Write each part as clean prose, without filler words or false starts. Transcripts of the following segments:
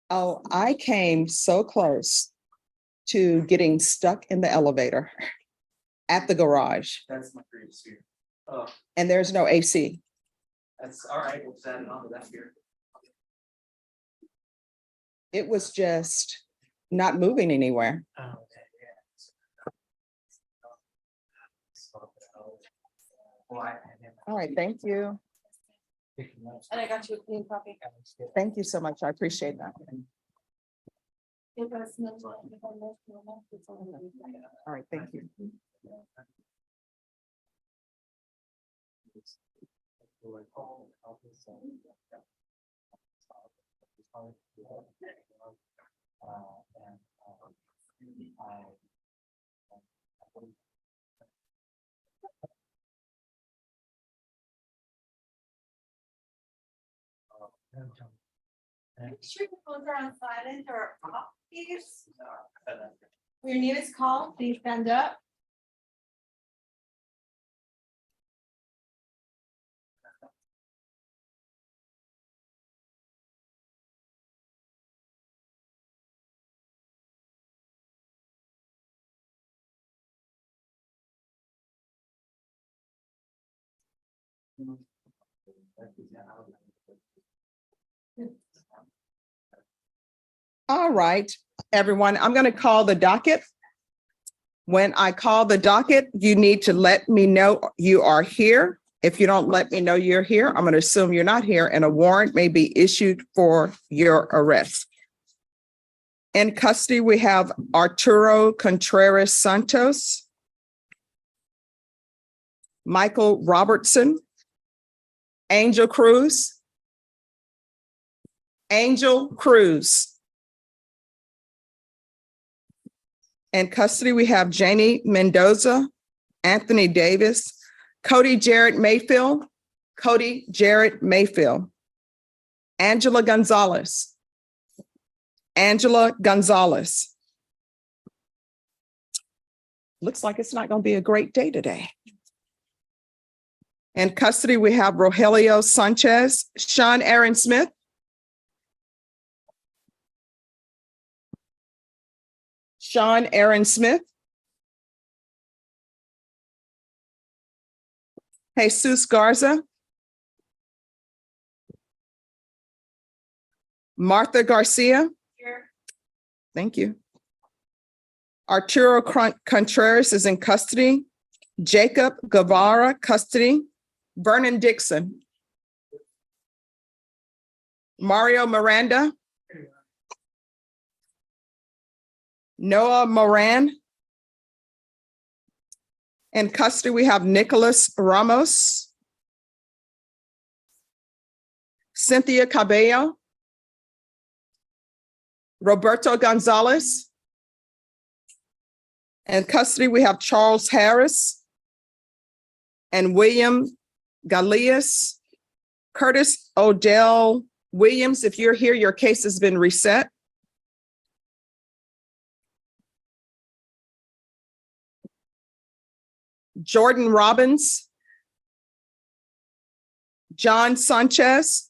Oh, I came so close to getting stuck in the elevator at the garage, That's my previous fear. Oh, and there's no AC. that's all right. We'll set it on to that fear. It was just not moving anywhere. Oh, okay, yeah. All right, thank you. And I got you a clean copy. Thank you so much. I appreciate that. All right, thank you. Make sure your phones are on silent or off, please. When your name is called, please stand up. All right, everyone, I'm going to call the docket. When I call the docket, you need to let me know you are here. If you don't let me know you're here, I'm going to assume you're not here, and a warrant may be issued for your arrest. In custody, we have Arturo Contreras Santos, Michael Robertson, Angel Cruz. Angel Cruz. In custody, we have Janie Mendoza, Anthony Davis, Cody Jarrett Mayfield, Angela Gonzalez, Looks like it's not going to be a great day today. In custody, we have Rogelio Sanchez, Sean Aaron Smith, Jesus Garza, Martha Garcia. Here. Thank you. Arturo Contreras is in custody. Jacob Guevara, custody. Vernon Dixon. Mario Miranda. Noah Moran. In custody, we have Nicholas Ramos, Cynthia Cabello, Roberto Gonzalez. In custody, we have Charles Harris and William Galeas. Curtis Odell Williams, if you're here, your case has been reset. Jordan Robbins, John Sanchez,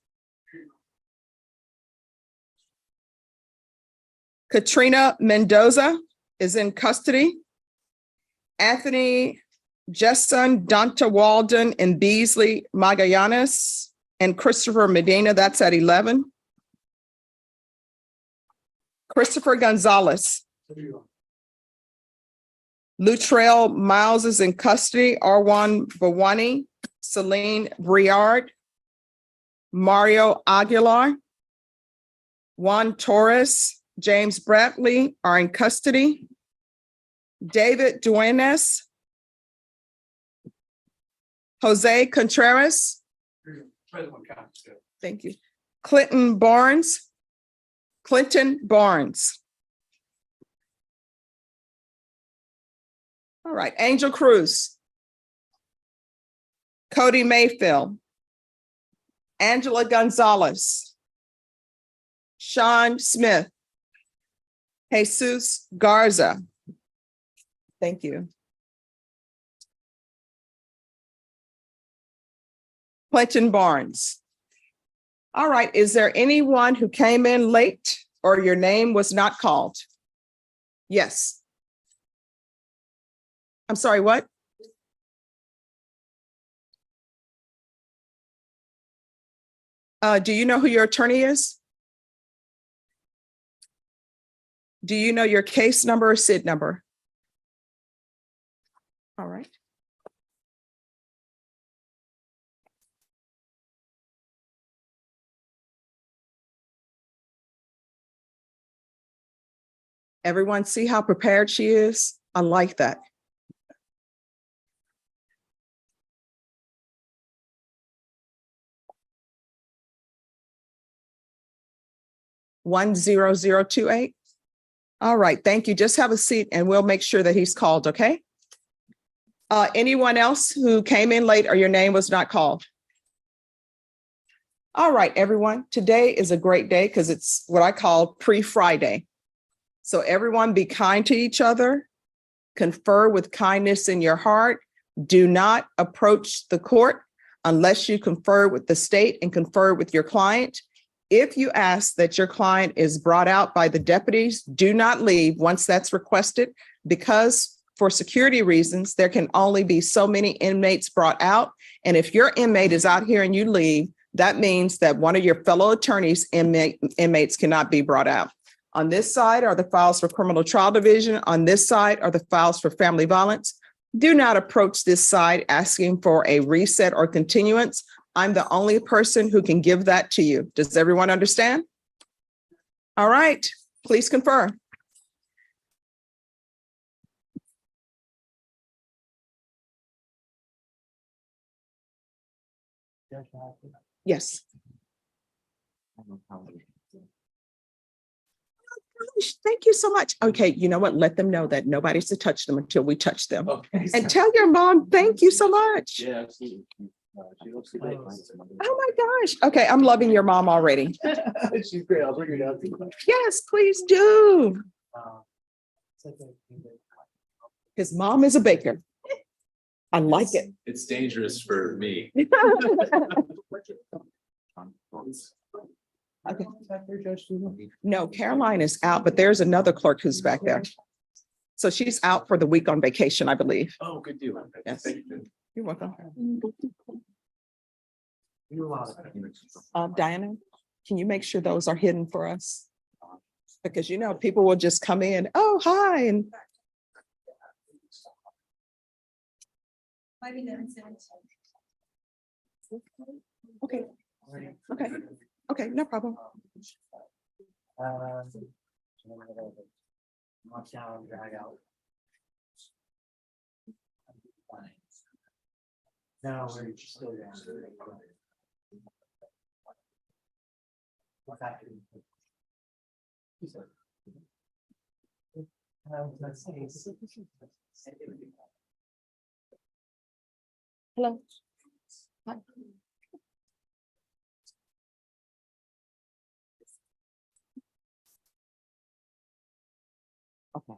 Katrina Mendoza is in custody. Anthony Jesson, Donta Walden, and Beasley Magallanes, and Christopher Medina, that's at 11. Christopher Gonzalez. Lutrell Miles is in custody. Arwan Bawani, Celine Briard, Mario Aguilar, Juan Torres, James Bradley are in custody. David Duenas, Jose Contreras. Thank you. Clinton Barnes. All right, Angel Cruz, Cody Mayfield, Angela Gonzalez, Sean Smith, Jesus Garza. Thank you. Clinton Barnes. All right, is there anyone who came in late or your name was not called? Yes. I'm sorry, what? Do you know who your attorney is? Do you know your case number or SID number? All right. Everyone see how prepared she is? I like that. One zero zero two eight. All right, thank you. Just have a seat and we'll make sure that he's called, okay? Anyone else who came in late or your name was not called? All right, everyone, today is a great day because it's what I call pre-Friday. So everyone be kind to each other, confer with kindness in your heart. Do not approach the court unless you confer with the state and confer with your client. If you ask that your client is brought out by the deputies, do not leave once that's requested, because for security reasons, there can only be so many inmates brought out. And if your inmate is out here and you leave, that means that one of your fellow attorneys' inmates cannot be brought out. On this side are the files for criminal trial division. On this side are the files for family violence. Do not approach this side asking for a reset or continuance. I'm the only person who can give that to you. Does everyone understand? All right, please confirm. Yes. Gosh, thank you so much. Okay, you know what? Let them know that nobody's to touch them until we touch them. Okay. And tell your mom, thank you so much. Yeah, absolutely. She looks great. Oh my gosh. Okay, I'm loving your mom already. She's great. I'll bring her down. Yes, please do. His mom is a baker. I like it. It's dangerous for me. Okay. No, Caroline is out, but there's another clerk who's back there. So she's out for the week on vacation, I believe. Oh, good deal. Yes. Thank you. You're welcome. You Diana, can you make sure those are hidden for us? Because you know, people will just come in, oh, hi, and okay, okay, okay, no problem. Watch out, drag out. No, we're still down. What happened? Let's see. Hello. Hi. Okay.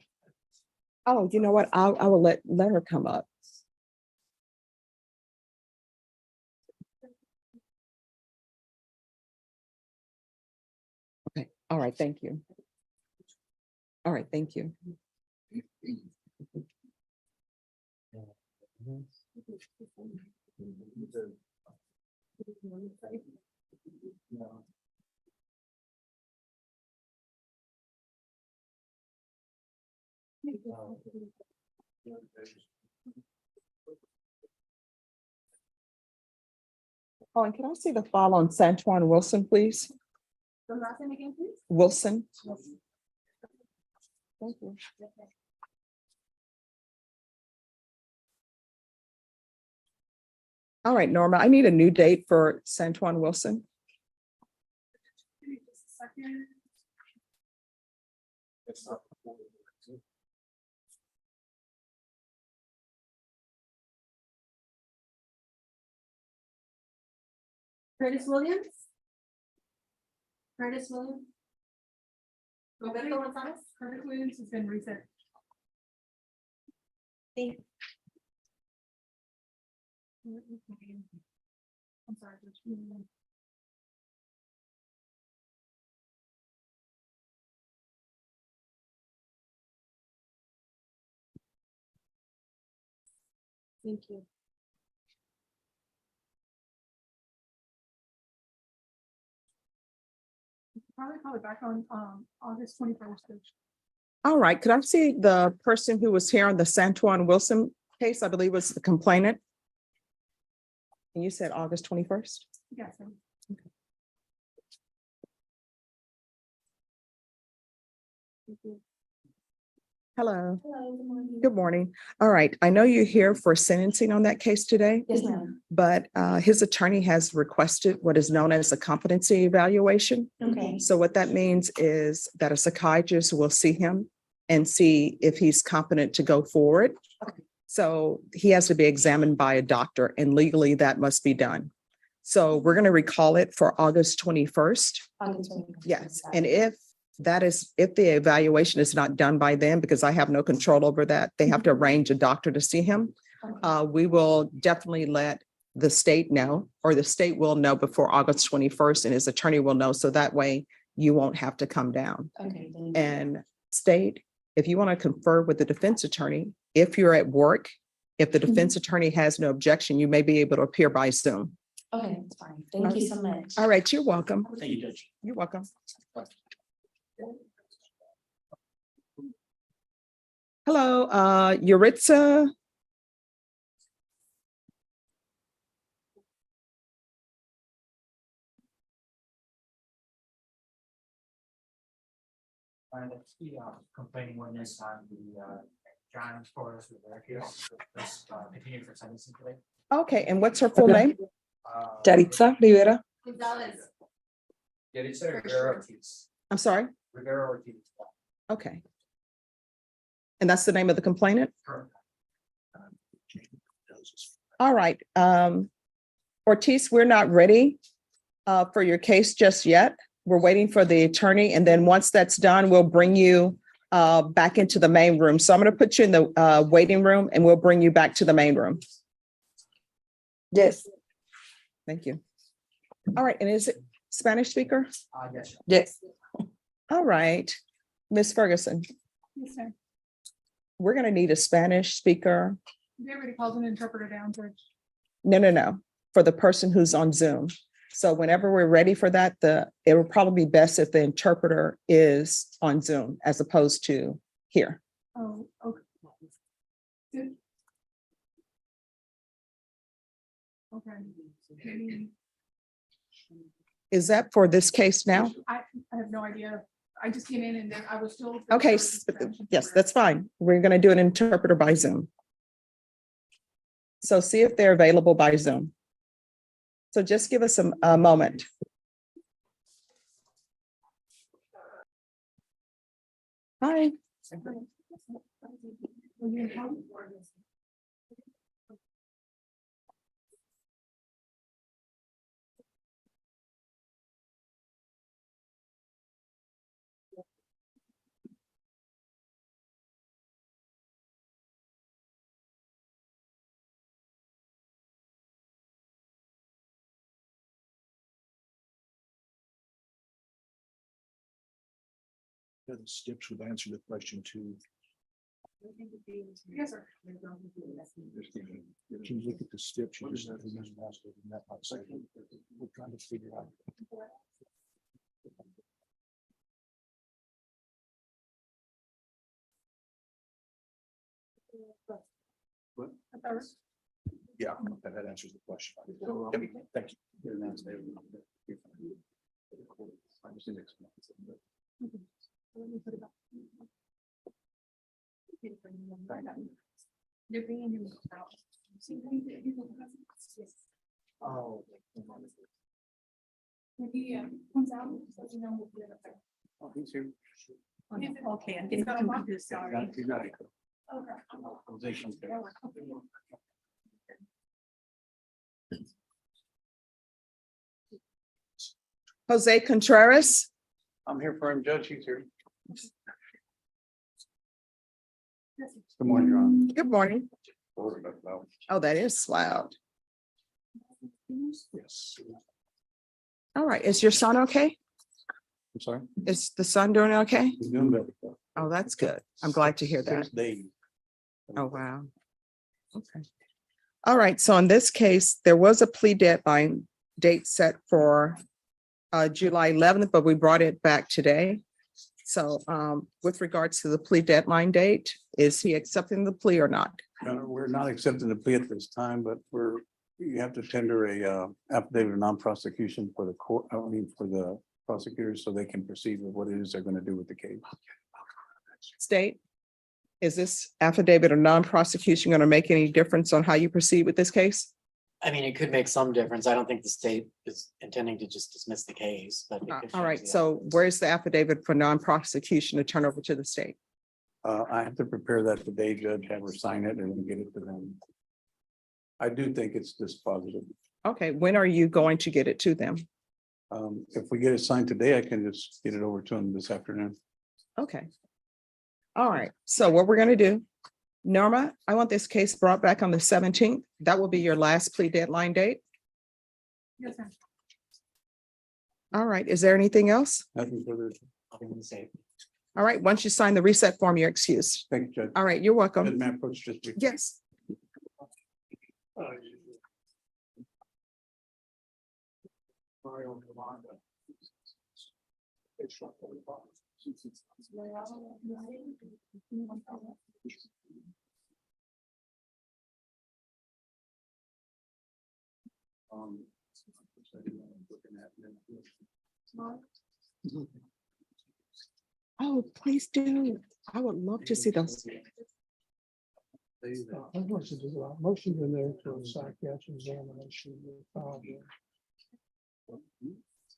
Oh, you know what? I will let her come up. Okay. All right. Thank you. All right. Thank you. Oh, and can I see the file on Santuan Wilson, please? The last name again, please. Wilson. Thank you. All right, Norma, I need a new date for Santuan Wilson. Curtis Williams. Curtis Williams. Roberto Gonzalez. Curtis Williams has been reset. Thank you. I'm sorry. Thank you. Probably back on August 21st. All right, could I see the person who was here on the Santuan Wilson case? I believe was the complainant. And you said August 21st? Yes. Hello, Hello, good morning. good morning. All right, I know you're here for sentencing on that case today, Yes, ma'am. but his attorney has requested what is known as a competency evaluation. Okay. So what that means is that a psychiatrist will see him and see if he's competent to go forward. So he has to be examined by a doctor, and legally that must be done. So we're going to recall it for August 21st. Yes, and if the evaluation is not done by then, because I have no control over that, they have to arrange a doctor to see him. We will definitely let the state know, or the state will know before August 21st, and his attorney will know. So that way you won't have to come down. Okay. And state, if you want to confer with the defense attorney, if you're at work, if the defense attorney has no objection, you may be able to appear by Zoom. Okay, that's fine. Thank you so much. All right, you're welcome. Thank you, Judge. You're welcome. Hello, Yuritsa. That's the complaining witness on the John Forrest Rivera case. This continued for sentencing today. Okay, and what's her full name? Yaritza Rivera. Gonzalez. Yaritza Rivera Ortiz. I'm sorry. Rivera Ortiz. Okay. And that's the name of the complainant? Correct. All right. Ortiz, we're not ready for your case just yet. We're waiting for the attorney, and then once that's done, we'll bring you back into the main room. So I'm going to put you in the waiting room, and we'll bring you back to the main room. Yes, Thank you. All right, and is it Spanish speaker? Yes. yes. All right, Miss Ferguson, Yes, sir. we're going to need a Spanish speaker. They already called an interpreter down, Judge. No, for the person who's on Zoom. So whenever we're ready for that, it will probably be best if the interpreter is on Zoom as opposed to here. Oh, okay. Good. Okay. Maybe- Is that for this case now? I have no idea. I just came in and then I was still. Okay, yes, that's fine. We're going to do an interpreter by Zoom. So see if they're available by Zoom. So just give us a moment. Hi. The steps would answer the question too. Yes, sir. If you look at the steps, you just have to use master and that might say, we're trying to figure out. Yeah, that answers the question. Yep, thank you. They're bringing him out. Oh. When he comes out, let you know. We'll do it. Oh, he's here. Okay, I'm getting confused, sorry. He's not here. Jose Contreras. I'm here for him, Judge. He's here. Good morning, Your Honor. Good morning. Oh, that is loud. Yes. All right. Is your son okay? I'm sorry. Is the son doing okay? He's doing better. Oh, that's good. I'm glad to hear that. 6 days. Oh, wow. Okay. All right, so in this case, there was a plea deadline date set for July 11th, but we brought it back today. So with regards to the plea deadline date, is he accepting the plea or not? We're not accepting the plea at this time, but you have to tender a affidavit of non-prosecution for the court, for the prosecutors, so they can proceed with what it is they're going to do with the case. State, is this affidavit of non-prosecution going to make any difference on how you proceed with this case? I mean, it could make some difference. I don't think the state is intending to just dismiss the case, but. it could All right, change the so where's the affidavit for non-prosecution to turn over to the state? I have to prepare that today, Judge, have her sign it and get it to them. I do think it's dispositive. Okay, when are you going to get it to them? If we get it signed today, I can just get it over to them this afternoon. Okay. All right, so what we're gonna do, Norma, I want this case brought back on the 17th. That will be your last plea deadline date. Yes, ma'am. All right, is there anything else? Nothing further. Nothing to say. All right, once you sign the reset form, you're excused. Thank you, Judge. All right, you're welcome. May I approach just briefly? Yes. Oh, please do. I would love to see those. Motion in there for psychiatric examination.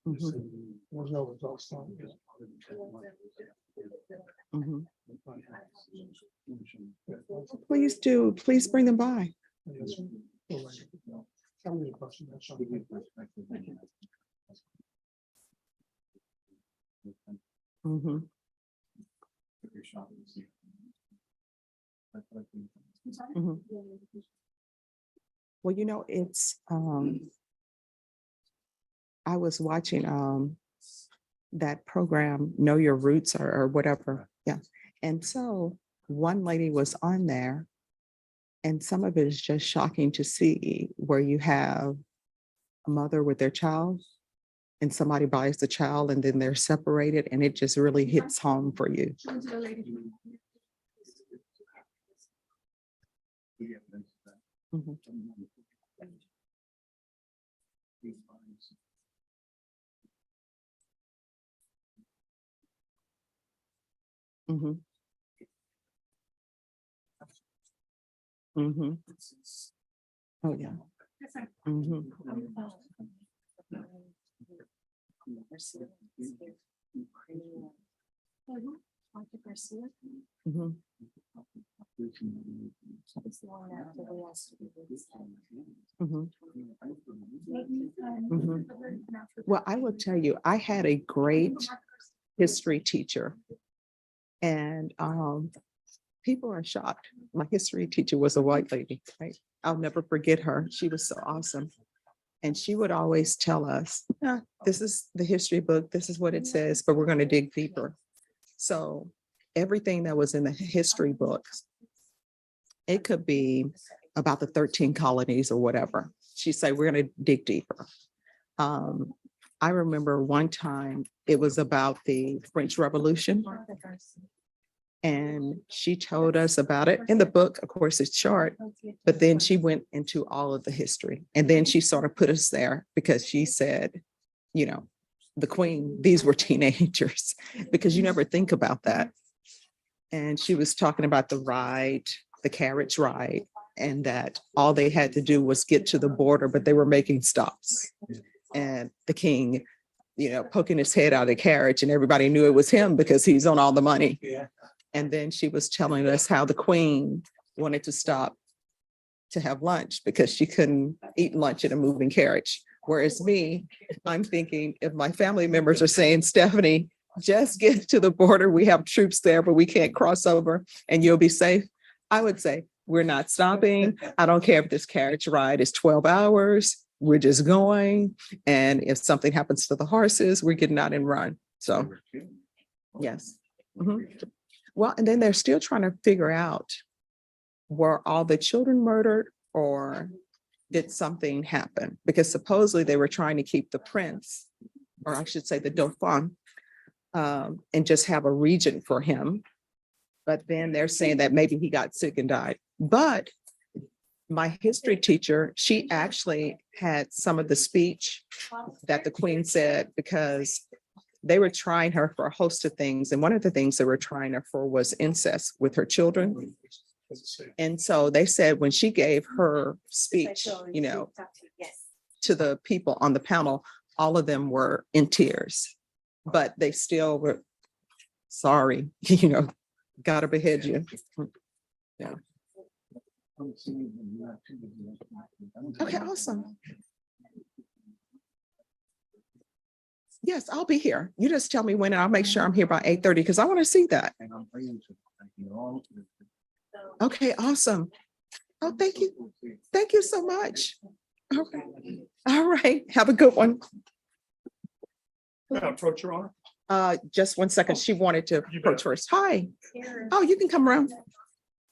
Mhm, There's no results on it. mhm. Please do. Please bring them by. Yes, sir. How many questions? That's something. Mhm. Mhm. Well, you know, it's, I was watching, that program, Know Your Roots or whatever. Yeah. And so one lady was on there and some of it is just shocking to see where you have a mother with their child and somebody buys the child and then they're separated and it just really hits home for you. Who's the lady? Mhm. Mhm. Mhm. Oh, yeah. Yes, ma'am. Mhm. Mhm. Mhm. Mhm. Well, I will tell you, I had a great history teacher. And people are shocked. My history teacher was a white lady, right? I'll never forget her. She was so awesome. And she would always tell us, "Ah, this is the history book, this is what it says, but we're going to dig deeper." So everything that was in the history books, it could be about the 13 colonies or whatever. She'd say, we're going to dig deeper. I remember one time it was about the French Revolution. And she told us about it in the book. Of course, it's short, but then she went into all of the history. And then she sort of put us there because she said, you know, the queen, these were teenagers, because you never think about that. And she was talking about the ride, the carriage ride, and that all they had to do was get to the border, but they were making stops. And the king, you know, poking his head out of the carriage, and everybody knew it was him because he's on all the money. Yeah. And then she was telling us how the queen wanted to stop to have lunch because she couldn't eat lunch in a moving carriage. Whereas me, I'm thinking if my family members are saying, Stephanie, just get to the border, we have troops there, but we can't cross over and you'll be safe. I would say, we're not stopping. I don't care if this carriage ride is 12 hours. We're just going. And if something happens to the horses, we're getting out and run. So, yes. Mhm. Well, and then they're still trying to figure out, were all the children murdered or did something happen? Because supposedly they were trying to keep the prince, or I should say the Dauphin, and just have a regent for him. But then they're saying that maybe he got sick and died. But my history teacher, she actually had some of the speech that the Queen said, because they were trying her for a host of things. And one of the things they were trying her for was incest with her children. And so they said when she gave her speech, you know, Yes. to the people on the panel, all of them were in tears, but they still were sorry, you know, gotta behead you. Yeah. Okay, awesome. Yes, I'll be here. You just tell me when and I'll make sure I'm here by 8:30 because I want to see that. Okay, awesome. Oh, thank you. Thank you so much. Okay. All right. Have a good one. Approach, Your Honor. Just one second. She wanted to approach first. Hi. Oh, you can come around.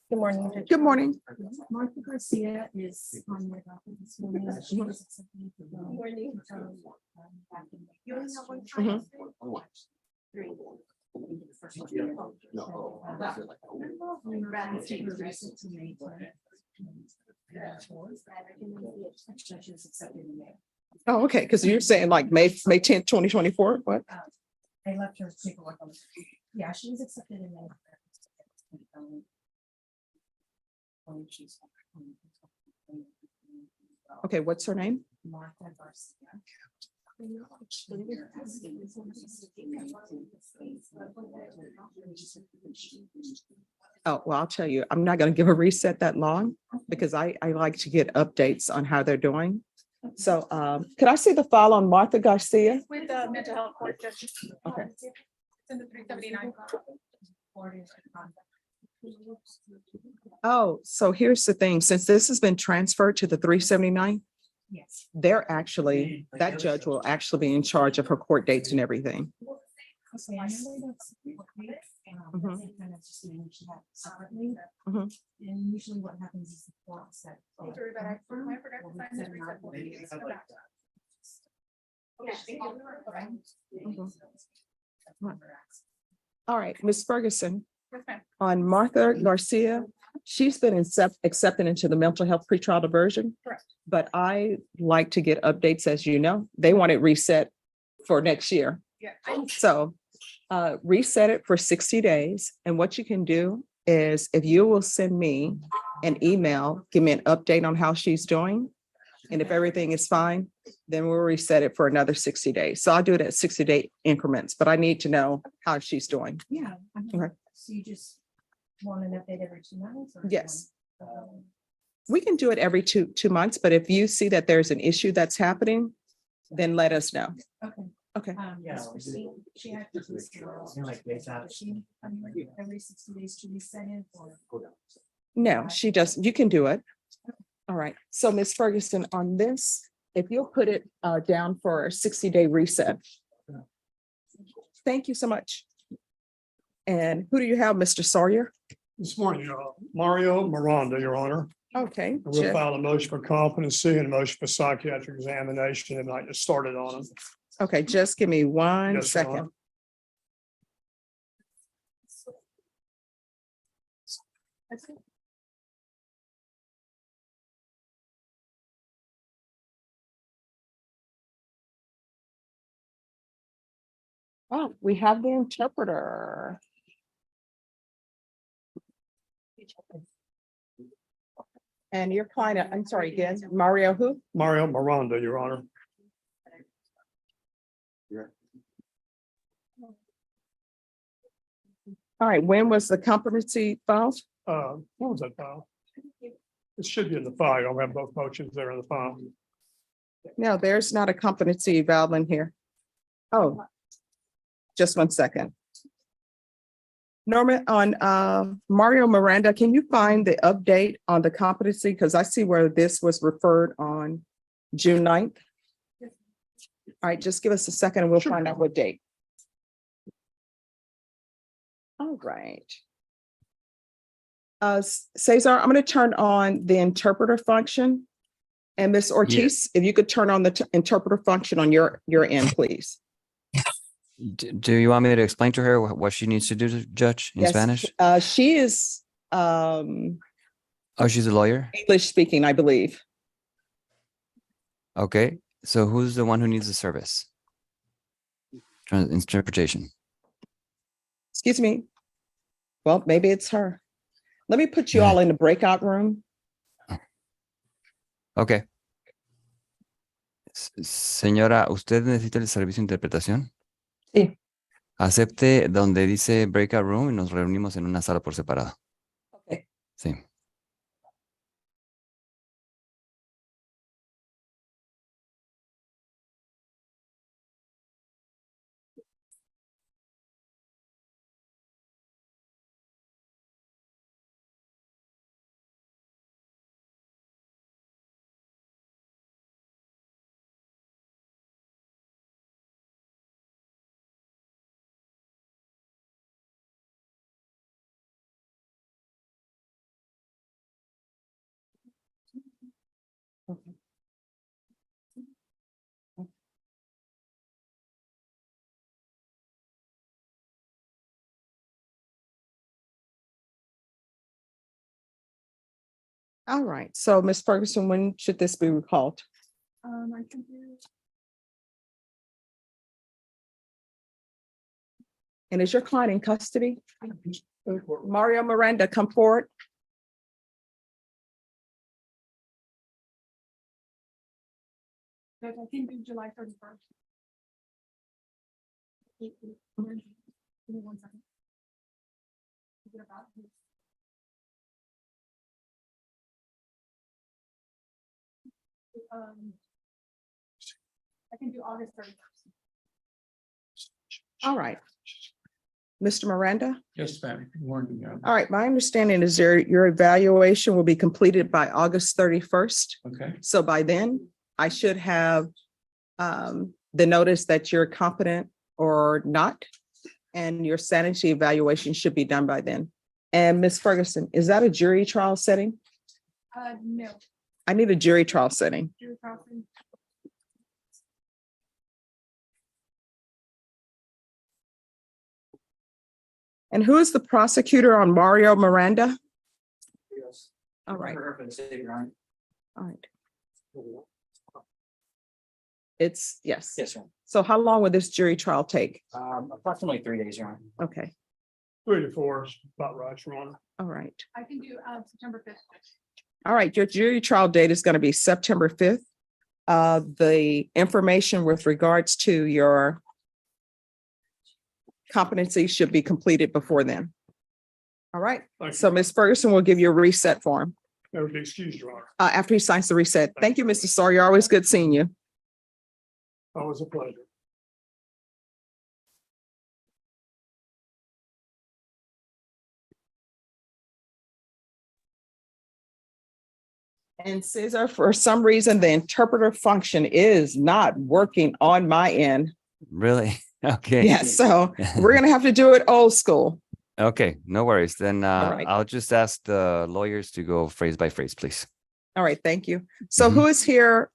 Good morning. Good morning. Martha Garcia is on my docket this morning. She was accepting the Mhm. Oh, okay, because you're saying like May 10th, 2024, what? I left her paperwork on. Yeah, she was accepted in May. Okay, what's her name? Martha Garcia. Oh, well, I'll tell you, I'm not going to give a reset that long because I like to get updates on how they're doing. So could I see the file on Martha Garcia? With the mental health court judge. Okay. It's in the 379. Oh, so here's the thing, since this has been transferred to the 379, Yes. they're actually, that judge will actually be in charge of her court dates and everything. Okay, I remember that's. Mhm. They kind of just manage that separately. Mhm. And usually what happens is the courts that. Sorry, but I forgot to sign this reset. Okay, thank you. All right, Ms. Ferguson, Yes, ma'am. on Martha Garcia, she's been accepted into the mental health pretrial diversion. Correct. But I like to get updates, as you know, they want it reset for next year. Yeah. So reset it for 60 days. And what you can do is if you will send me an email, give me an update on how she's doing. And if everything is fine, then we'll reset it for another 60 days. So I'll do it at 60-day increments, but I need to know how she's doing. Yeah. Okay. So you just want an update every 2 months? Or Yes. one? We can do it every two months, but if you see that there's an issue that's happening, then let us know. Okay. Okay. Yes, she had to. do some- Like Bexar. Does she, I mean, every 60 days to reset it or? No, she doesn't. You can do it. All right. So Ms. Ferguson, on this, if you'll put it down for a 60-day reset. Thank you so much. And who do you have, Mr. Sawyer? This morning, Mario Miranda, Your Honor. Okay. We'll Jeff. file a motion for competency and a motion for psychiatric examination and I just started on them. Okay, just give me one Yes, Your Honor. second. Oh, we have the interpreter. And your client, I'm sorry, again, Mario who? Mario Miranda, Your Honor. All right, when was the competency filed? What was that file? It should be in the file. I'll have both motions there in the file. No, there's not a competency eval in here. Oh, just one second. Norman, on Mario Miranda, can you find the update on the competency? Because I see where this was referred on June 9th. All right, just give us a second and we'll Sure. find out what date. All right. Cesar, I'm going to turn on the interpreter function. And Ms. Ortiz, if you could turn on the interpreter function on your end, please. Do you want me to explain to her what she needs to do, Judge, in Yes, Spanish? she is Oh, she's a lawyer? English speaking, I believe. Okay. So who's the one who needs the service? Interpretation. Excuse me. Well, maybe it's her. Let me put you all in the breakout room. Okay. Señora, ¿usted necesita el servicio de interpretación? Sí. Acepte donde dice breakout room y nos reunimos en una sala por separado. Okay. Sí. All right. So Ms. Ferguson, when should this be recalled? I can do. And is your client in custody? Mario Miranda, come forward. But I can do July 31st. Give me 1 second. Forget about it. I can do August 31st. All right. Mr. Miranda? Yes, ma'am. Good morning. All right. My understanding is your evaluation will be completed by August 31st. Okay. So by then, I should have the notice that you're competent or not, and your sanity evaluation should be done by then. And Ms. Ferguson, is that a jury trial setting? No. I need a jury trial setting. Jury trial. And who is the prosecutor on Mario Miranda? Yes. All right, For her for the city, right? all right. It's, yes. Yes, sir. So how long will this jury trial take? Approximately 3 days, Your Honor. Okay, 3 to 4 is about right, Your Honor. all right. I can do September 5th. All right, your jury trial date is going to be September 5th. The information with regards to your competency should be completed before then. All right, Thank so you. Ms. Ferguson will give you a reset form That would be excused, Your Honor. after he signs the reset. Thank you, Mr. Sawyer. Always good seeing you. Always a pleasure. And Cesar, for some reason, the interpreter function is not working on my end. Really? Okay. Yes, so we're gonna have to do it old school. Okay, no worries. Then right. I'll just ask the lawyers to go phrase by phrase, please. All right, thank you. So who is here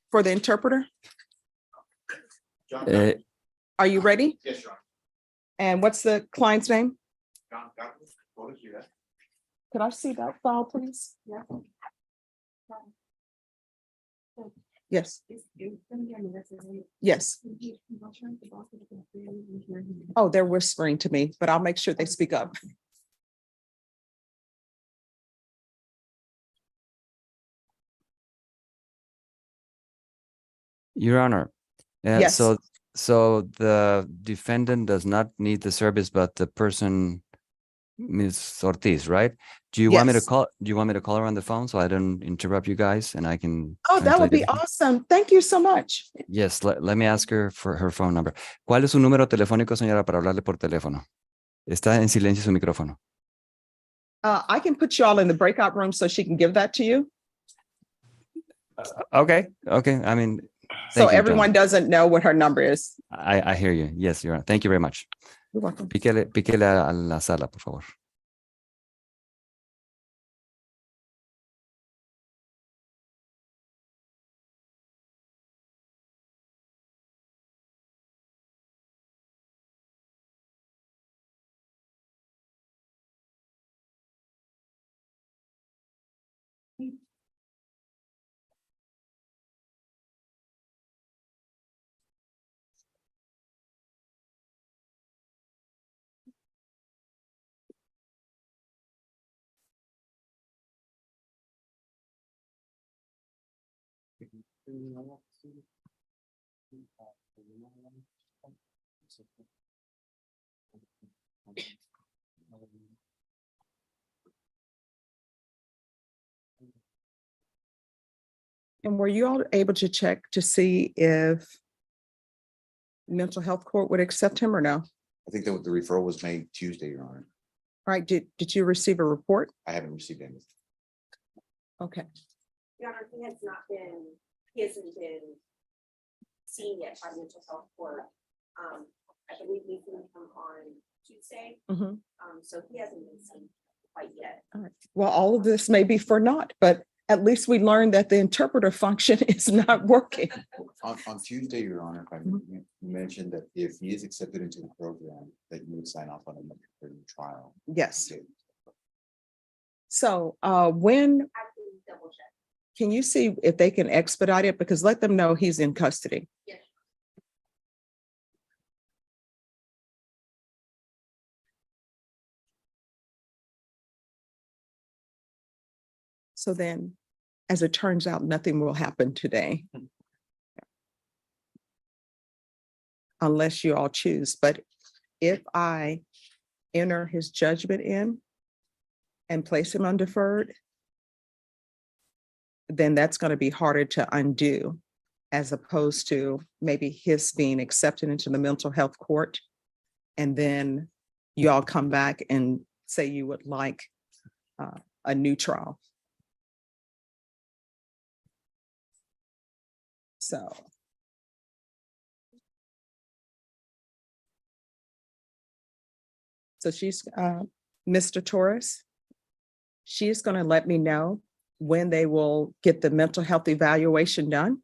for the interpreter? Uh, Are you ready? Yes, Your Honor. And what's the client's name? John Docket, go to hear that. Could I see that file, please? Yeah. Yes, yes. Oh, they're whispering to me, but I'll make sure they speak up. Your Honor. Yes. So the defendant does not need the service, but the person, Ms. Ortiz, right? Do you want me to Yes. call? Do you want me to call her on the phone so I don't interrupt you guys and I can? Oh, that would translate be everything? awesome. Thank you so much. Yes, let me ask her for her phone number. ¿Cuál es su número telefónico, señora, para hablarle por teléfono? Está en silencio su micrófono. I can put you all in the breakout room so she can give that to you. Okay. I mean, So thank you, everyone doesn't know what her number is. I hear you. Yes, Your Honor. Thank you very much. You're welcome. Píquele a la sala, por favor. And were you all able to check to see if mental health court would accept him or no? I think that the referral was made Tuesday, Your Honor. Right, did you receive a report? I haven't received any. Okay, Your Honor, he hasn't been seen yet by mental health court. I believe we can come on Tuesday, mhm. so he hasn't been seen quite yet. All right. Well, all of this may be for naught, but at least we learned that the interpreter function is not working. On Tuesday, Your Honor, if I you mentioned that if he is accepted into the program, that you would sign off on a trial. Yes. Okay. So when, I can double check. can you see if they can expedite it? Because let them know he's in custody. Yes. So then, as it turns out, nothing will happen today. Unless you all choose, but if I enter his judgment in and place him on deferred, then that's going to be harder to undo as opposed to maybe his being accepted into the mental health court. And then you all come back and say you would like a new trial. So. So she's, Mr. Torres, she's going to let me know when they will get the mental health evaluation done.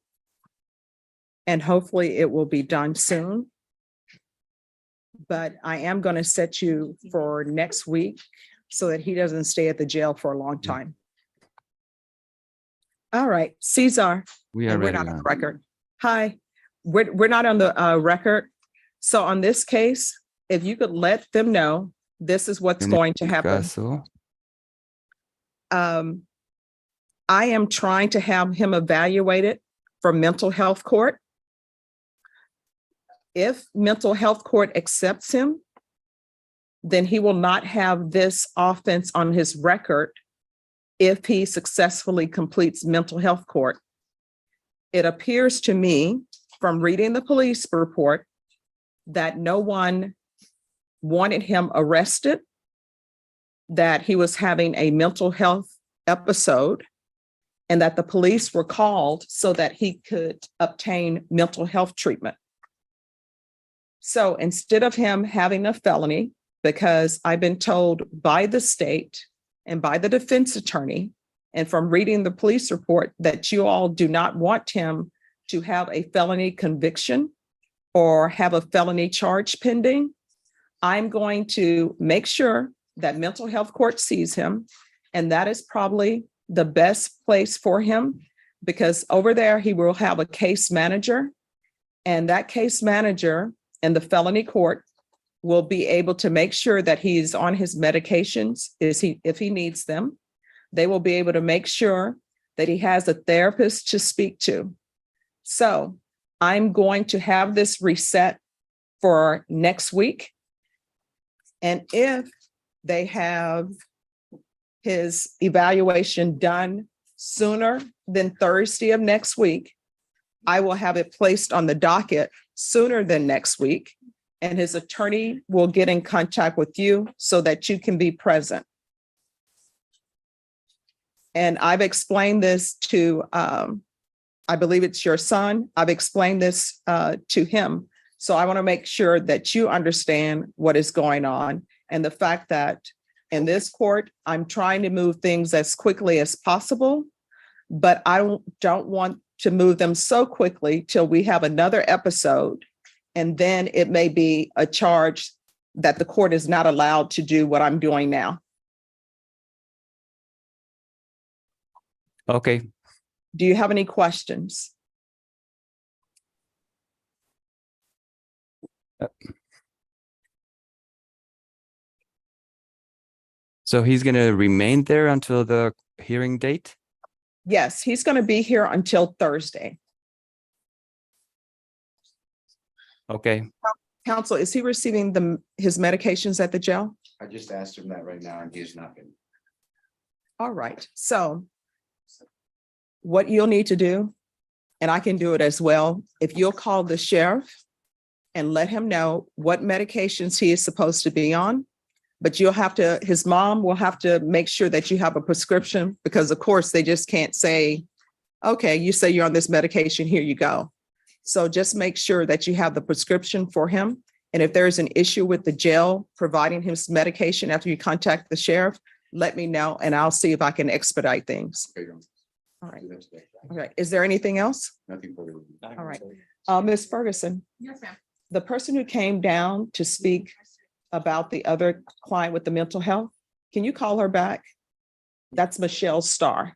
And hopefully it will be done soon. But I am going to set you for next week so that he doesn't stay at the jail for a long time. All right, Cesar. We are And we're ready. not on ma'am. record. Hi, we're not on the record. So on this case, if you could let them know, this is what's going to happen. Caso. I am trying to have him evaluated for mental health court. If mental health court accepts him, then he will not have this offense on his record if he successfully completes mental health court. It appears to me from reading the police report that no one wanted him arrested, that he was having a mental health episode, and that the police were called so that he could obtain mental health treatment. So instead of him having a felony, because I've been told by the state and by the defense attorney, and from reading the police report, that you all do not want him to have a felony conviction or have a felony charge pending, I'm going to make sure that mental health court sees him. And that is probably the best place for him, because over there, he will have a case manager, and that case manager and the felony court will be able to make sure that he's on his medications if he needs them. They will be able to make sure that he has a therapist to speak to. So I'm going to have this reset for next week. And if they have his evaluation done sooner than Thursday of next week, I will have it placed on the docket sooner than next week. And his attorney will get in contact with you so that you can be present. And I've explained this to, I believe it's your son. I've explained this to him. So I want to make sure that you understand what is going on, and the fact that in this court, I'm trying to move things as quickly as possible, but I don't want to move them so quickly till we have another episode. And then it may be a charge that the court is not allowed to do what I'm doing now. Okay. Do you have any questions? So he's going to remain there until the hearing date? Yes, he's going to be here until Thursday. Okay, Counsel, is he receiving his medications at the jail? I just asked him that right now and he has not been. All right, so what you'll need to do, and I can do it as well, if you'll call the sheriff and let him know what medications he is supposed to be on. But you'll have to, his mom will have to make sure that you have a prescription, because of course they just can't say, okay, you say you're on this medication, here you go. So just make sure that you have the prescription for him. And if there's an issue with the jail providing him some medication after you contact the sheriff, let me know and I'll see if I can expedite things. Okay, don't All right. do that today. All right. Is there anything else? Nothing further. All right. Ms. Ferguson, Yes, ma'am. the person who came down to speak about the other client with the mental health, can you call her back? That's Michelle Starr.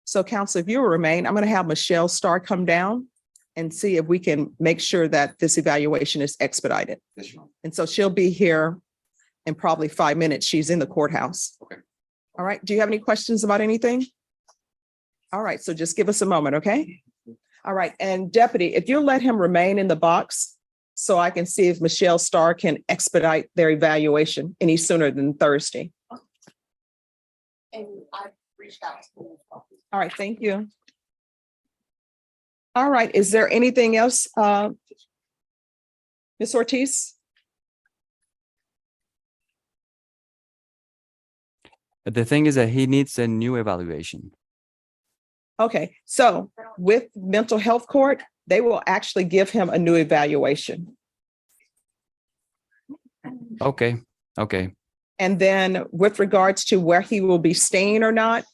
So counsel, if you will remain, I'm going to have Michelle Starr come down and see if we can make sure that this evaluation is expedited. Yes, Your Honor. And so she'll be here in probably 5 minutes. She's in the courthouse. Okay. All right. Do you have any questions about anything? All right. So just give us a moment, okay? All right. And deputy, if you'll let him remain in the box so I can see if Michelle Starr can expedite their evaluation any sooner than Thursday. And I've reached out to him. All right. Thank you. All right. Is there anything else? Ms. Ortiz? the thing is that he needs a new evaluation. Okay, so with mental health court, they will actually give him a new evaluation. Okay, okay, And then with regards to where he will be staying or not,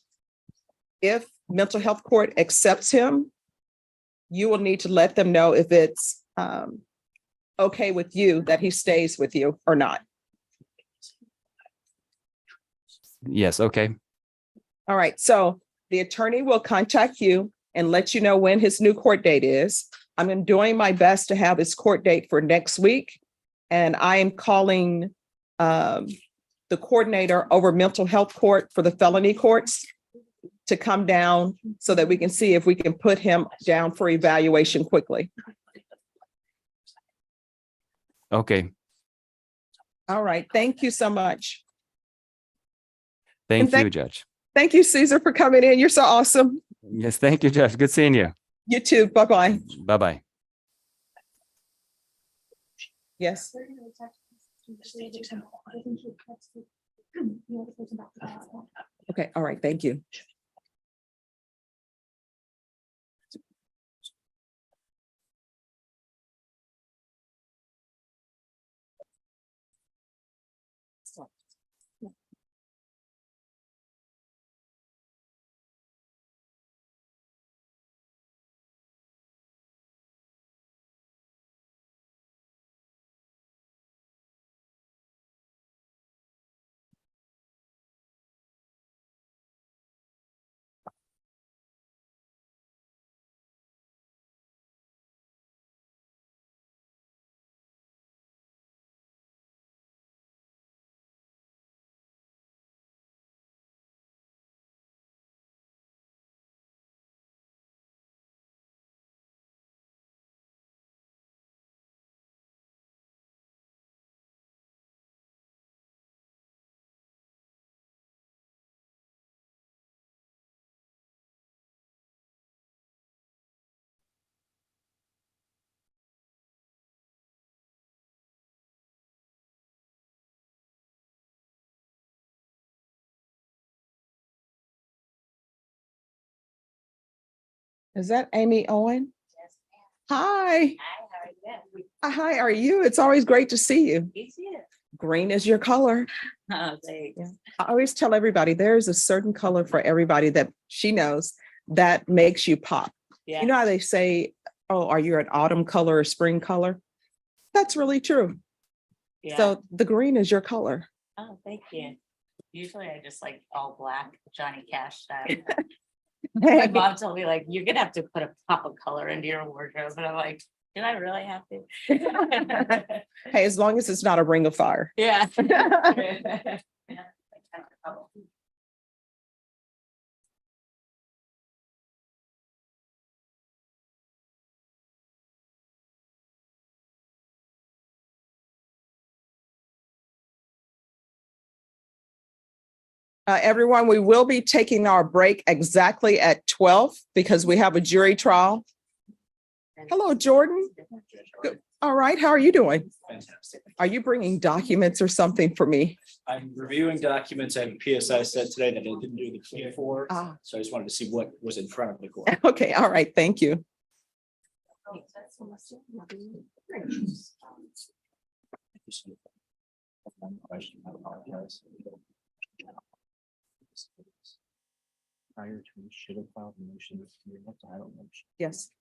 if mental health court accepts him, you will need to let them know if it's okay with you that he stays with you or not. yes, okay, All right, so the attorney will contact you and let you know when his new court date is. I'm doing my best to have his court date for next week. And I am calling the coordinator over mental health court for the felony courts to come down so that we can see if we can put him down for evaluation quickly. okay. All right, thank you so much. Thank thank- you, Judge. Thank you, Caesar, for coming in. You're so awesome. Yes, thank you, Judge. Good seeing you. You too. Bye-bye. Bye-bye. Yes. Okay, all right, thank you. Is that Amy Owen? Hi. Hi, are you? It's always great to see you. Green is your color. Yeah. I always tell everybody there's a certain color for everybody that she knows that makes you pop. You know how they say, oh, are you an autumn color or spring color? That's really true. So the green is your color. Oh, thank you. Usually I just like all black, Johnny Cash style. Hey, My mom told me like, you're gonna have to put a pop of color into your wardrobe. And I'm like, did I really have to? hey, as long as it's not a ring of fire. Yeah. Everyone, we will be taking our break exactly at 12 because we have a jury trial. Hello, Jordan. Good. All right, how are you doing? Fantastic. Are you bringing documents or something for me? I'm reviewing documents. I have a PSI set today that I didn't do the Plea for. Ah. So I just wanted to see what was in front of the court. Okay, all right, thank you. Prior to, we should have filed a motion this year. That's a title motion. Yes.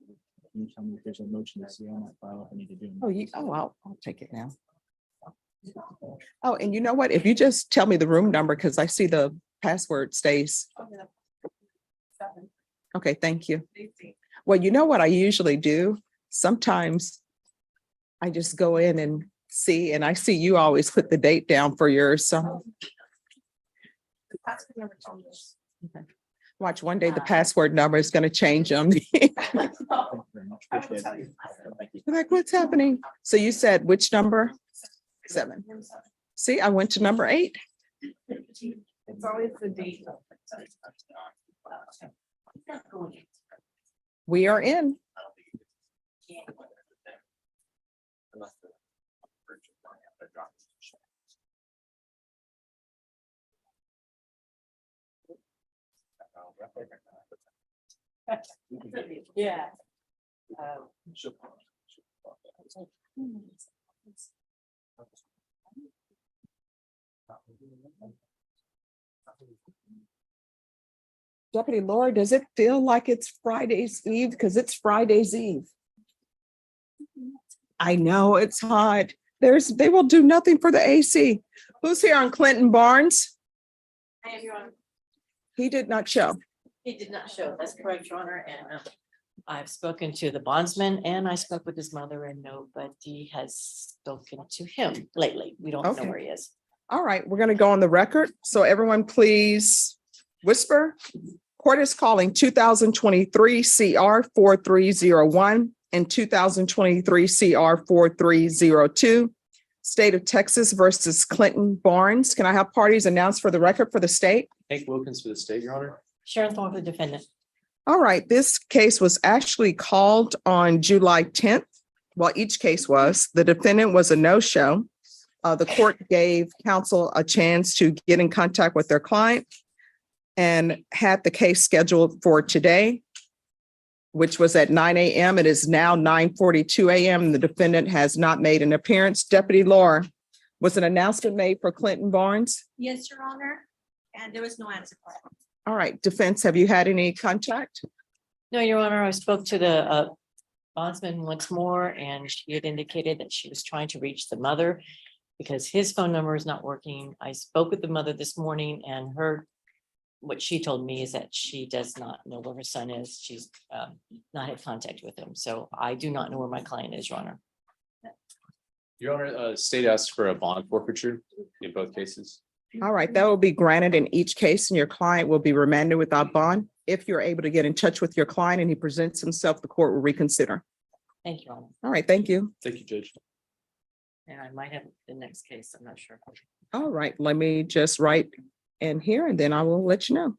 Can you tell me if there's a motion to see on that file? If I need to do. I'll take it now. Oh, and you know what? If you just tell me the room number, because I see the password stays. Okay, thank you. Well, you know what I usually do? Sometimes I just go in and see, and I see you always put the date down for yours, so. Okay. Watch, one day the password number is going to change them. Thank you very much. Appreciate it. Thank you. Like, what's happening? So you said which number? 7. See, I went to number 8. It's always the date. We are in. Yeah. Deputy Laura, does it feel like it's Friday's Eve? Because it's Friday's Eve. I know it's hot. They will do nothing for the AC. Who's here on Clinton Barnes? I am your honor. He did not show. He did not show. That's correct, your honor. And I've spoken to the bondsman and I spoke with his mother and nobody has spoken to him lately. We don't know Okay. where he is. All right, we're going to go on the record. So everyone, please whisper. Court is calling 2023 CR 4301 and 2023 CR 4302. State of Texas versus Clinton Barnes. Can I have parties announced for the record for the state? Hank Wilkins for the state, Your Honor. Sharon Thorne, the defendant. All right, this case was actually called on July 10th. Well, each case was. The defendant was a no-show. The court gave counsel a chance to get in contact with their client and had the case scheduled for today, which was at 9 a.m. It is now 9:42 a.m. The defendant has not made an appearance. Deputy Laura, was an announcement made for Clinton Barnes? Yes, Your Honor, and there was no answer for it. All right, defense, have you had any contact? No, your honor, I spoke to the bondsman once more and she had indicated that she was trying to reach the mother because his phone number is not working. I spoke with the mother this morning and what she told me is that she does not know where her son is. She's not had contact with him. So I do not know where my client is, your honor. Your Honor, state asked for a bond forfeiture in both cases. All right, that will be granted in each case and your client will be remanded without bond. If you're able to get in touch with your client and he presents himself, the court will reconsider. Thank you, your honor. All right, thank you. Thank you, Judge. And I might have the next case. I'm not sure. All right, let me just write in here and then I will let you know.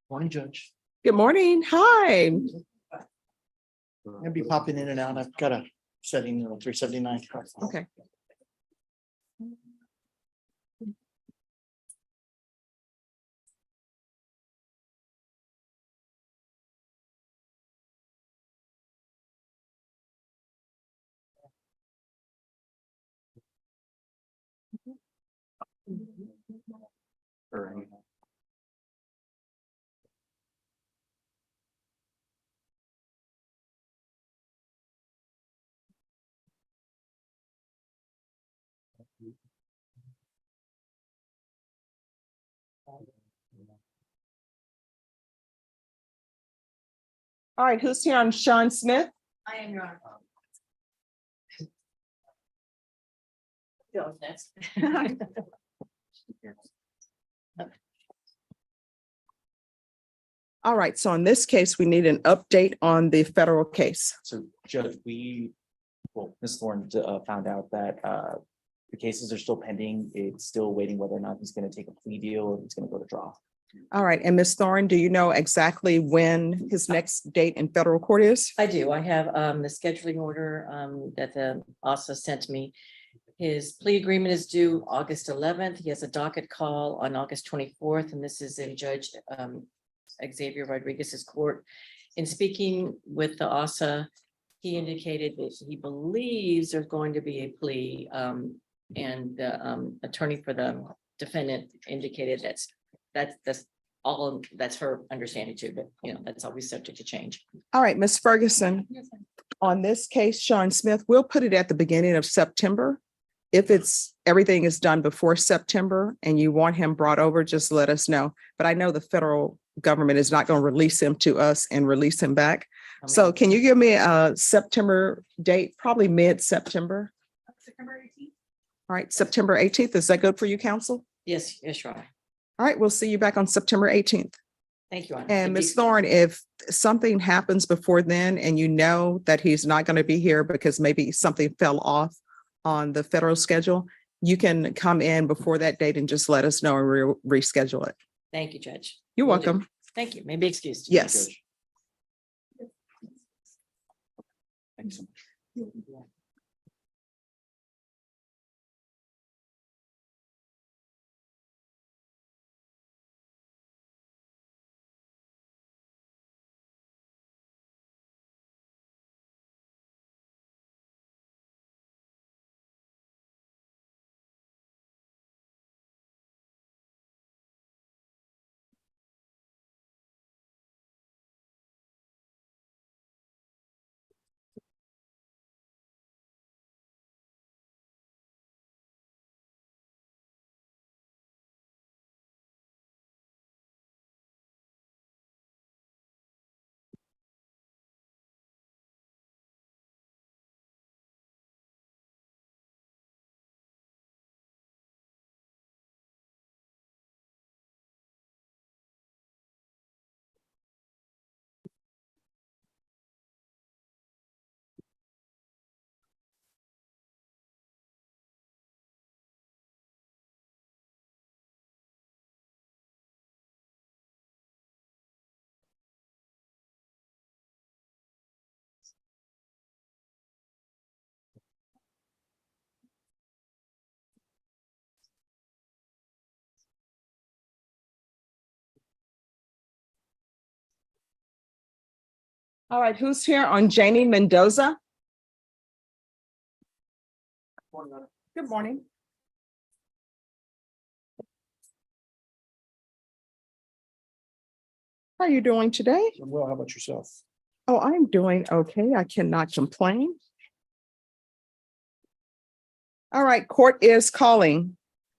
Morning, Judge. Good morning. Hi. I'll be popping in and out. I've got a setting 379. Okay. All right, who's here on Sean Smith? I am your honor. Go next. All right, so in this case, we need an update on the federal case. So Judge, Ms. Thorne found out that the cases are still pending. It's still waiting whether or not he's going to take a plea deal or he's going to go to trial. All right, and Ms. Thorne, do you know exactly when his next date in federal court is? I do. I have the scheduling order that the ASA sent me. His plea agreement is due August 11th. He has a docket call on August 24th, and this is in Judge Xavier Rodriguez's court. In speaking with the ASA, he indicated that he believes there's going to be a plea, and the attorney for the defendant indicated that's all, that's her understanding too, but that's always subject to change. All right, Ms. Ferguson, on this case, Sean Smith, we'll put it at the beginning of September. If everything is done before September and you want him brought over, just let us know. But I know the federal government is not going to release him to us and release him back. So can you give me a September date, probably mid-September? September 18th. All right, September 18th. Is that good for you, counsel? Yes, Your Honor. All right, we'll see you back on September 18th. Thank you, Honor. And Ms. Thorne, if something happens before then and you know that he's not going to be here because maybe something fell off on the federal schedule, you can come in before that date and just let us know and reschedule it. Thank you, Judge. You're Will do. welcome. Thank you. Maybe excused. Yes. Thanks so much. All right, who's here on Janie Mendoza? Good morning. How are you doing today? Well, how about yourself? Oh, I'm doing okay. I cannot complain. All right, court is calling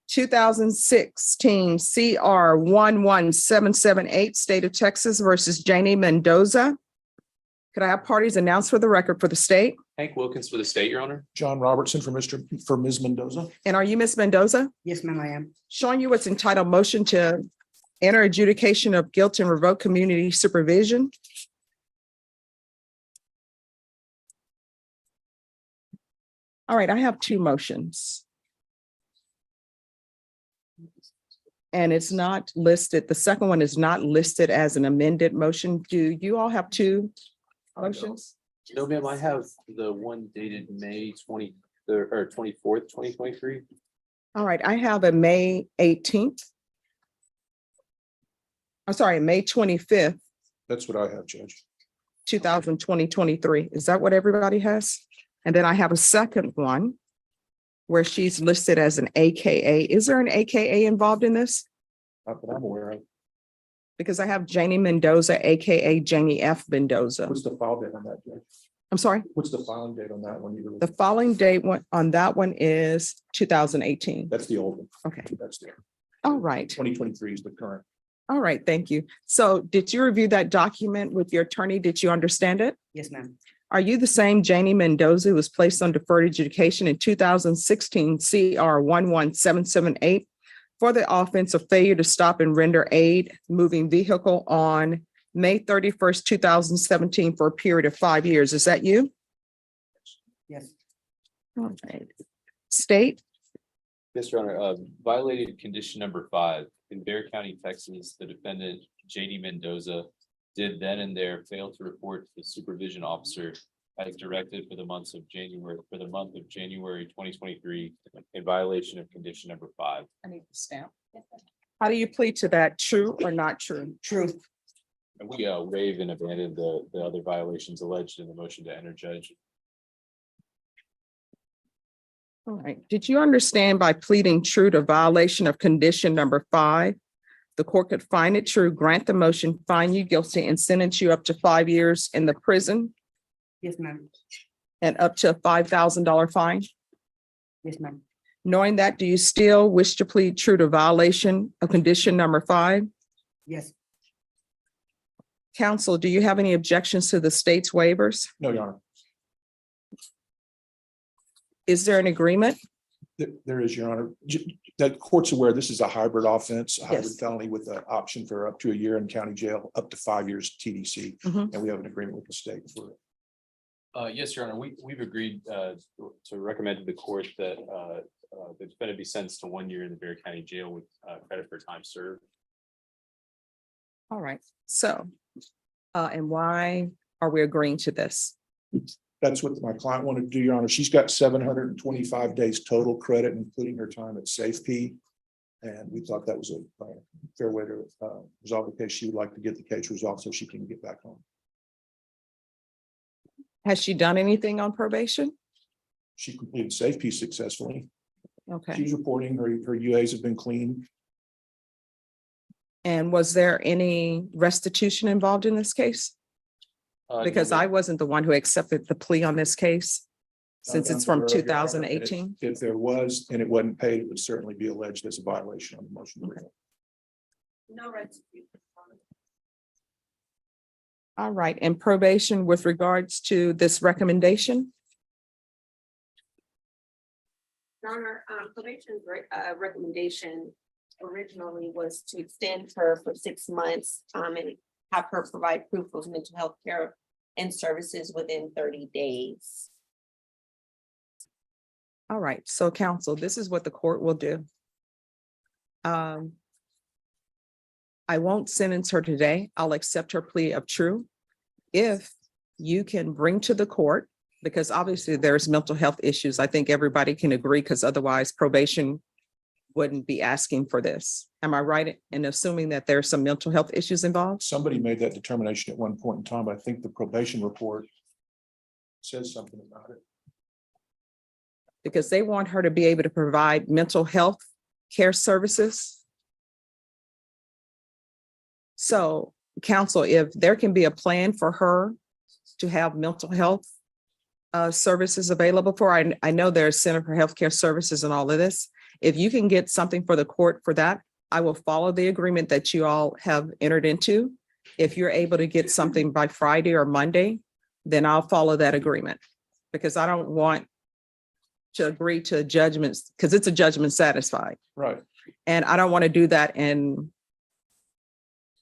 2016 CR 11778, State of Texas versus Janie Mendoza. Could I have parties announced for the record for the state? Hank Wilkins for the state, Your Honor. John Robertson for Ms. Mendoza. And are you Ms. Mendoza? Yes, ma'am, I am. Showing you what's entitled motion to enter adjudication of guilt and revoke community supervision. All right, I have two motions. And it's not listed. The second one is not listed as an amended motion. Do you all have two motions? No, ma'am, I have the one dated May 23rd or 24th, 2023. All right, I have a May 18th. I'm sorry, May 25th, That's what I have, Judge. 2023. Is that what everybody has? And then I have a second one where she's listed as an AKA. Is there an AKA involved in this? Not that I'm aware of. Because I have Janie Mendoza, AKA Janie F. Mendoza. What's the file date on that, Judge? I'm sorry, What's the filing date on that one? the following date on that one is 2018. That's the old one. Okay, That's the all right. 2023 is the current. All right, thank you. So did you review that document with your attorney? Did you understand it? Yes, ma'am. Are you the same Janie Mendoza who was placed on deferred adjudication in 2016 CR 11778 for the offense of failure to stop and render aid moving vehicle on May 31st, 2017 for a period of 5 years. Is that you? Yes. All right. State? Yes, Your Honor, violated condition number 5 in Bexar County, Texas, the defendant, JD Mendoza, did then and there fail to report to the supervision officer as directed for the month of January 2023 in violation of condition number 5. I need to stamp. How do you plead to that? True or not true? Truth. And we waive and abandon the other violations alleged in the motion to enter, Judge. All right. Did you understand by pleading true to violation of condition number 5, the court could find it true, grant the motion, find you guilty, and sentence you up to 5 years in the prison Yes, ma'am. and up to a $5,000 fine? Yes, ma'am. Knowing that, do you still wish to plead true to violation of condition number 5? Yes. Counsel, do you have any objections to the state's waivers? No, Your Honor. Is there an agreement? There is, Your Honor. That court's aware this is a hybrid offense, a hybrid Yes. felony with an option for up to a year in county jail, up to 5 years TDC. Mhm. And we have an agreement with the state for it. Yes, Your Honor, we've agreed to recommend to the court that the defendant be sentenced to 1 year in the Bexar County Jail with credit for time served. All right. So, and why are we agreeing to this? That's what my client wanted to do, Your Honor. She's got 725 days total credit, including her time at Safety. And we thought that was a fair way to resolve the case. She would like to get the case resolved so she can get back home. Has she done anything on probation? She completed Safety successfully. Okay. She's reporting her UAs have been clean. And was there any restitution involved in this case? Because I wasn't the one who accepted the plea on this case, since it's from 2018. If there was, and it wasn't paid, it would certainly be alleged as a violation on the motion. Okay. No restitution. All right, and probation with regards to this recommendation? Your Honor, probation's recommendation originally was to extend her for 6 months, and have her provide proof of mental health care and services within 30 days. All right, so counsel, this is what the court will do. I won't sentence her today. I'll accept her plea of true. If you can bring to the court, because obviously there's mental health issues. I think everybody can agree, because otherwise probation wouldn't be asking for this. Am I right in assuming that there's some mental health issues involved? Somebody made that determination at one point in time. I think the probation report says something about it. Because they want her to be able to provide mental health care services. So, counsel, if there can be a plan for her to have mental health services available for, I know there's Center for Healthcare Services and all of this. If you can get something for the court for that, I will follow the agreement that you all have entered into. If you're able to get something by Friday or Monday, then I'll follow that agreement, because I don't want to agree to judgments, because it's a judgment satisfied. Right. And I don't want to do that, and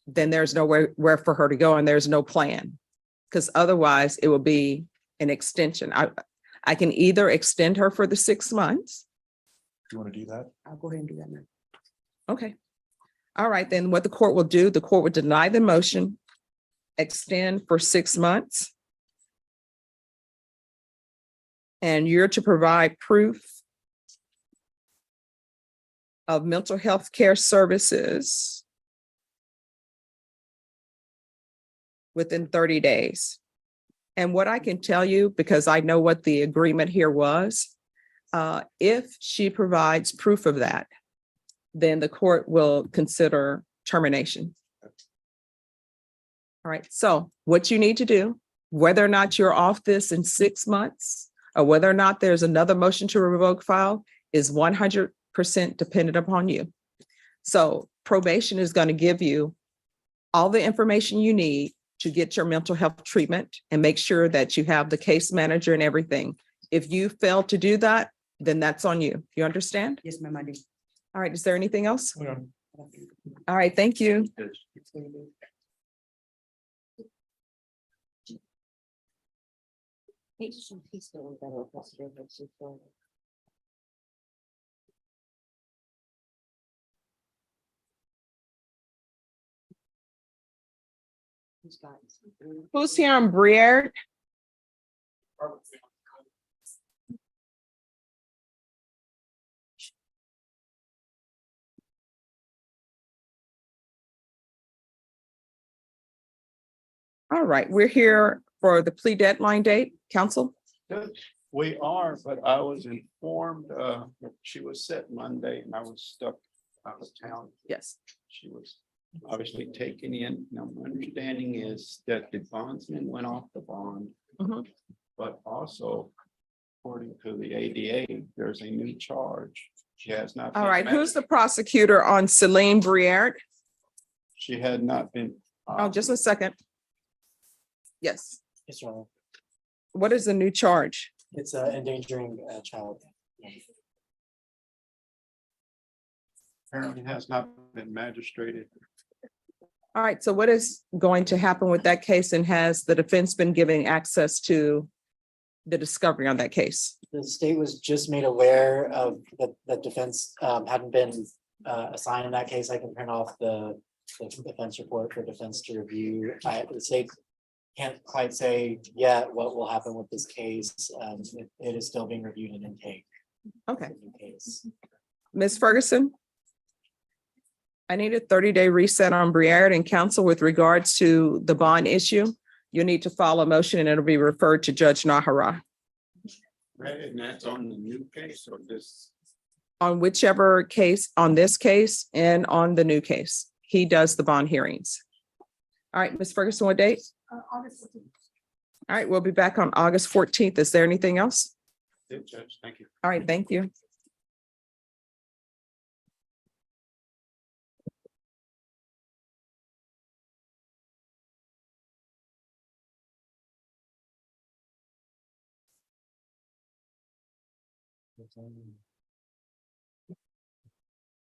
then there's nowhere where for her to go and there's no plan, because otherwise it will be an extension. I can either extend her for the 6 months. You want to do that? I'll go ahead and do that now. Okay. All right, then what the court will do, the court would deny the motion, extend for 6 months. And you're to provide proof of mental health care services within 30 days. And what I can tell you, because I know what the agreement here was, if she provides proof of that, then the court will consider termination. All right, so what you need to do, whether or not you're off this in 6 months, or whether or not there's another motion to revoke file, is 100% dependent upon you. So probation is going to give you all the information you need to get your mental health treatment and make sure that you have the case manager and everything. If you fail to do that, then that's on you. You understand? Yes, ma'am, I do. All right, is there anything else? Yeah. All right, thank you. Who's here on Briere? All right, we're here for the plea deadline date, council. We are, but I was informed, that she was set Monday and I was stuck out of town. Yes. She was obviously taken in. Now, my understanding is that the bondsman went off the bond. Mhm. But also, according to the ADA, there's a new charge. She has not. All been right, who's the magistrated. prosecutor on Celine Briere? She had not been. Oh, just a second. Yes, Yes, Your Honor. what is the new charge? It's endangering a child. Apparently has not been magistrated. All right, so what is going to happen with that case, and has the defense been giving access to the discovery on that case? The state was just made aware of that defense hadn't been assigned in that case. I can print off the defense report for defense to review. The state can't quite say yet what will happen with this case. It is still being reviewed and intake. Okay, Case. Ms. Ferguson? I need a 30-day reset on Briere and council with regards to the bond issue. You need to file a motion and it'll be referred to Judge Nahara. Right, and that's on the new case or this? On whichever case, on this case and on the new case. He does the bond hearings. All right, Ms. Ferguson, what date? August 14th. All right, we'll be back on August 14th. Is there anything else? Judge, thank you. All right, thank you.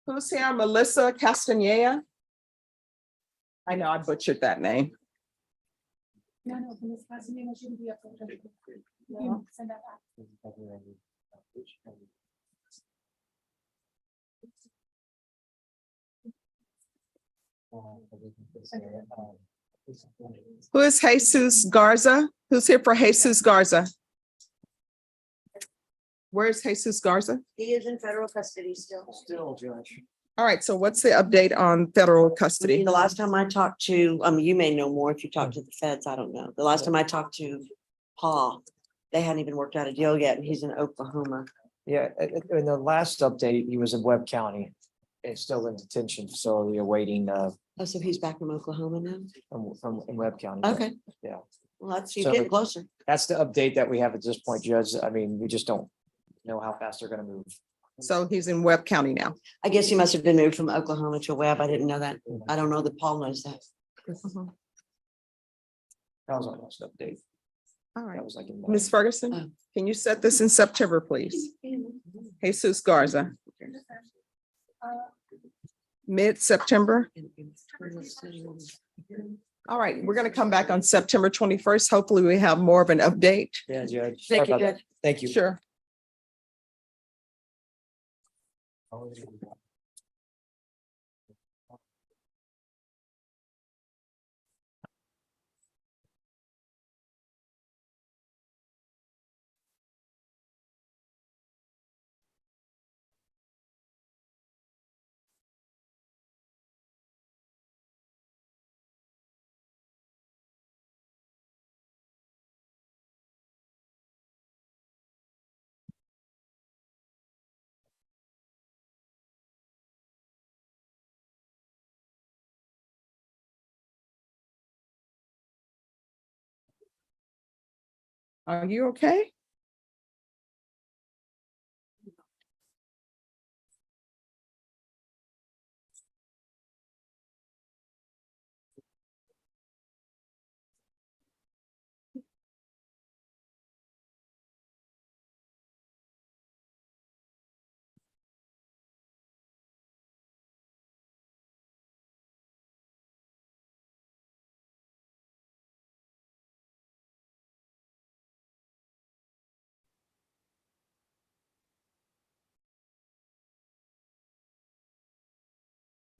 Who's here? Melissa Castaneda? I know I butchered that name. No, Ms. Casimiro shouldn't be up there. You can send that back. Who is Jesus Garza? Who's here for Jesus Garza? Where's Jesus Garza? He is in federal custody still. Still, Judge. All right, so what's the update on federal custody? The last time I talked to, you may know more if you talked to the feds, I don't know. The last time I talked to Paul, they hadn't even worked out a deal yet and he's in Oklahoma. Yeah, in the last update, he was in Webb County. It's still in detention facility awaiting Oh, so he's back from Oklahoma now? from in Webb County. Okay. Yeah. Well, that's, you're So- getting closer. That's the update that we have at this point, Judge. I mean, we just don't know how fast they're gonna move. So he's in Webb County now. I guess he must have been moved from Oklahoma to Webb. I didn't know that. I don't know that Paul knows that. Mhm. That was our last update. All That right, was like in Ms. Ferguson, can you set this in September, please? Jesus Garza, mid-September. All right, we're gonna come back on September 21st. Hopefully we have more of an update. Yeah, Judge. Sorry Thank you, about that. Judge. Thank you. Sure. Are you okay?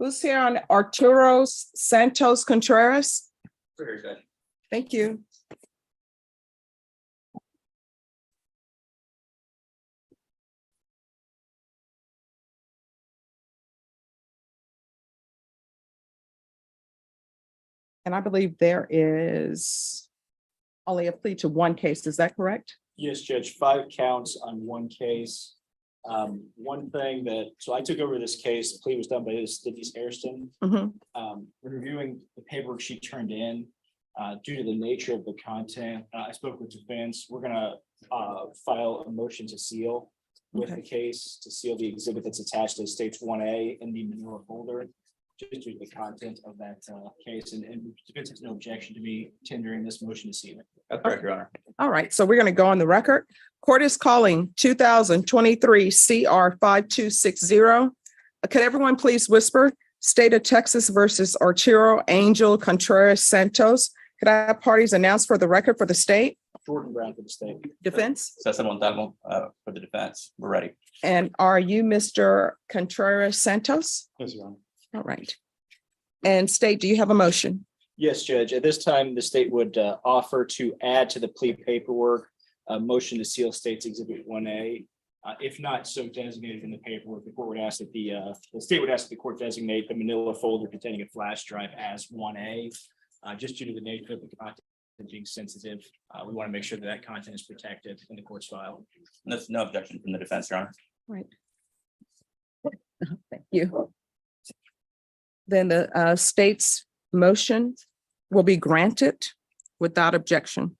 Who's here on Arturo Santos Contreras? Thank you. And I believe there is only a plea to one case. Is that correct? Yes, Judge, 5 counts on 1 case. One thing that, so I took over this case, the plea was done by Denise Hairston. Mhm. Reviewing the paperwork she turned in, due to the nature of the content, I spoke with defense. We're gonna file a motion to seal with the case, to seal the exhibit that's attached to states 1A in the manila folder, just due to the content of that case, and defense has no objection to me tendering this motion to seal it. That's correct, Your Honor. All right, so we're going to go on the record. Court is calling 2023 CR 5260. Could everyone please whisper? State of Texas versus Arturo Angel Contreras Santos. Could I have parties announced for the record for the state? Jordan Brown for the state. Defense? Cesar Montalvo, for the defense. We're ready. And are you Mr. Contreras Santos? Yes, Your Honor. All right. And state, do you have a motion? Yes, Judge. At this time, the state would offer to add to the plea paperwork a motion to seal State's Exhibit 1A. If not so designated in the paperwork, the court would ask that the state would ask that the court designate the manila folder containing a flash drive as 1A. Just due to the nature of the content being sensitive, we want to make sure that that content is protected in the court's file. There's no objection from the defense, Your Honor. Right. Thank you. Then the state's motion will be granted without objection.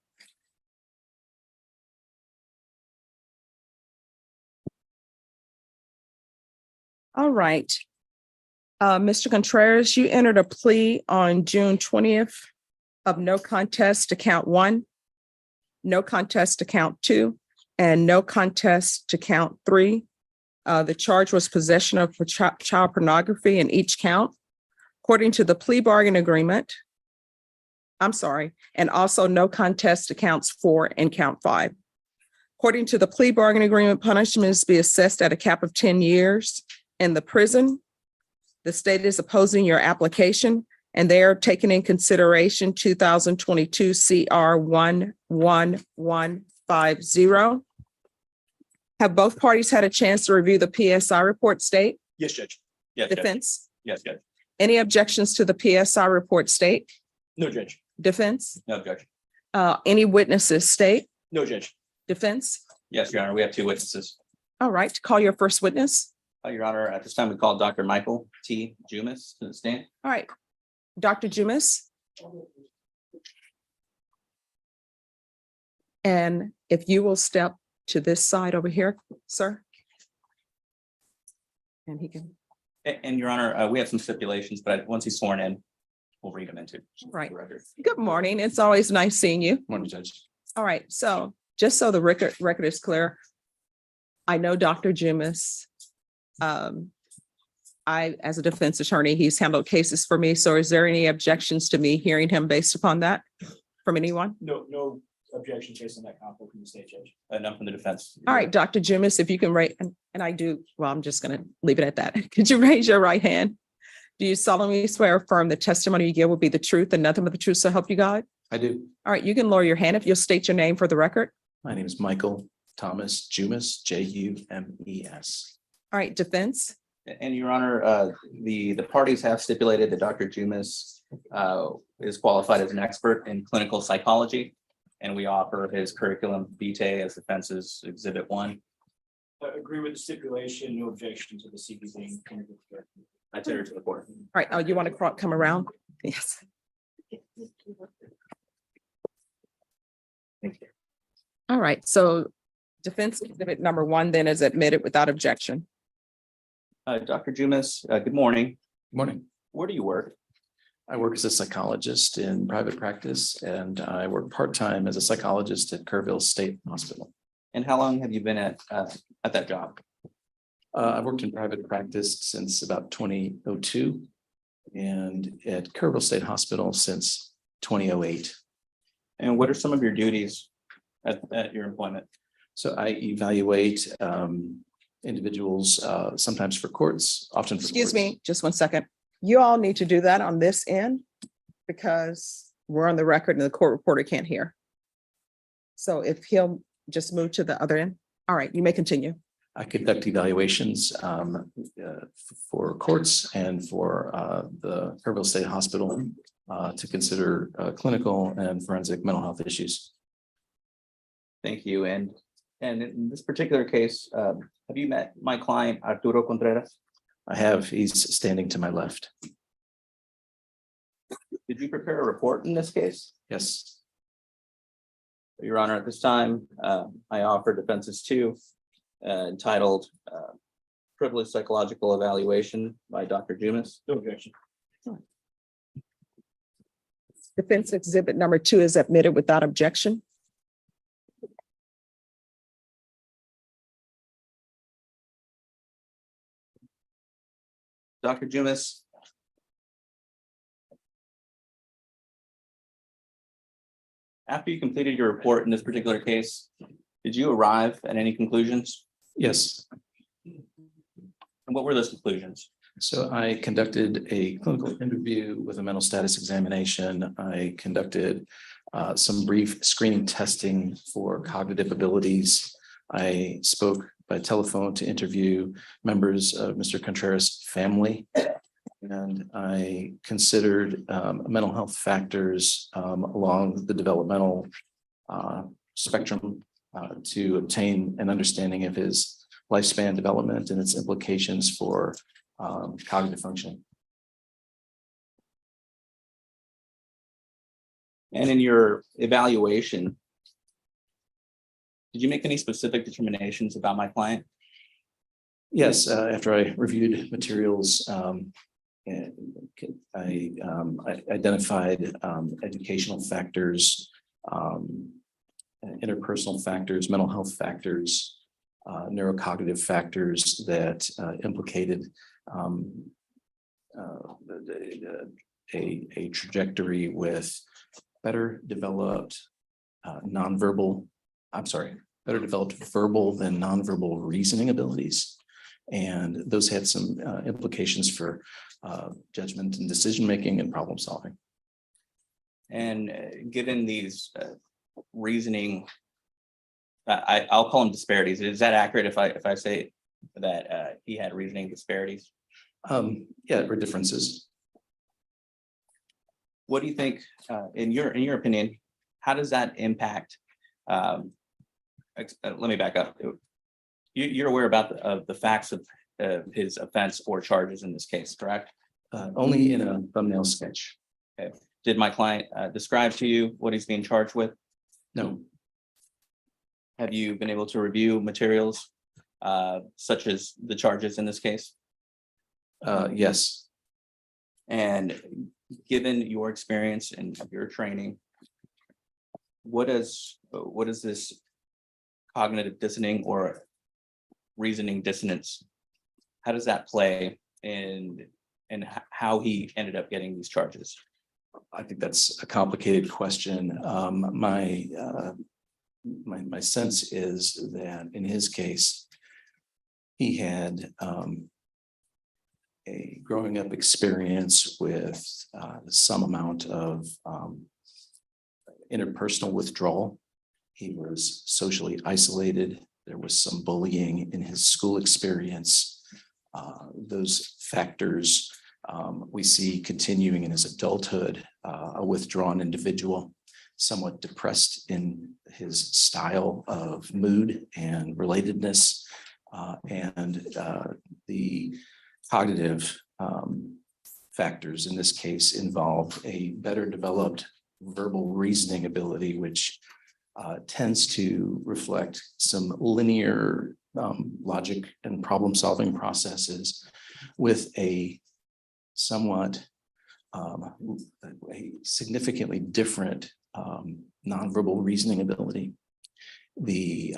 All right. Mr. Contreras, you entered a plea on June 20th of no contest to count 1, no contest to count 2, and no contest to count 3. The charge was possession of child pornography in each count. According to the plea bargain agreement, and also no contest to counts 4 and count 5. According to the plea bargain agreement, punishment is to be assessed at a cap of 10 years in the prison. The state is opposing your application, and they are taking in consideration 2022 CR 11150. Have both parties had a chance to review the PSI report, state? Yes, Judge. Yes, Judge. Defense? Yes, Judge. Any objections to the PSI report, state? No, Judge. Defense? No objection. Any witnesses, state? No, Judge. Defense? Yes, Your Honor. We have 2 witnesses. All right, call your first witness. Your Honor, at this time, we call Dr. Michael T. Jumis to the stand. All right, Dr. Jumis. And if you will step to this side over here, sir. And he can, And Your Honor, we have some stipulations, but once he's sworn in, we'll read them into right. the record. Good morning. It's always nice seeing you. Morning, Judge. All right, so just so the record is clear, I know Dr. Jumis. As a defense attorney, he's handled cases for me. So is there any objections to me hearing him based upon that from anyone? No objection based on that conflict from the state, Judge. None from the defense. All right, Dr. Jumis, if you can rate, and I do, well, I'm just going to leave it at that. Could you raise your right hand? Do you solemnly swear or affirm the testimony you give will be the truth and nothing but the truth, so help you God? I do. All right, you can lower your hand if you'll state your name for the record. My name is Michael Thomas Jumis, Jumes. All right, defense. And Your Honor, the parties have stipulated that Dr. Jumis is qualified as an expert in clinical psychology, and we offer his curriculum vitae as defense's Exhibit 1. Agree with the stipulation, no objection to the CP being. I turn it to the court. All right, oh, you want to come around? Yes. Thank you. All right, so defense exhibit number 1 then is admitted without objection. Dr. Jumis, good morning. Morning. Where do you work? I work as a psychologist in private practice, and I work part-time as a psychologist at Kerrville State Hospital. And how long have you been at that job? I've worked in private practice since about 2002 and at Kerrville State Hospital since 2008. And what are some of your duties at your employment? So I evaluate individuals, sometimes for courts, often for Excuse courts. me, just one second. You all need to do that on this end because we're on the record and the court reporter can't hear. So if he'll just move to the other end. All right, you may continue. I conduct evaluations for courts and for the Kerrville State Hospital to consider clinical and forensic mental health issues. Thank you. And in this particular case, have you met my client Arturo Contreras? I have, he's standing to my left. Did you prepare a report in this case? Yes. Your Honor, at this time, I offer defenses two entitled Privileged Psychological Evaluation by Dr. Jumis. No objection. Defense exhibit number 2 is admitted without objection. Dr. Jumis. After you completed your report in this particular case, did you arrive at any conclusions? Yes. And what were those conclusions? So I conducted a clinical interview with a mental status examination. I conducted some brief screening testing for cognitive abilities. I spoke by telephone to interview members of Mr. Contreras' family. And I considered mental health factors along the developmental spectrum to obtain an understanding of his lifespan development and its implications for cognitive functioning. And in your evaluation, did you make any specific determinations about my client? Yes, after I reviewed materials, and I identified educational factors, interpersonal factors, mental health factors, neurocognitive factors that implicated a trajectory with better developed better developed verbal than nonverbal reasoning abilities. And those had some implications for judgment and decision-making and problem solving. And given these reasoning, I'll call them disparities. Is that accurate if I say that he had reasoning disparities? Yeah, there were differences. What do you think, in your opinion, how does that impact? Let me back up. You're aware about the facts of his offense or charges in this case, correct? Only in a thumbnail sketch. Okay. Did my client describe to you what he's being charged with? No. Have you been able to review materials such as the charges in this case? Yes. And given your experience and your training, what is this cognitive dissonance or reasoning dissonance? How does that play in how he ended up getting these charges? I think that's a complicated question. My sense is that in his case, he had a growing up experience with some amount of interpersonal withdrawal. He was socially isolated. There was some bullying in his school experience. Those factors we see continuing in his adulthood, a withdrawn individual, somewhat depressed in his style of mood and relatedness, and the cognitive factors in this case involve a better developed verbal reasoning ability, which tends to reflect some linear logic and problem solving processes with a somewhat a significantly different nonverbal reasoning ability. The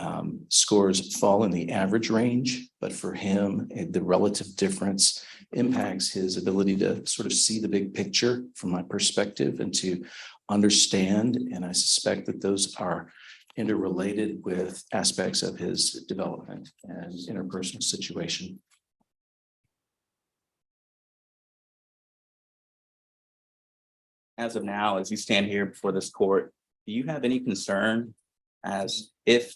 scores fall in the average range, but for him, the relative difference impacts his ability to sort of see the big picture from my perspective and to understand. And I suspect that those are interrelated with aspects of his development and interpersonal situation. as of now, as you stand here before this court, do you have any concern as if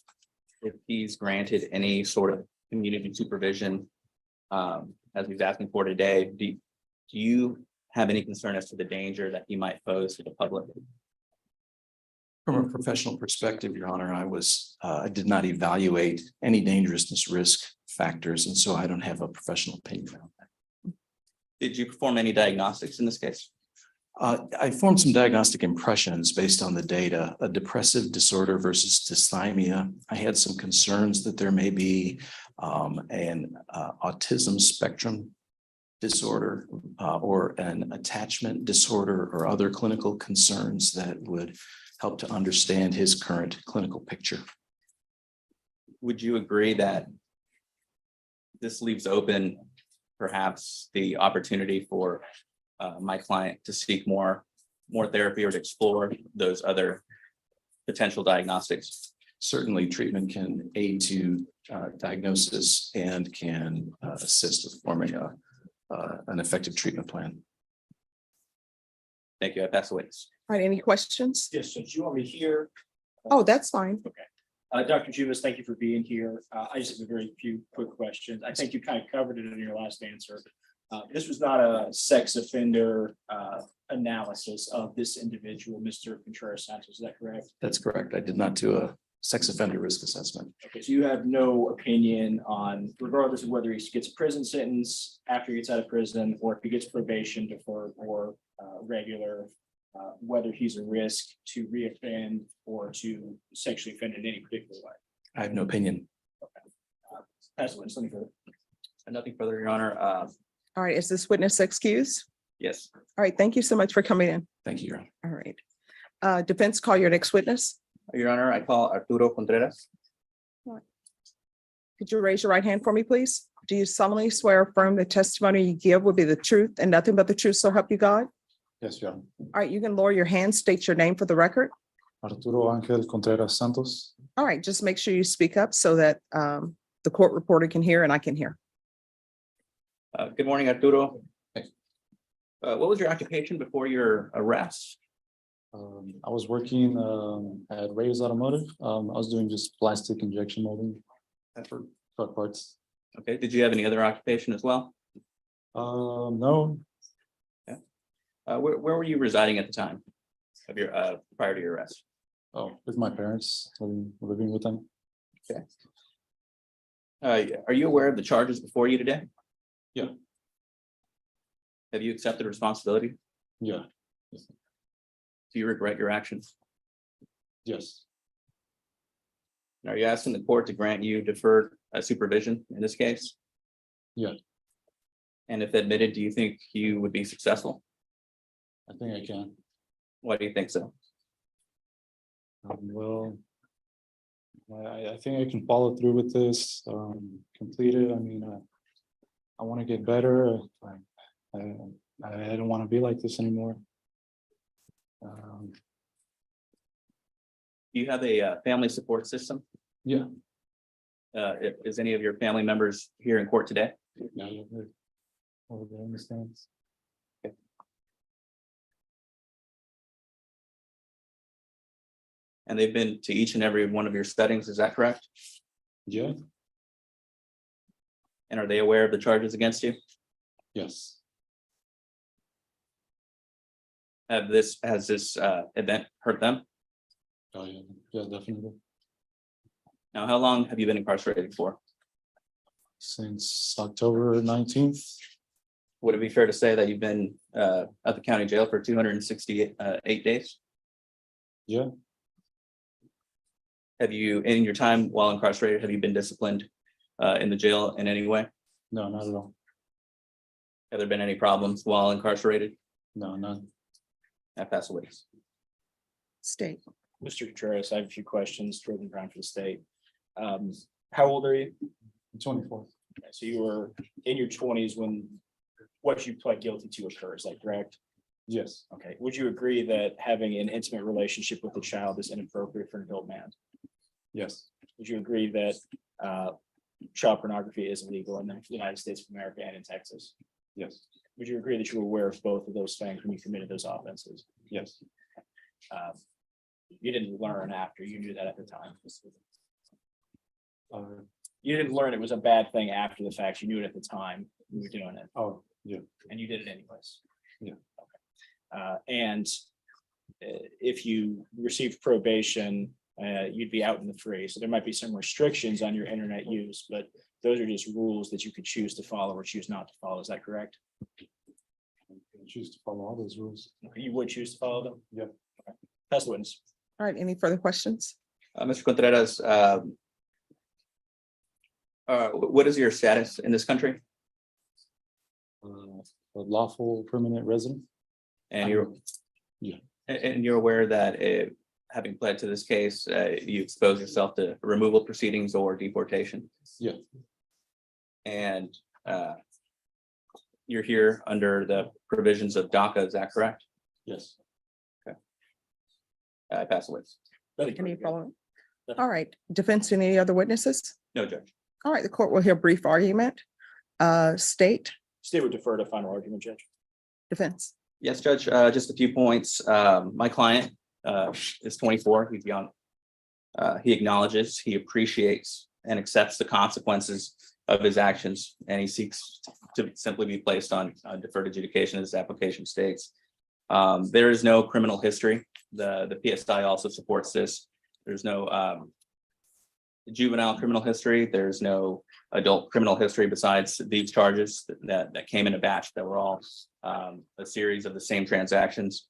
he's granted any sort of community supervision, as he's asking for today, do you have any concern as to the danger that he might pose to the public? From a professional perspective, Your Honor, I did not evaluate any dangerousness risk factors, and so I don't have a professional opinion on that. Did you perform any diagnostics in this case? I formed some diagnostic impressions based on the data, a depressive disorder versus dysthymia. I had some concerns that there may be an autism spectrum disorder or an attachment disorder or other clinical concerns that would help to understand his current clinical picture. Would you agree that this leaves open perhaps the opportunity for my client to seek more therapy or to explore those other potential diagnostics? Certainly, treatment can aid to diagnosis and can assist with forming an effective treatment plan. Thank you. I pass the witness. All right, any questions? Yes, so do you want me here? Oh, that's fine. Dr. Jumis, thank you for being here. I just have a very few quick questions. I think you kind of covered it in your last answer. This was not a sex offender analysis of this individual, Mr. Contreras Santos, is that correct? That's correct. I did not do a sex offender risk assessment. Okay, so you have no opinion on, regardless of whether he gets a prison sentence after he gets out of prison, or if he gets probation, deferred, or regular, whether he's a risk to reoffend or to sexually offend in any particular way? I have no opinion. Pass the witness, nothing further. Nothing further, Your Honor. All right, is this witness excused? Yes. All right, thank you so much for coming in. Thank you, Your Honor. All right. Defense, call your next witness. Your Honor, I call Arturo Contreras. Could you raise your right hand for me, please? Do you solemnly swear or affirm the testimony you give will be the truth and nothing but the truth, so help you God? Yes, Your Honor. All right, you can lower your hand, state your name for the record. Arturo Ángel Contreras Santos. All right, just make sure you speak up so that the court reporter can hear and I can hear. Good morning, Arturo. What was your occupation before your arrest? I was working at Reyes Automotive. I was doing just plastic injection molding for truck parts. Okay, did you have any other occupation as well? No. Where were you residing at the time of your prior to your arrest? Oh, with my parents, living with them. Okay. Are you aware of the charges before you today? Yeah. Have you accepted responsibility? Yeah. Do you regret your actions? Yes. Are you asking the court to grant you deferred supervision in this case? Yeah. And if admitted, do you think you would be successful? I think I can. Why do you think so? Well, I think I can follow through with this, complete it. I mean, I want to get better. I don't want to be like this anymore. Do you have a family support system? Yeah. Is any of your family members here in court today? Yeah. Over there in the stands. And they've been to each and every one of your settings, is that correct? Yeah. And are they aware of the charges against you? Yes. Has this event hurt them? Oh, yeah. Yeah, definitely. Now, how long have you been incarcerated for? Since October 19th. Would it be fair to say that you've been at the county jail for 268 days? Yeah. Have you, in your time while incarcerated, have you been disciplined in the jail in any way? No, not at all. Have there been any problems while incarcerated? No, none. I pass the witness. State. Mr. Contreras, I have a few questions, Jordan Brown for the state. How old are you? 24. Okay, so you were in your 20s when what you pled guilty to occurs, is that correct? Yes. Okay, would you agree that having an intimate relationship with a child is inappropriate for an adult man? Yes. Would you agree that child pornography is illegal in the United States of America and in Texas? Yes. Would you agree that you were aware of both of those things when you committed those offenses? Yes. You didn't learn after, you knew that at the time. Uh, You didn't learn it was a bad thing after the fact, you knew it at the time you were doing it, oh, yeah, and you did it anyways. Yeah. And if you received probation, you'd be out in the free, so there might be some restrictions on your internet use, but those are just rules that you could choose to follow or choose not to follow, is that correct? choose to follow all those rules. You would choose to follow them? Yeah. Pass the witness. All right, any further questions? Mr. Contreras, what is your status in this country? A lawful permanent resident. And you're, Yeah. and you're aware that having pled to this case, you expose yourself to removal proceedings or deportation? Yeah. And you're here under the provisions of DACA, is that correct? Yes. I pass away. Any follow? All right, defense, any other witnesses? No, Judge. All right, the court will hear brief argument. State State would defer to final argument, Judge. defense. Yes, Judge, just a few points. My client is 24. He's young. He acknowledges, he appreciates and accepts the consequences of his actions, and he seeks to simply be placed on deferred adjudication, as his application states. There is no criminal history. The PSI also supports this. There's no juvenile criminal history. There's no adult criminal history besides these charges that came in a batch that were all a series of the same transactions.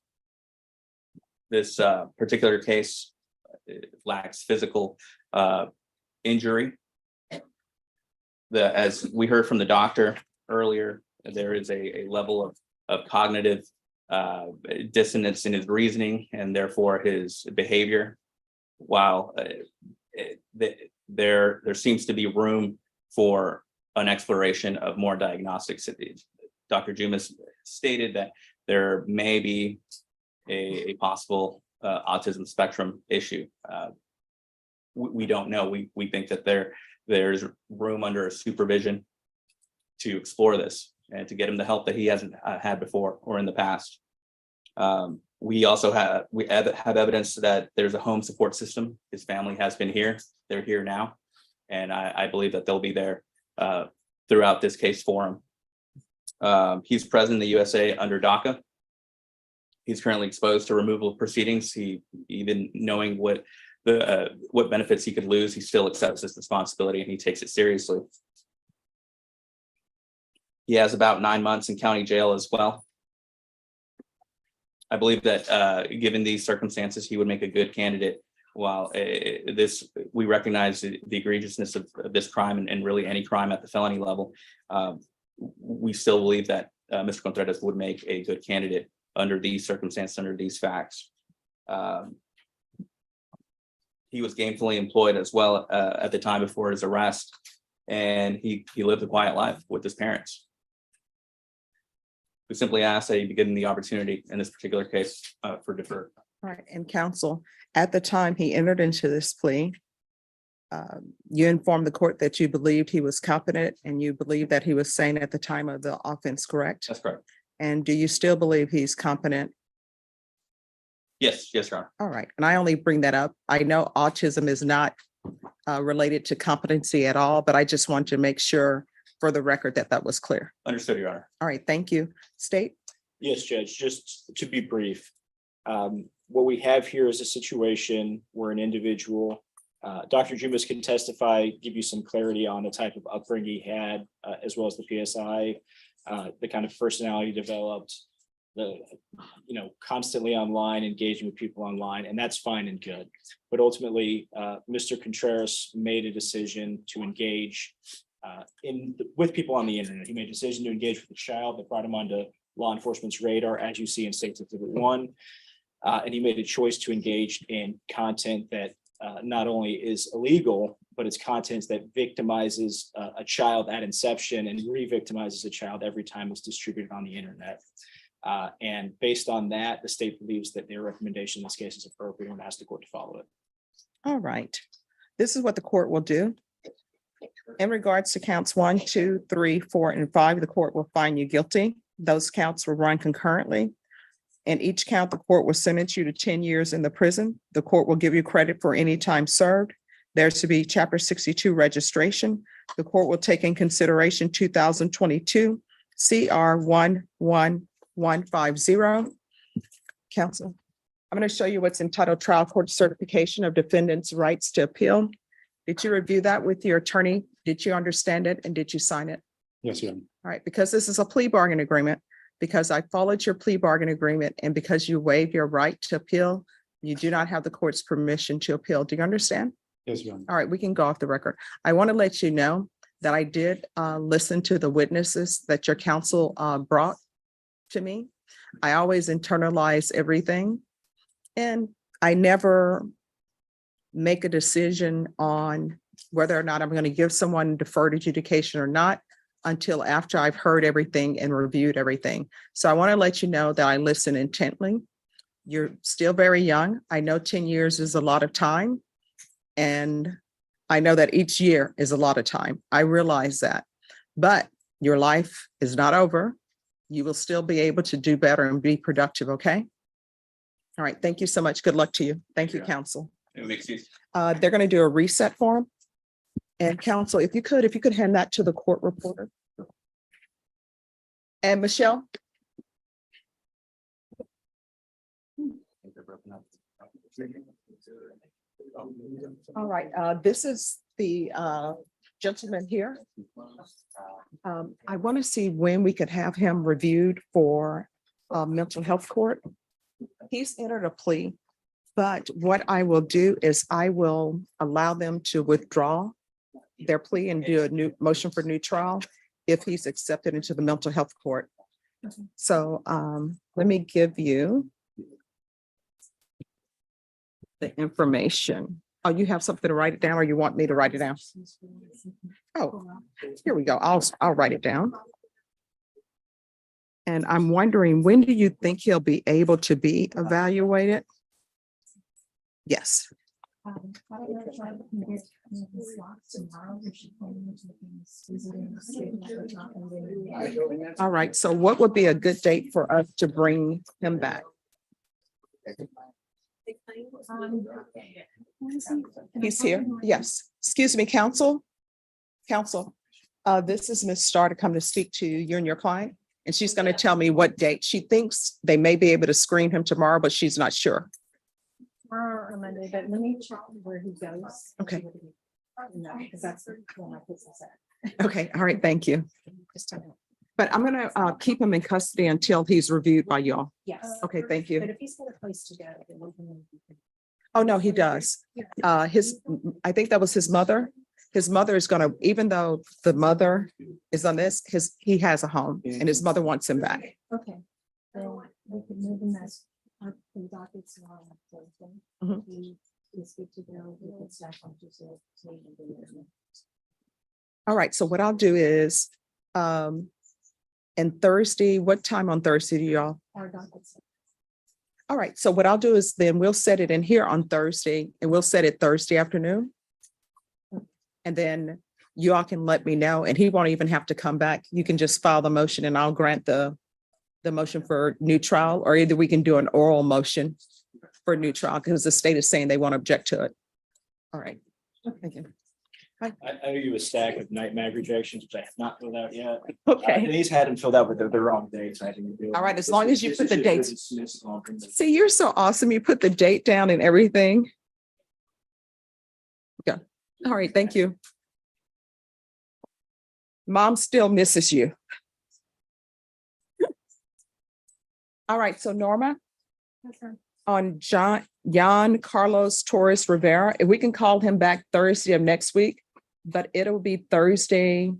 This particular case lacks physical injury. As we heard from the doctor earlier, there is a level of cognitive dissonance in his reasoning and therefore his behavior. While there seems to be room for an exploration of more diagnostics. Dr. Jumis stated that there may be a possible autism spectrum issue. We don't know. We think that there's room under supervision to explore this and to get him the help that he hasn't had before or in the past. We also have evidence that there's a home support system. His family has been here. They're here now. And I believe that they'll be there throughout this case for him. He's present in the USA under DACA. He's currently exposed to removal proceedings. Even knowing what benefits he could lose, he still accepts this responsibility and he takes it seriously. He has about 9 months in county jail as well. I believe that given these circumstances, he would make a good candidate. While we recognize the egregiousness of this crime and really any crime at the felony level, we still believe that Mr. Contreras would make a good candidate under these circumstances, under these facts. He was gainfully employed as well at the time before his arrest, and he lived a quiet life with his parents. We simply ask that he be given the opportunity in this particular case for deferred. All right, and counsel, at the time he entered into this plea, you informed the court that you believed he was competent and you believe that he was sane at the time of the offense, correct? That's correct. And do you still believe he's competent? Yes, Your Honor. All right, and I only bring that up. I know autism is not related to competency at all, but I just want to make sure for the record that was clear. Understood, Your Honor. All right, thank you. State? Yes, Judge, just to be brief. What we have here is a situation where an individual, Dr. Jumis can testify, give you some clarity on the type of upbringing he had, as well as the PSI, the kind of personality developed, constantly online, engaging with people online, and that's fine and good. But ultimately, Mr. Contreras made a decision to engage with people on the internet. He made a decision to engage with a child that brought him onto law enforcement's radar, as you see in State Exhibit 1. And he made a choice to engage in content that not only is illegal, but it's content that victimizes a child at inception and re-victimizes a child every time it's distributed on the internet. And based on that, the state believes that their recommendation in this case is appropriate and asks the court to follow it. All right, this is what the court will do. In regards to counts 1, 2, 3, 4, and 5, the court will find you guilty. Those counts will run concurrently. In each count, the court will sentence you to 10 years in the prison. The court will give you credit for any time served. There's to be Chapter 62 registration. The court will take in consideration 2022 CR 11150. Counsel, I'm going to show you what's entitled Trial Court Certification of Defendant's Rights to Appeal. Did you review that with your attorney? Did you understand it and did you sign it? Yes, Your Honor. All right, because this is a plea bargain agreement, because I followed your plea bargain agreement and because you waived your right to appeal, you do not have the court's permission to appeal. Do you understand? Yes, Your Honor. All right, we can go off the record. I want to let you know that I did listen to the witnesses that your counsel brought to me. I always internalize everything. And I never make a decision on whether or not I'm going to give someone deferred adjudication or not until after I've heard everything and reviewed everything. So I want to let you know that I listen intently. You're still very young. I know 10 years is a lot of time. And I know that each year is a lot of time. I realize that. But your life is not over. You will still be able to do better and be productive, okay? All right, thank you so much. Good luck to you. Thank you, counsel. They're going to do a reset form. And counsel, if you could hand that to the court reporter. And Michelle? All right, this is the gentleman here. I want to see when we could have him reviewed for mental health court. He's entered a plea, but what I will do is I will allow them to withdraw their plea and do a new motion for new trial if he's accepted into the mental health court. So let me give you the information. Oh, you have something to write it down or you want me to write it down? Oh, here we go. I'll write it down. And I'm wondering, when do you think he'll be able to be evaluated? Yes. I don't know if I can get the slots tomorrow, if she can squeeze it in the schedule, and then- All right. So what would be a good date for us to bring him back? He's here. Yes. Excuse me, counsel. Counsel, this is Ms. Starr to come to speak to you and your client. And she's going to tell me what date. She thinks they may be able to screen him tomorrow, but she's not sure. Tomorrow or Monday, but let me check where he goes. Okay. No, because that's where my kids is at. Okay. All right. Thank you. But I'm going to keep him in custody until he's reviewed by y'all. Yes. Okay. Thank you. But if he's got a place to go, then we can. Oh, no, he does. I think that was his mother. His mother is gonna, even though the mother is on this, he has a home and his mother wants him back. Okay. So we can move him as the dockets and all that. Mhm. He is good to go. We can staff on to say. All right, so what I'll do is, and Thursday, what time on Thursday do y'all? Our dockets. All right, so what I'll do is then we'll set it in here on Thursday and we'll set it Thursday afternoon. And then you all can let me know and he won't even have to come back. You can just file the motion and I'll grant the motion for new trial, or either we can do an oral motion for new trial because the state is saying they won't object to it. All right. Thank you. I owe you a stack of night mag rejections, which I have not filled out yet. Okay. Denise had them filled out, but they're the wrong dates. I didn't do it. All right, as long as you put the This dates. is all things. See, you're so awesome. You put the date down and everything. Yeah. All right. Thank you. Mom still misses you. All right. So Norma, on Jan Carlos Torres Rivera, if we can call him back Thursday of next week, but it'll be Thursday,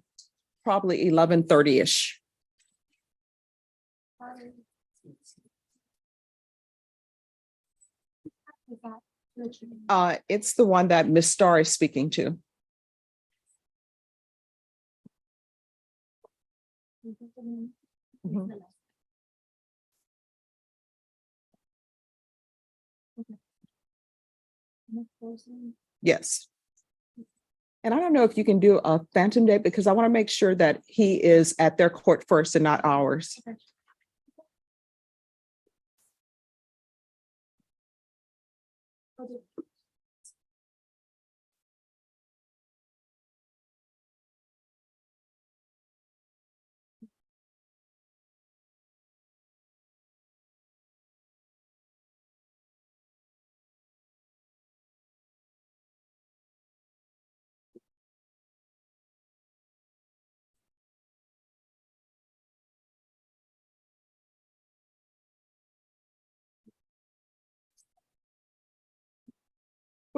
probably 11:30-ish. It's the one that Miss Starr is speaking to. Mhm. Yes. And I don't know if you can do a phantom date because I want to make sure that he is at their court first and not ours.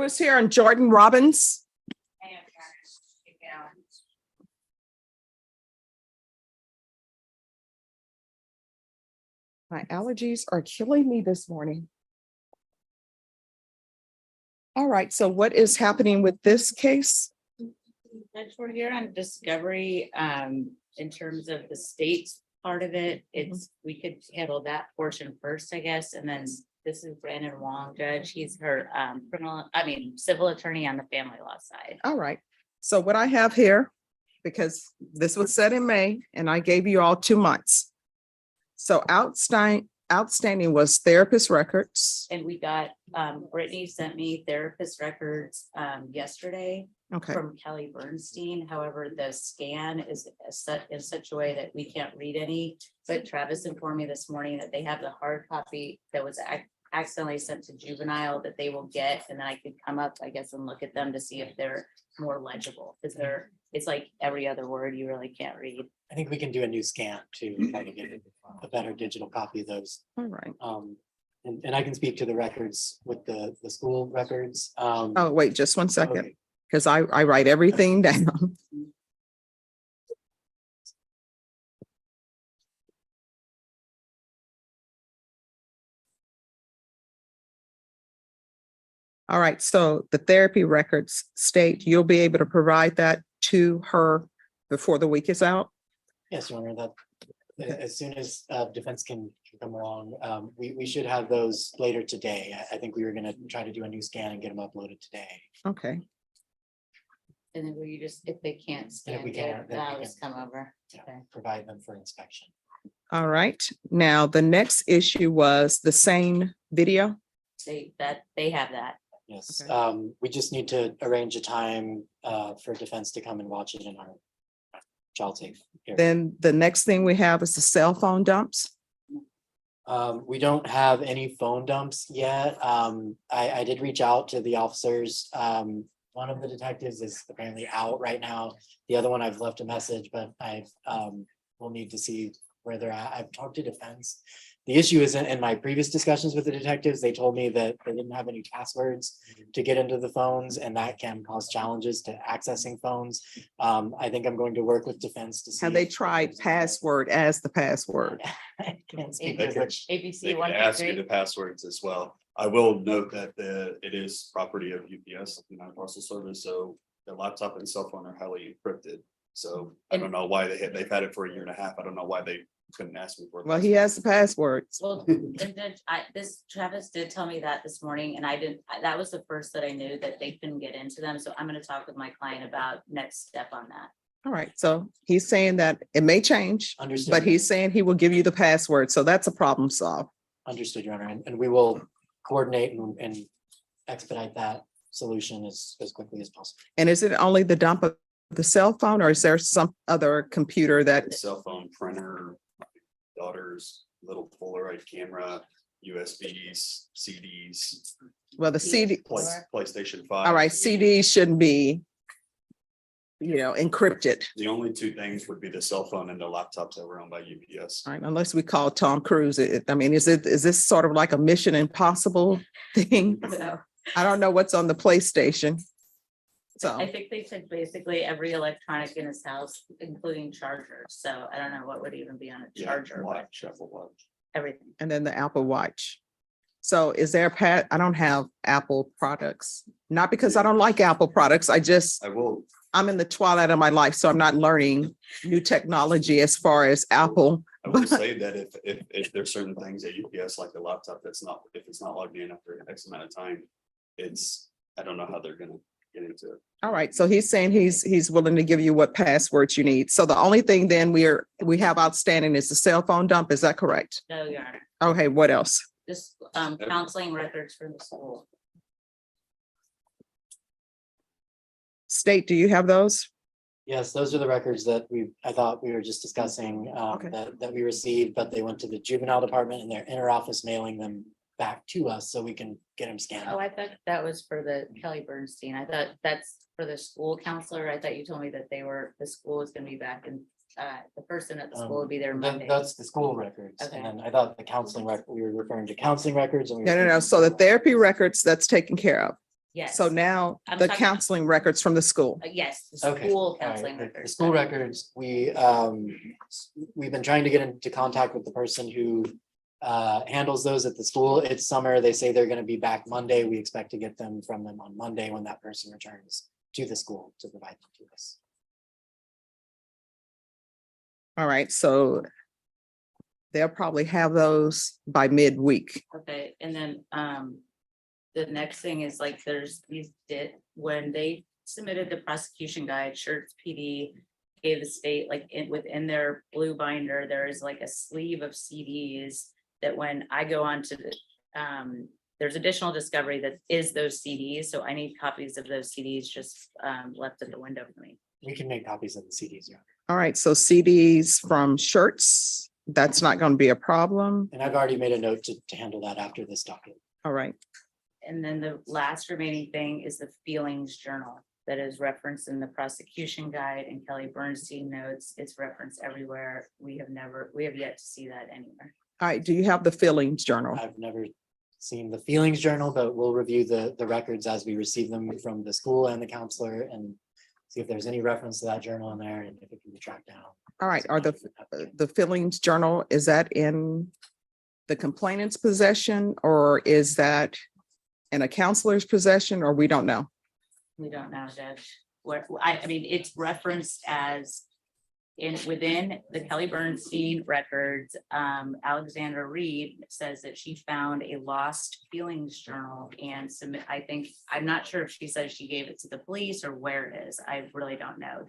Who's here? And Jordan Robbins? My allergies are killing me this morning. All right, so what is happening with this case? Judge, we're here on discovery, in terms of the state's part of it. It's, we could handle that portion first, I guess, and then this is Brandon Wong, Judge. He's her, civil attorney on the family law side. All right, so what I have here, because this was set in May and I gave you all 2 months. So outstanding was therapist records. And we got, Brittany sent me therapist records, yesterday Okay, from Kelly Bernstein. However, the scan is set in such a way that we can't read any. But Travis informed me this morning that they have the hard copy that was accidentally sent to juvenile that they will get, and then I could come up, I guess, and look at them to see if they're more legible. Is there, it's like every other word you really can't read. I think we can do a new scan to try to get a better digital copy of those. all right. And I can speak to the records with the school records. Oh, wait, just 1 second, Okay. because I write everything down. All right, so the therapy records state you'll be able to provide that to her before the week is out? Yes, Your Honor, that as soon as defense can come along, we should have those later today. I think we were gonna try to do a new scan and get them uploaded today. Okay, And then will you just, if they can't And if stand we it, can't, then that'll we just can- come over. Yeah, Okay. provide them for inspection. all right. Now, the next issue was the same video. They have that. Yes, Okay. we just need to arrange a time for defense to come and watch it in our child safe area. Then the next thing we have is the cell phone dumps. We don't have any phone dumps yet. I did reach out to the officers. One of the detectives is apparently out right now. The other one, I've left a message, but I will need to see where they're at. I've talked to defense. The issue is in my previous discussions with the detectives, they told me that they didn't have any passwords to get into the phones, and that can cause challenges to accessing phones. I think I'm going to work with defense to see. Have they if tried there's a- password as the password? I can't speak They to can- which. ABC They one, can two, ask you three. the passwords as well. I will note that it is property of UPS, United Parcel Service, so the laptop and cell phone are highly encrypted. So I don't know why they've had it for a year and a half. I don't know why they couldn't ask me for it. Well, he has the passwords. Well, and then this Travis did tell me that this morning, and I didn't, that was the first that I knew that they couldn't get into them. So I'm gonna talk with my client about next step on that. All right, so he's saying that it may change, Understood. but he's saying he will give you the password. So that's a problem solved. Understood, Your Honor, and we will coordinate and expedite that solution as quickly as possible. And is it only the dump of the cell phone, or is there some other computer that, Cell phone, printer, daughter's little Polaroid camera, USBs, CDs, well, the CD, PlayStation 5. all right, CDs shouldn't be, encrypted. The only two things would be the cell phone and the laptops that were owned by UPS. All right, unless we call Tom Cruise. Is this sort of like a Mission Impossible thing? So I don't know what's on the PlayStation. So, I think they said basically every electronic in his house, including chargers. So I don't know what would even be on a Yeah, charger, but Apple Watch. everything. and then the Apple Watch. So is there I don't have Apple products, not because I don't like Apple products. I'm in the twilight of my life, so I'm not learning new technology as far as Apple. I will say that if there's certain things at UPS, like the laptop, if it's not logged in after X amount of time, I don't know how they're gonna get into it. All right, so he's saying he's willing to give you what passwords you need. So the only thing then we have outstanding is the cell phone dump. Is that correct? No, Your Honor. Okay, what else? Just counseling records for the school. State, do you have those? Yes, those are the records that I thought we were just discussing, Okay. that we received, but they went to the juvenile department and they're inter-office mailing them back to us so we can get them scanned. Oh, I thought that was for the Kelly Bernstein. I thought that's for the school counselor. I thought you told me that the school was gonna be back and the person at the school would be there Monday. That's the school records, Okay. and then I thought the counseling we were referring to counseling records and we. No. So the therapy records, that's taken care of. Yes. So now I'm the talking- counseling records from the school. Yes, the Okay, school all right, counseling the records. school records, we've been trying to get into contact with the person who handles those at the school. It's summer. They say they're gonna be back Monday. We expect to get them from them on Monday when that person returns to the school to provide them to us. All right, so they'll probably have those by midweek. Okay, and then, the next thing is like, there's these when they submitted the prosecution guide, Shirts PD gave the state, like, within their blue binder, there is like a sleeve of CDs that when I go on to the, there's additional discovery that is those CDs, so I need copies of those CDs just, left at the window for me. We can make copies of the CDs, yeah. All right, so CDs from Shirts, that's not going to be a problem. And I've already made a note to handle that after this docket. All right, And then the last remaining thing is the feelings journal that is referenced in the prosecution guide and Kelly Bernstein notes. It's referenced everywhere. We have yet to see that anywhere. all right, do you have the feelings journal? I've never seen the feelings journal, but we'll review the records as we receive them from the school and the counselor and see if there's any reference to that journal in there and if it can be tracked down. All right, are the feelings journal, is that in the complainant's possession or is that in a counselor's possession, or we don't know? We don't know, Judge. Where, I mean, it's referenced as within the Kelly Bernstein records, Alexandra Reed says that she found a lost feelings journal and I'm not sure if she says she gave it to the police or where it is. I really don't know.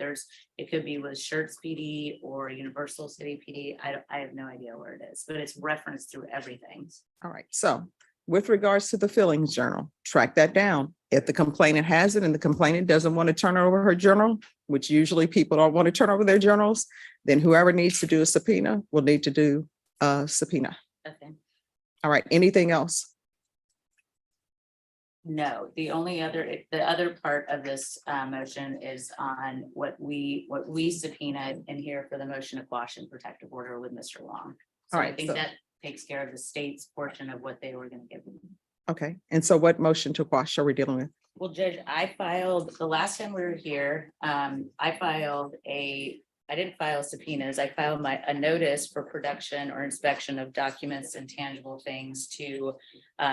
It could be with Shirts PD or Universal City PD. I have no idea where it is, but it's referenced through everything. All right, so with regards to the feelings journal, track that down. If the complainant has it and the complainant doesn't want to turn over her journal, which usually people don't want to turn over their journals, then whoever needs to do a subpoena will need to do a subpoena. Okay. All right, anything else? No, the other part of this motion is on what we subpoenaed in here for the motion to quash and protective order with Mr. Long. So All I right, think so- that takes care of the state's portion of what they were gonna give me. Okay, and so what motion to quash are we dealing with? Well, Judge, I filed, the last time we were here, I didn't file subpoenas. I filed a notice for production or inspection of documents and tangible things to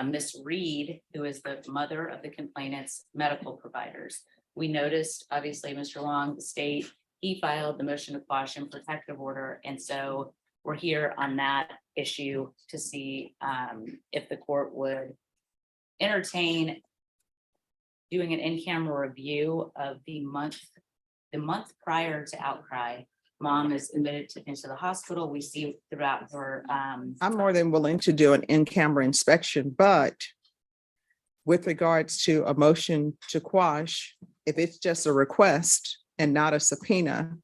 Miss Reed, who is the mother of the complainant's medical providers. We noticed, obviously, Mr. Long, the state, he filed the motion to quash and protective order. And so we're here on that issue to see if the court would entertain doing an in-camera review of the month prior to outcry. Mom is admitted into the hospital. We see throughout her. I'm more than willing to do an in-camera inspection, but with regards to a motion to quash, if it's just a request and not a subpoena,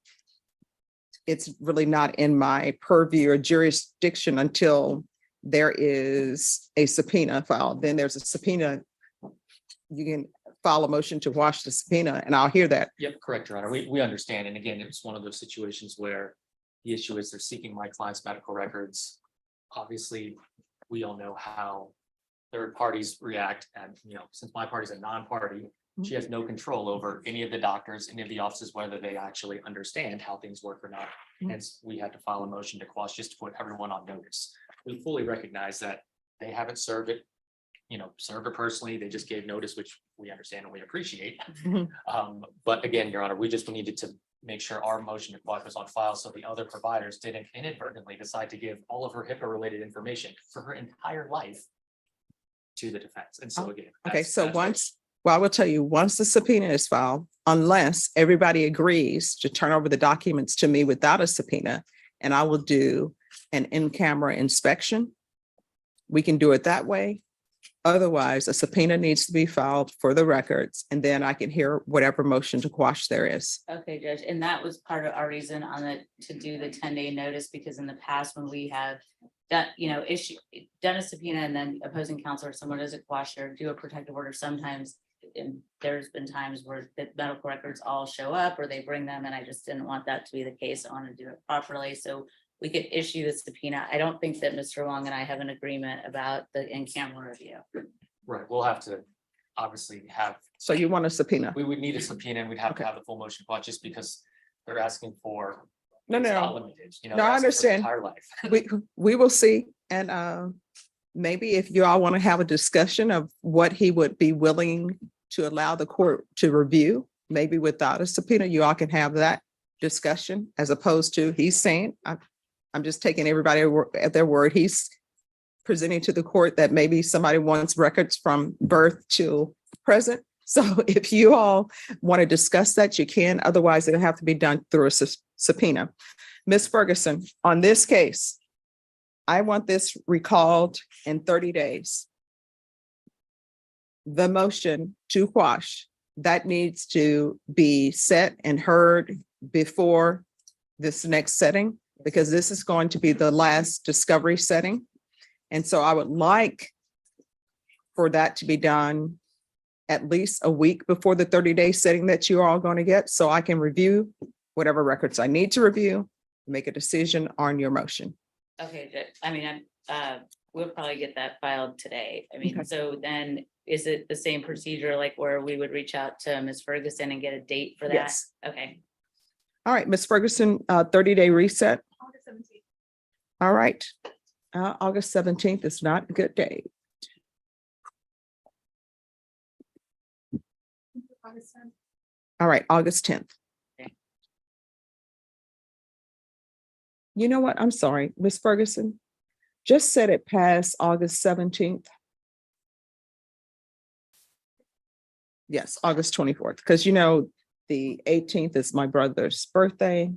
it's really not in my purview or jurisdiction until there is a subpoena filed. Then there's a subpoena. You can file a motion to quash the subpoena and I'll hear that. Yep, correct, Your Honor. We understand. And again, it's one of those situations where the issue is they're seeking my client's medical records. Obviously, we all know how third parties react. And, since my party's a non-party, she has no control over any of the doctors, any of the offices, whether they actually understand how things work or not. Hence, we had to file a motion to quash just to put everyone on notice. We fully recognize that they haven't served it, served it personally. They just gave notice, which we understand and we appreciate. But again, Your Honor, we just needed to make sure our motion to quash was on file so the other providers didn't inadvertently decide to give all of her HIPAA related information for her entire life to the defense. And so again. Okay, so I will tell you, once the subpoena is filed, unless everybody agrees to turn over the documents to me without a subpoena, and I will do an in-camera inspection, we can do it that way. Otherwise, a subpoena needs to be filed for the records, and then I can hear whatever motion to quash there is. Okay, Judge, and that was part of our reason to do the 10-day notice, because in the past when we have done, done a subpoena and then opposing counsel or someone doesn't quash or do a protective order, sometimes there's been times where the medical records all show up or they bring them, and I just didn't want that to be the case. I want to do it properly so we could issue the subpoena. I don't think that Mr. Long and I have an agreement about the in-camera review. Right, we'll have to obviously have, So you want a subpoena? we would need a subpoena and we'd have to Okay. have the full motion plot just because they're asking for. No, it's no, not no. limited, you know, No, they're I asking for the understand. entire life. We will see. And maybe if you all want to have a discussion of what he would be willing to allow the court to review, maybe without a subpoena, you all can have that discussion as opposed to he's saying, I'm just taking everybody at their word. He's presenting to the court that maybe somebody wants records from birth to present. So if you all want to discuss that, you can. Otherwise, it'll have to be done through a subpoena. Ms. Ferguson, on this case, I want this recalled in 30 days. The motion to quash, that needs to be set and heard before this next setting, because this is going to be the last discovery setting. And so I would like for that to be done at least a week before the 30-day setting that you are all going to get, so I can review whatever records I need to review, make a decision on your motion. Okay, I mean, we'll probably get that filed today. I mean, Okay. so then is it the same procedure like where we would reach out to Ms. Ferguson and get a date for that? Yes. Okay. All right, Ms. Ferguson, 30-day reset. August 17th. All right. August 17th is not a good day. August 10th. All right, August 10th. Okay. You know what? I'm sorry, Ms. Ferguson. Just set it past August 17th. Yes, August 24th, because you know, the 18th is my brother's birthday.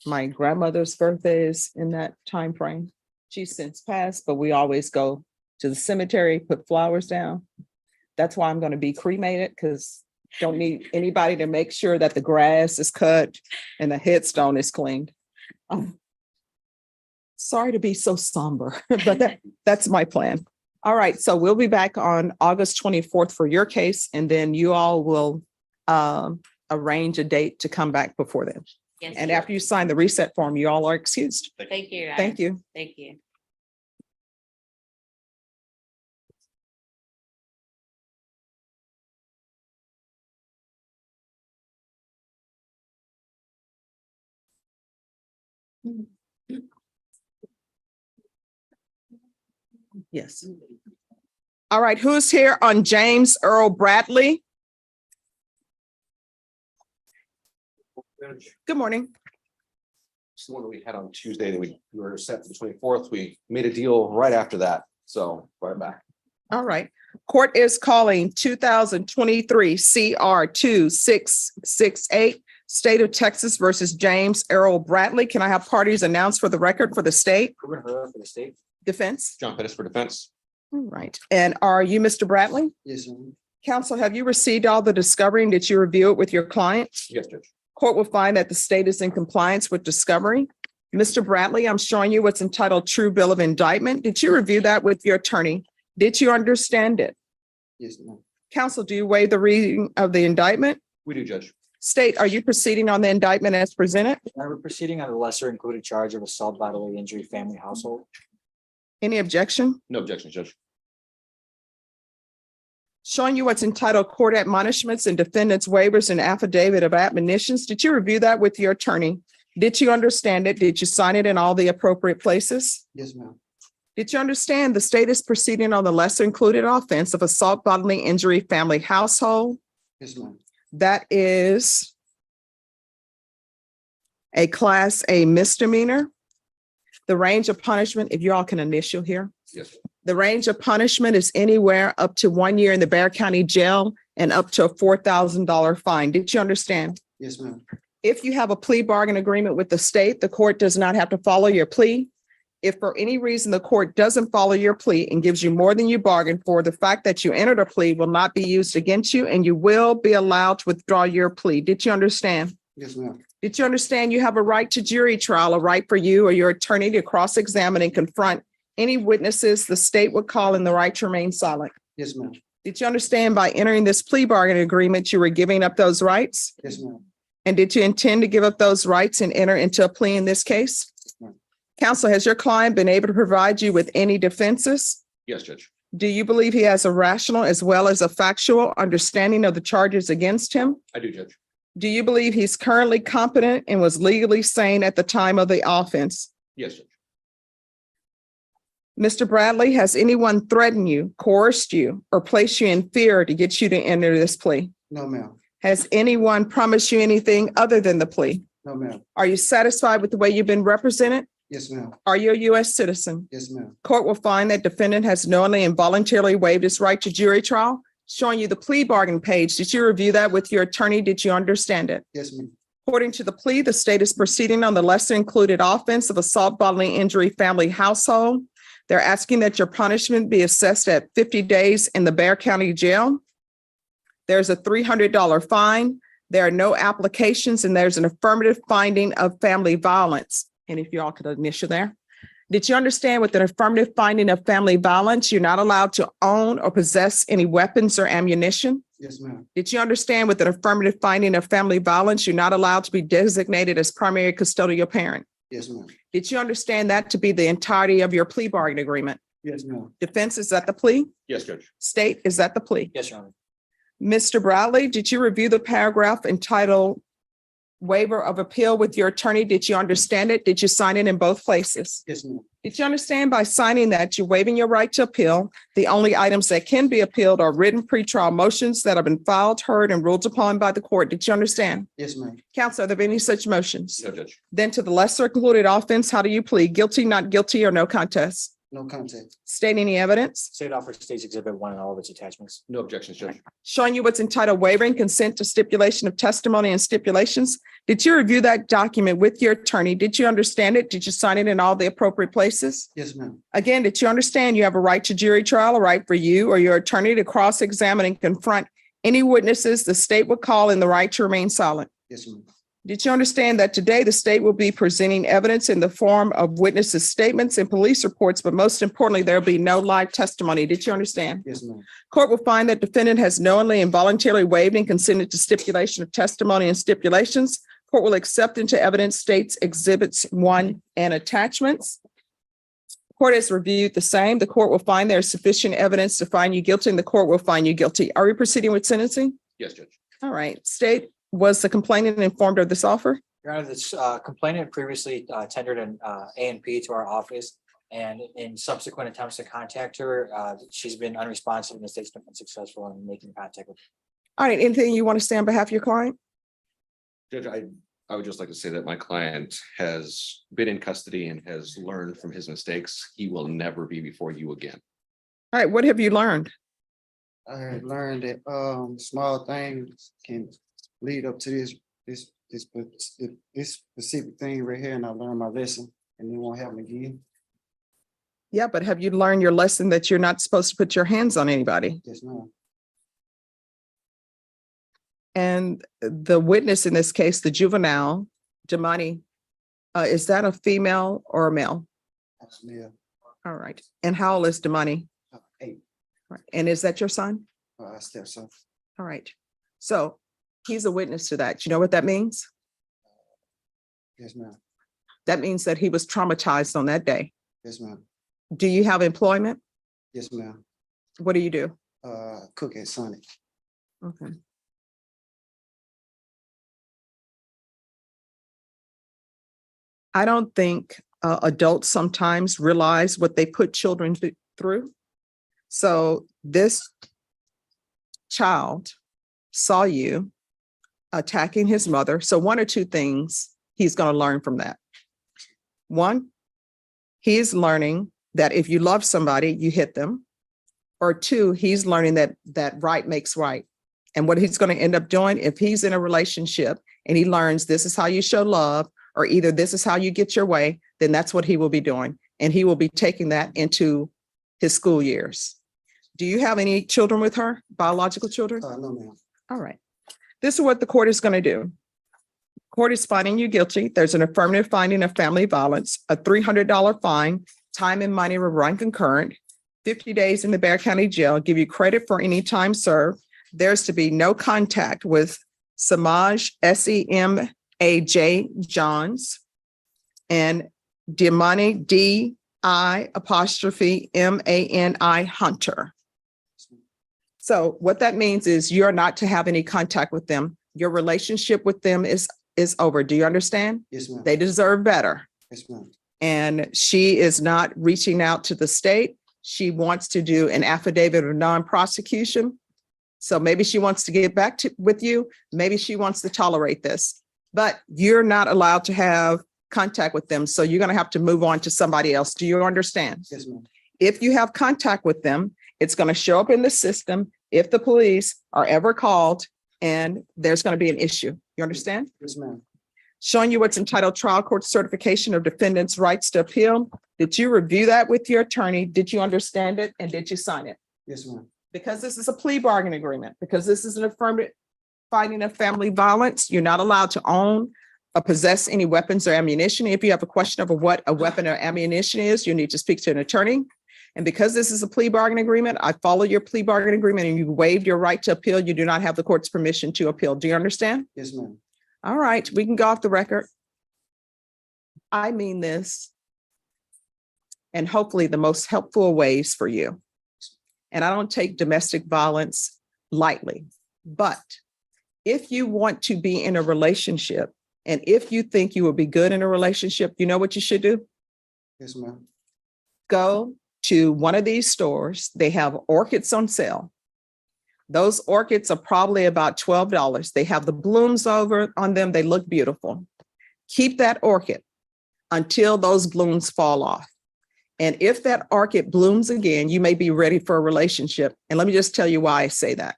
My grandmother's birthday is in that time frame. She's since passed, but we always go to the cemetery, put flowers down. That's why I'm going to be cremated, because don't need anybody to make sure that the grass is cut and the headstone is cleaned. Sorry to be so somber, but that's my plan. All right, so we'll be back on August 24th for your case, and then you all will arrange a date to come back before then. Yes. And after you sign the reset form, you all are excused. Thank you. Your Thank Honor. you. Thank you. Yes. All right, who's here on James Earl Bradley? Good morning. It's the one that we had on Tuesday that we were set for the 24th. We made a deal right after that. So right back. All right. Court is calling 2023 CR 2668, State of Texas versus James Earl Bradley. Can I have parties announced for the record for the state? We're gonna hurry for the state. Defense? John Pettis for defense. All right. And are you Mr. Bradley? Yes, Counsel, have you received all the discovery and did you review it with your client? yes, Judge. Court will find that the state is in compliance with discovery. Mr. Bradley, I'm showing you what's entitled True Bill of Indictment. Did you review that with your attorney? Did you understand it? Yes, ma'am. Counsel, do you waive the reading of the indictment? We do, Judge. State, are you proceeding on the indictment as presented? We're proceeding on the lesser included charge of assault, bodily injury, family, household. Any objection? No objection, Judge. Showing you what's entitled Court Admonishments and Defendants Waivers and Affidavit of Admonitions. Did you review that with your attorney? Did you understand it? Did you sign it in all the appropriate places? Yes, ma'am. Did you understand the state is proceeding on the lesser included offense of assault, bodily injury, family, household? Yes, ma'am. That is a Class A misdemeanor. The range of punishment, if you all can initial here. Yes. The range of punishment is anywhere up to 1 year in the Bexar County Jail and up to a $4,000 fine. Did you understand? Yes, ma'am. If you have a plea bargain agreement with the state, the court does not have to follow your plea. If for any reason the court doesn't follow your plea and gives you more than you bargained for, the fact that you entered a plea will not be used against you and you will be allowed to withdraw your plea. Did you understand? Yes, ma'am. Did you understand you have a right to jury trial, a right for you or your attorney to cross-examine and confront any witnesses the state would call in the right to remain silent? Yes, ma'am. Did you understand by entering this plea bargain agreement, you were giving up those rights? Yes, ma'am. And did you intend to give up those rights and enter into a plea in this case? ma'am. Counsel, has your client been able to provide you with any defenses? Yes, Judge. Do you believe he has a rational as well as a factual understanding of the charges against him? I do, Judge. Do you believe he's currently competent and was legally sane at the time of the offense? Yes, Judge. Mr. Bradley, has anyone threatened you, coerced you, or placed you in fear to get you to enter this plea? No, ma'am. Has anyone promised you anything other than the plea? No, ma'am. Are you satisfied with the way you've been represented? Yes, ma'am. Are you a U.S. citizen? Yes, ma'am. Court will find that defendant has knowingly and voluntarily waived his right to jury trial. Showing you the plea bargain page. Did you review that with your attorney? Did you understand it? Yes, ma'am. According to the plea, the state is proceeding on the lesser included offense of assault, bodily injury, family, household. They're asking that your punishment be assessed at 50 days in the Bexar County Jail. There's a $300 fine. There are no applications, and there's an affirmative finding of family violence. And if you all could initial there. Did you understand with an affirmative finding of family violence, you're not allowed to own or possess any weapons or ammunition? Yes, ma'am. Did you understand with an affirmative finding of family violence, you're not allowed to be designated as primary custodial parent? Yes, ma'am. Did you understand that to be the entirety of your plea bargain agreement? Yes, ma'am. Defense, is that the plea? Yes, Judge. State, is that the plea? Yes, Your Honor. Mr. Bradley, did you review the paragraph entitled Waiver of Appeal with your attorney? Did you understand it? Did you sign it in both places? Yes, ma'am. Did you understand by signing that you're waiving your right to appeal? The only items that can be appealed are written pretrial motions that have been filed, heard, and ruled upon by the court. Did you understand? Yes, ma'am. Counsel, are there any such motions? No, Judge. Then to the lesser included offense, how do you plead? Guilty, not guilty, or no contest? No contact. State any evidence? State offers State's Exhibit 1 and all of its attachments. No objections, Judge. Showing you what's entitled waiving consent to stipulation of testimony and stipulations. Did you review that document with your attorney? Did you understand it? Did you sign it in all the appropriate places? Yes, ma'am. Again, did you understand you have a right to jury trial, a right for you or your attorney to cross-examine and confront any witnesses the state would call in the right to remain silent? Yes, ma'am. Did you understand that today the state will be presenting evidence in the form of witnesses' statements and police reports, but most importantly, there'll be no live testimony? Did you understand? Yes, ma'am. Court will find that defendant has knowingly and voluntarily waived and consented to stipulation of testimony and stipulations. Court will accept into evidence State's Exhibits 1 and attachments. Court has reviewed the same. The court will find there is sufficient evidence to find you guilty, and the court will find you guilty. Are we proceeding with sentencing? Yes, Judge. All right. State, was the complainant informed of this offer? Your Honor, this complainant previously tendered an A&P to our office, and in subsequent attempts to contact her, she's been unresponsive, and the state's been unsuccessful in making contact with her. All right. Anything you want to say on behalf of your client? Judge, I would just like to say that my client has been in custody and has learned from his mistakes. He will never be before you again. All right. What have you learned? I have learned that small things can lead up to this specific thing right here, and I learned my lesson, and it won't happen again. Yeah, but have you learned your lesson that you're not supposed to put your hands on anybody? Yes, ma'am. And the witness in this case, the juvenile, Damani, is that a female or a male? That's me. All right. And how old is Damani? 8. Right. And is that your son? Stepson. All right. So he's a witness to that. You know what that means? Yes, ma'am. That means that he was traumatized on that day. Yes, ma'am. Do you have employment? Yes, ma'am. What do you do? Cook at Sonic. Okay. I don't think adults sometimes realize what they put children through. So this child saw you attacking his mother. So one or two things he's going to learn from that. One, he's learning that if you love somebody, you hit them. Or two, he's learning that right makes right. And what he's going to end up doing, if he's in a relationship and he learns this is how you show love, or either this is how you get your way, then that's what he will be doing. And he will be taking that into his school years. Do you have any children with her, biological children? No, ma'am. All right. This is what the court is going to do. Court is finding you guilty. There's an affirmative finding of family violence, a $300 fine, time and money will run concurrent, 50 days in the Bexar County Jail, give you credit for any time served. There's to be no contact with Semaj, S-E-M-A-J Johns, and Damani, I Hunter. So what that means is you're not to have any contact with them. Your relationship with them is over. Do you understand? Yes, ma'am. They deserve better. Yes, ma'am. And she is not reaching out to the state. She wants to do an affidavit of non-prosecution. So maybe she wants to get back with you. Maybe she wants to tolerate this, but you're not allowed to have contact with them. So you're going to have to move on to somebody else. Do you understand? Yes, ma'am. If you have contact with them, it's going to show up in the system if the police are ever called and there's going to be an issue. You understand? Yes, ma'am. Showing you what's entitled trial court certification of defendant's rights to appeal. Did you review that with your attorney? Did you understand it? And did you sign it? Yes, ma'am. Because this is a plea bargain agreement, because this is an affirmative fighting of family violence, you're not allowed to own or possess any weapons or ammunition. If you have a question over what a weapon or ammunition is, you need to speak to an attorney. And because this is a plea bargain agreement, I follow your plea bargain agreement and you waived your right to appeal. You do not have the court's permission to appeal. Do you understand? Yes, ma'am. All right, we can go off the record. I mean this and hopefully the most helpful ways for you. And I don't take domestic violence lightly, but if you want to be in a relationship and if you think you will be good in a relationship, you know what you should do? Yes, ma'am. Go to one of these stores. They have orchids on sale. Those orchids are probably about $12. They have the blooms over on them. They look beautiful. Keep that orchid until those blooms fall off. And if that orchid blooms again, you may be ready for a relationship. And let me just tell you why I say that.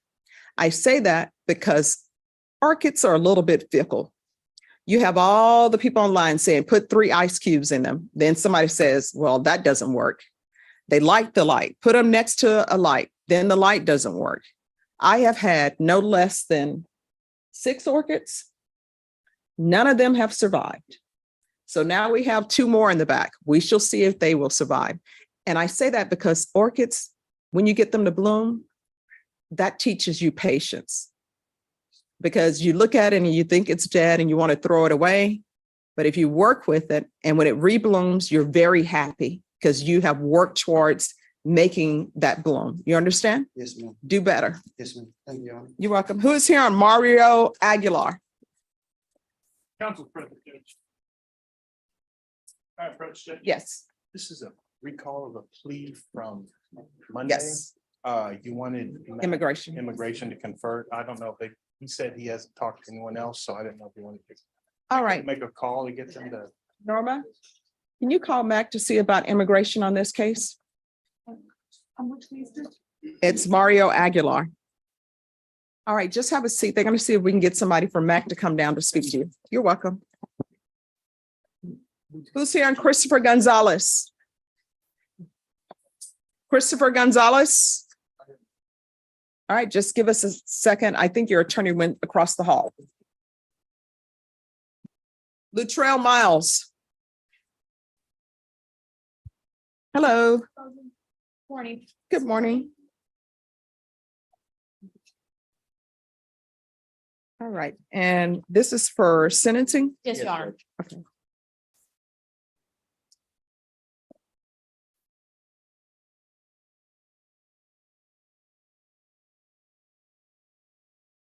I say that because orchids are a little bit fickle. You have all the people online saying, put 3 ice cubes in them. Then somebody says, well, that doesn't work. They like the light, put them next to a light. Then the light doesn't work. I have had no less than 6 orchids. None of them have survived. So now we have 2 more in the back. We shall see if they will survive. And I say that because orchids, when you get them to bloom, that teaches you patience. Because you look at it and you think it's dead and you want to throw it away. But if you work with it and when it reblooms, you're very happy because you have worked towards making that bloom. You understand? Yes, ma'am. Do better. Yes, ma'am. Thank you, Your Honor. You're welcome. Who is here on Mario Aguilar? Council President. I approach Judge. Yes. This is a recall of a plea from Monday. Yes. You wanted Immigration. immigration to confer. I don't know if he said he hasn't talked to anyone else, so I didn't know if he wanted to All right. make a call to get them to. Norma, can you call Mac to see about immigration on this case? On which case? It's Mario Aguilar. All right, just have a seat. They're going to see if we can get somebody from Mac to come down to speak to you. You're welcome. Who's here on Christopher Gonzalez? Christopher Gonzalez? All right, just give us a second. I think your attorney went across the hall. Lutrell Miles. Hello. Morning. Good morning. All right, and this is for sentencing? Yes, Your Honor. Okay.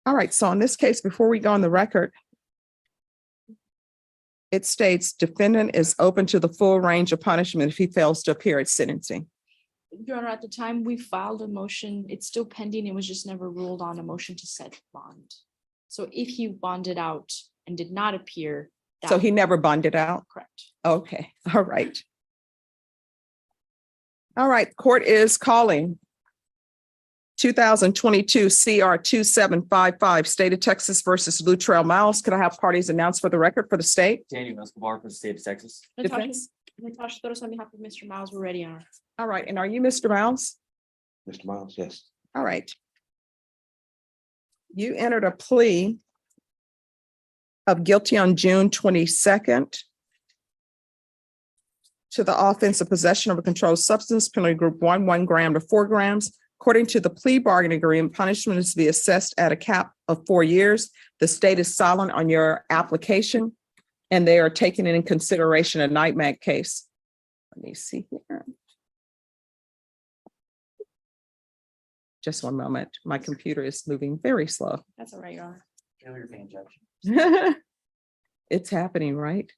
All right, so in this case, before we go on the record, it states defendant is open to the full range of punishment if he fails to appear at sentencing. Your Honor, at the time we filed a motion, it's still pending. It was just never ruled on a motion to set bond. So if he bonded out and did not appear. So he never bonded out? Correct. Okay, all right. All right, court is calling 2022 CR 2755, State of Texas versus Lutrell Miles. Could I have parties announced for the record for the state? Daniel Escobar for the state of Texas. Natasha Torres on behalf of Mr. Miles, we're ready, Your Honor. All right, and are you Mr. Miles? Mr. Miles, yes. All right. You entered a plea of guilty on June 22nd to the offense of possession of a controlled substance, penalty group 1 gram to 4 grams. According to the plea bargain agreement, punishment is to be assessed at a cap of 4 years. The state is silent on your application, and they are taking in consideration a NIGHTMAG case. Let me see here. Just one moment. My computer is moving very slow. That's all right, Your Honor. Feel your pain, Judge. It's happening, right?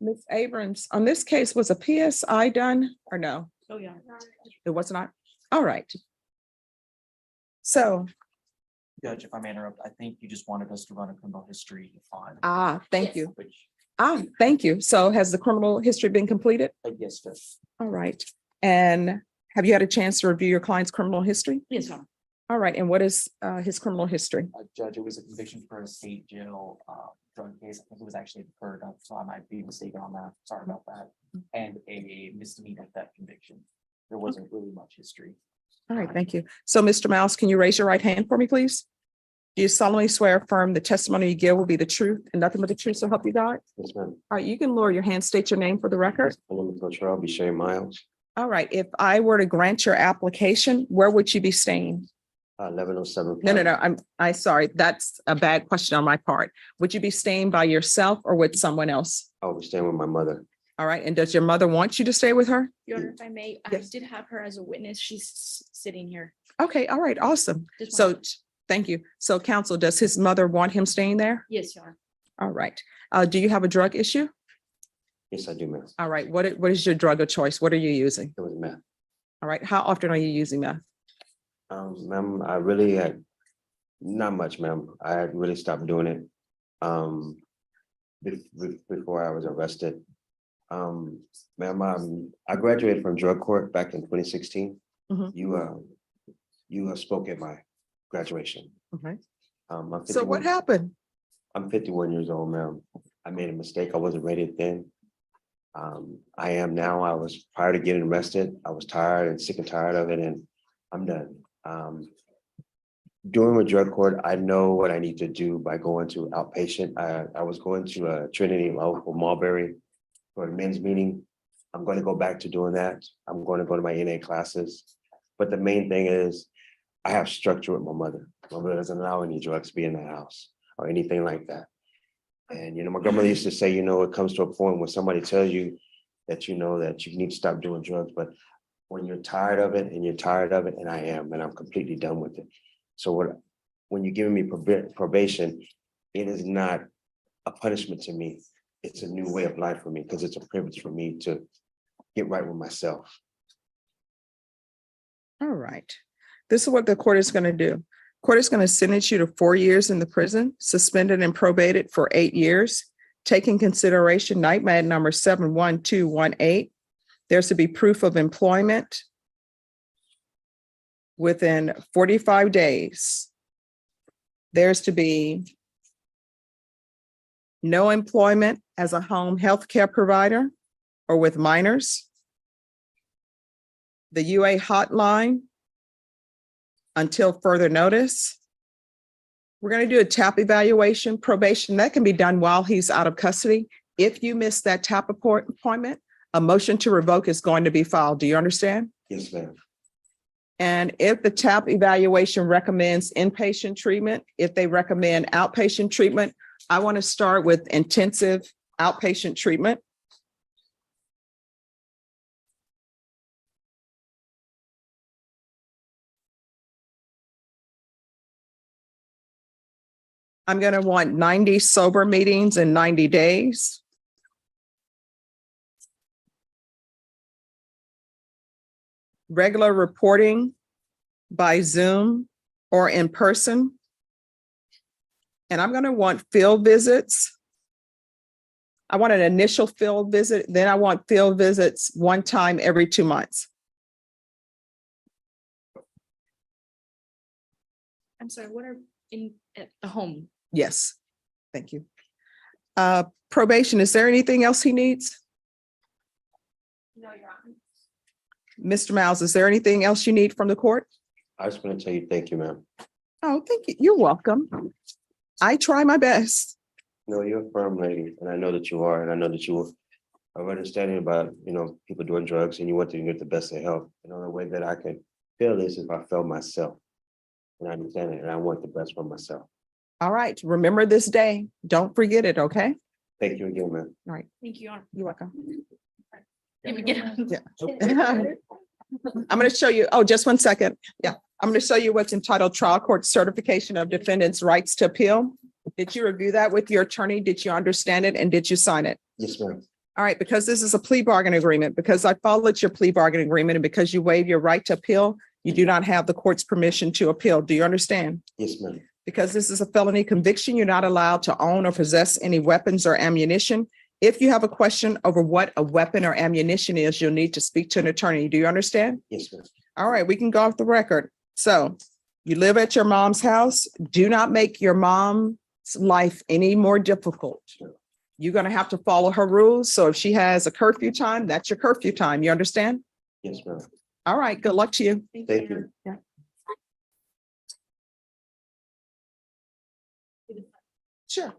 Ms. Abrams, on this case, was a PSI done or no? Oh, yeah. It was not? All right. So, Judge, if I may interrupt, I think you just wanted us to run a criminal history on. thank you. Which, Thank you. So has the criminal history been completed? yes, Judge. All right. And have you had a chance to review your client's criminal history? Yes, Your Honor. All right. And what is his criminal history? Judge, it was a conviction for a state jail drug case. I think it was actually deferred, so I might be mistaken on that. Sorry about that. And a misdemeanor theft conviction. There wasn't really much history. All right. Thank you. So, Mr. Mouse, can you raise your right hand for me, please? Do you solemnly swear affirm the testimony you give will be the truth and nothing but the truth, so help you God? Yes, ma'am. All right. You can lower your hand, state your name for the record. My name is Bexar. I'll be sharing Miles, All right. If I were to grant your application, where would you be staying? 1107. No. I'm sorry. That's a bad question on my part. Would you be staying by yourself or with someone else? I'll be staying with my mother. All right. And does your mother want you to stay with her? Your Honor, if I may, I Yes. did have her as a witness. She's sitting here. Okay. All right. Awesome. Just So, wanted- thank you. So counsel, does his mother want him staying there? Yes, Your Honor. All right. Do you have a drug issue? Yes, I do, ma'am. All right. What is your drug of choice? What are you using? It was meth. All right. How often are you using meth? Ma'am, I really had, not much, ma'am. I had really stopped doing it. Before I was arrested. Ma'am, I graduated from drug court back in 2016. Mhm. You spoke at my graduation. Okay. I'm So what 51 happened? I'm 51 years old, ma'am. I made a mistake. I wasn't ready then. I am now. I was prior to getting arrested. I was tired and sick and tired of it, and I'm done. Doing with drug court, I know what I need to do by going to outpatient. I was going to Trinity Local Marbury for a men's meeting. I'm going to go back to doing that. I'm going to go to my NA classes. But the main thing is I have structure with my mother. My mother doesn't allow any drugs to be in the house or anything like that. And, my grandmother used to say, it comes to a point where somebody tells you that, that you need to stop doing drugs. But when you're tired of it and I am, and I'm completely done with it. So when you're giving me probation, it is not a punishment to me. It's a new way of life for me because it's a privilege for me to get right with myself. All right. This is what the court is going to do. Court is going to sentence you to 4 years in the prison, suspended and probated for 8 years. Taking consideration nightmare number 71218. There's to be proof of employment within 45 days. There's to be no employment as a home health care provider or with minors. The UA hotline until further notice. We're going to do a TAP evaluation, probation. That can be done while he's out of custody. If you miss that TAP appointment, a motion to revoke is going to be filed. Do you understand? Yes, ma'am. And if the TAP evaluation recommends inpatient treatment, if they recommend outpatient treatment, I want to start with intensive outpatient treatment. I'm going to want 90 sober meetings in 90 days. Regular reporting by Zoom or in person. And I'm going to want field visits. I want an initial field visit, then I want field visits one time every 2 months. I'm sorry, what are at the home? Yes, thank you. Probation, is there anything else he needs? No, Your Honor. Mr. Miles, is there anything else you need from the court? I just want to tell you, thank you, ma'am. Oh, thank you. You're welcome. I try my best. No, you're a firm lady, and I know that you are, and I know that you of understanding about, people doing drugs and you want to get the best of help. And the only way that I can feel this is if I feel myself. And I understand it and I want the best for myself. All right, remember this day. Don't forget it, okay? Thank you again, man. All right, Thank you, Your Honor. you're welcome. Can we get- I'm going to show you, just 1 second. Yeah, I'm going to show you what's entitled Trial Court Certification of Defendant's Rights to Appeal. Did you review that with your attorney? Did you understand it? And did you sign it? Yes, ma'am. All right, because this is a plea bargain agreement, because I followed your plea bargain agreement and because you waive your right to appeal, you do not have the court's permission to appeal. Do you understand? Yes, ma'am. Because this is a felony conviction, you're not allowed to own or possess any weapons or ammunition. If you have a question over what a weapon or ammunition is, you'll need to speak to an attorney. Do you understand? Yes, ma'am. All right, we can go off the record. So you live at your mom's house. Do not make your mom's life any more difficult. You're going to have to follow her rules. So if she has a curfew time, that's your curfew time. You understand? Yes, ma'am. All right, good luck to you. Thank you. Yeah. Sure.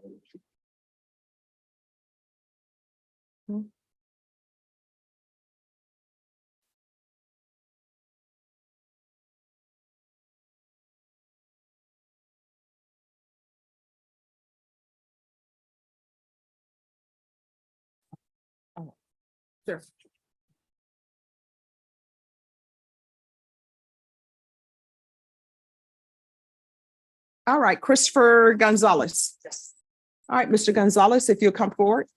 Sure. All right, Christopher Gonzalez. All right, Mr. Gonzalez, if you'll come forward.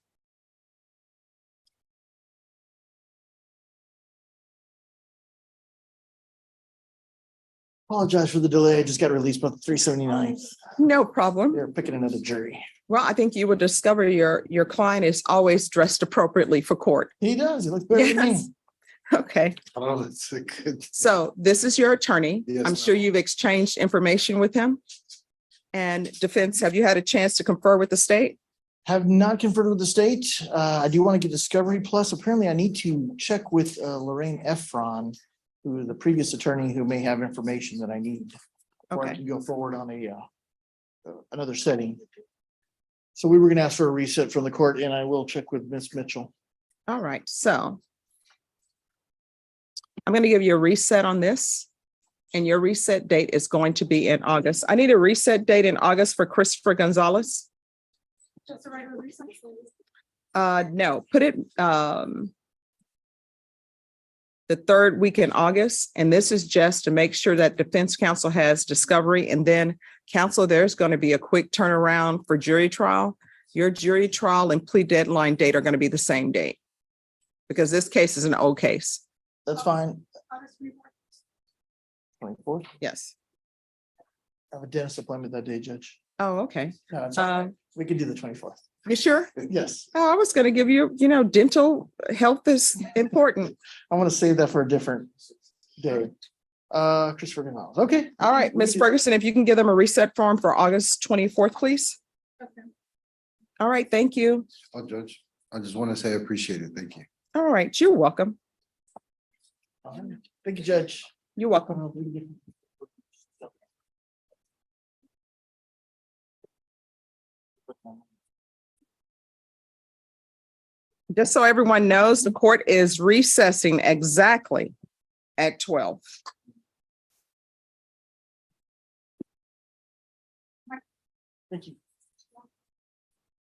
Apologize for the delay. I just got released by the 379th. No problem. They're picking another jury. Well, I think you will discover your client is always dressed appropriately for court. He does. He looks better than me. Yes. Okay, Oh, that's a good. so this is your attorney. Yes, I'm sure ma'am. you've exchanged information with him. And defense, have you had a chance to confer with the state? Have not conferred with the state. I do want to get discovery. Plus, apparently I need to check with Lorraine Efron, who is the previous attorney who may have information that I need. Before I Okay. can go forward on another setting. So we were going to ask for a reset from the court and I will check with Ms. Mitchell. All right, so I'm going to give you a reset on this. And your reset date is going to be in August. I need a reset date in August for Christopher Gonzalez. Just a regular research. No, put it the third week in August. And this is just to make sure that defense counsel has discovery. And then counsel, there's going to be a quick turnaround for jury trial. Your jury trial and plea deadline date are going to be the same date. Because this case is an old case. That's fine. 24th. Yes. I have a dentist appointment that day, Judge. Oh, okay. No, it's all right. We can do the 24th. You sure? Yes, Oh, I was going to give you, dental health is important. I want to save that for a different day. Christopher Gonzalez. Okay. All right, Ms. Ferguson, if you can give them a reset form for August 24th, please. All right, thank you. Oh, Judge, I just want to say I appreciate it. Thank you. All right, you're welcome. Thank you, Judge. You're welcome. Just so everyone knows, the court is recessing exactly at 12. Thank you.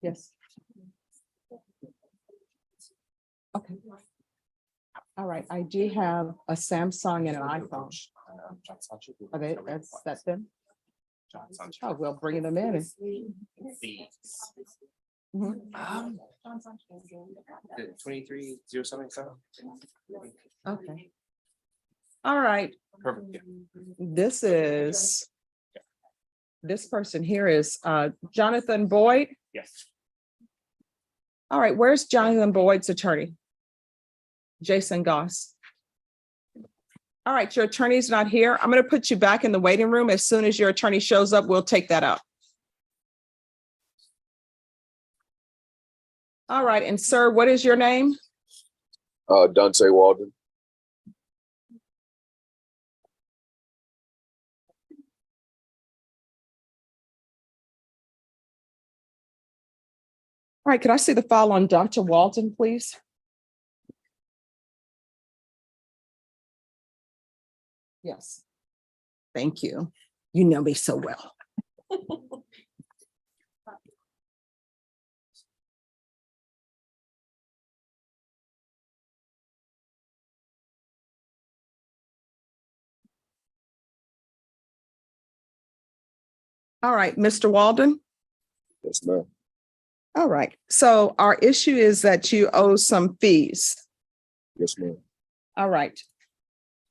Yes. Okay. All right, I do have a Samsung and an iPhone. Are they, that's them? Oh, well, bringing them in. Mhm. 23-077. Okay. All right. Perfect. This person here is Jonathan Boyd. Yes. All right, where's Jonathan Boyd's attorney? Jason Goss. All right, your attorney's not here. I'm going to put you back in the waiting room. As soon as your attorney shows up, we'll take that up. All right, and sir, what is your name? Dante Walden. All right, can I see the file on Dr. Walton, please? Yes. Thank you. You know me so well. All right, Mr. Walden. Yes, ma'am. All right, so our issue is that you owe some fees. Yes, ma'am. All right.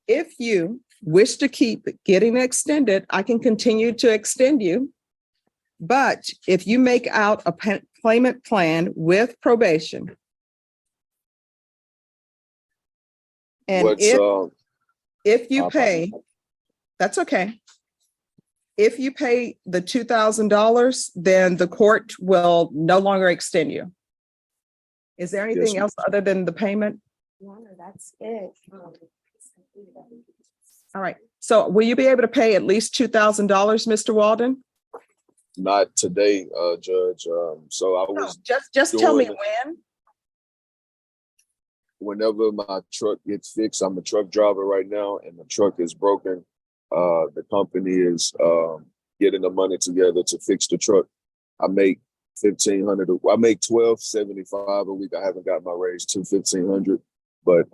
If you wish to keep getting extended, I can continue to extend you. But if you make out a payment plan with probation. And What's, if you my pay, that's okay. If you pay the $2,000, then the court will no longer extend you. Is there anything else other than the payment? That's it. All right, so will you be able to pay at least $2,000, Mr. Walden? Not today, Judge. So I was Just tell me doing- when. whenever my truck gets fixed. I'm a truck driver right now, and the truck is broken. The company is getting the money together to fix the truck. I make $1,500. I make $1,275 a week. I haven't got my raise to $1,500, but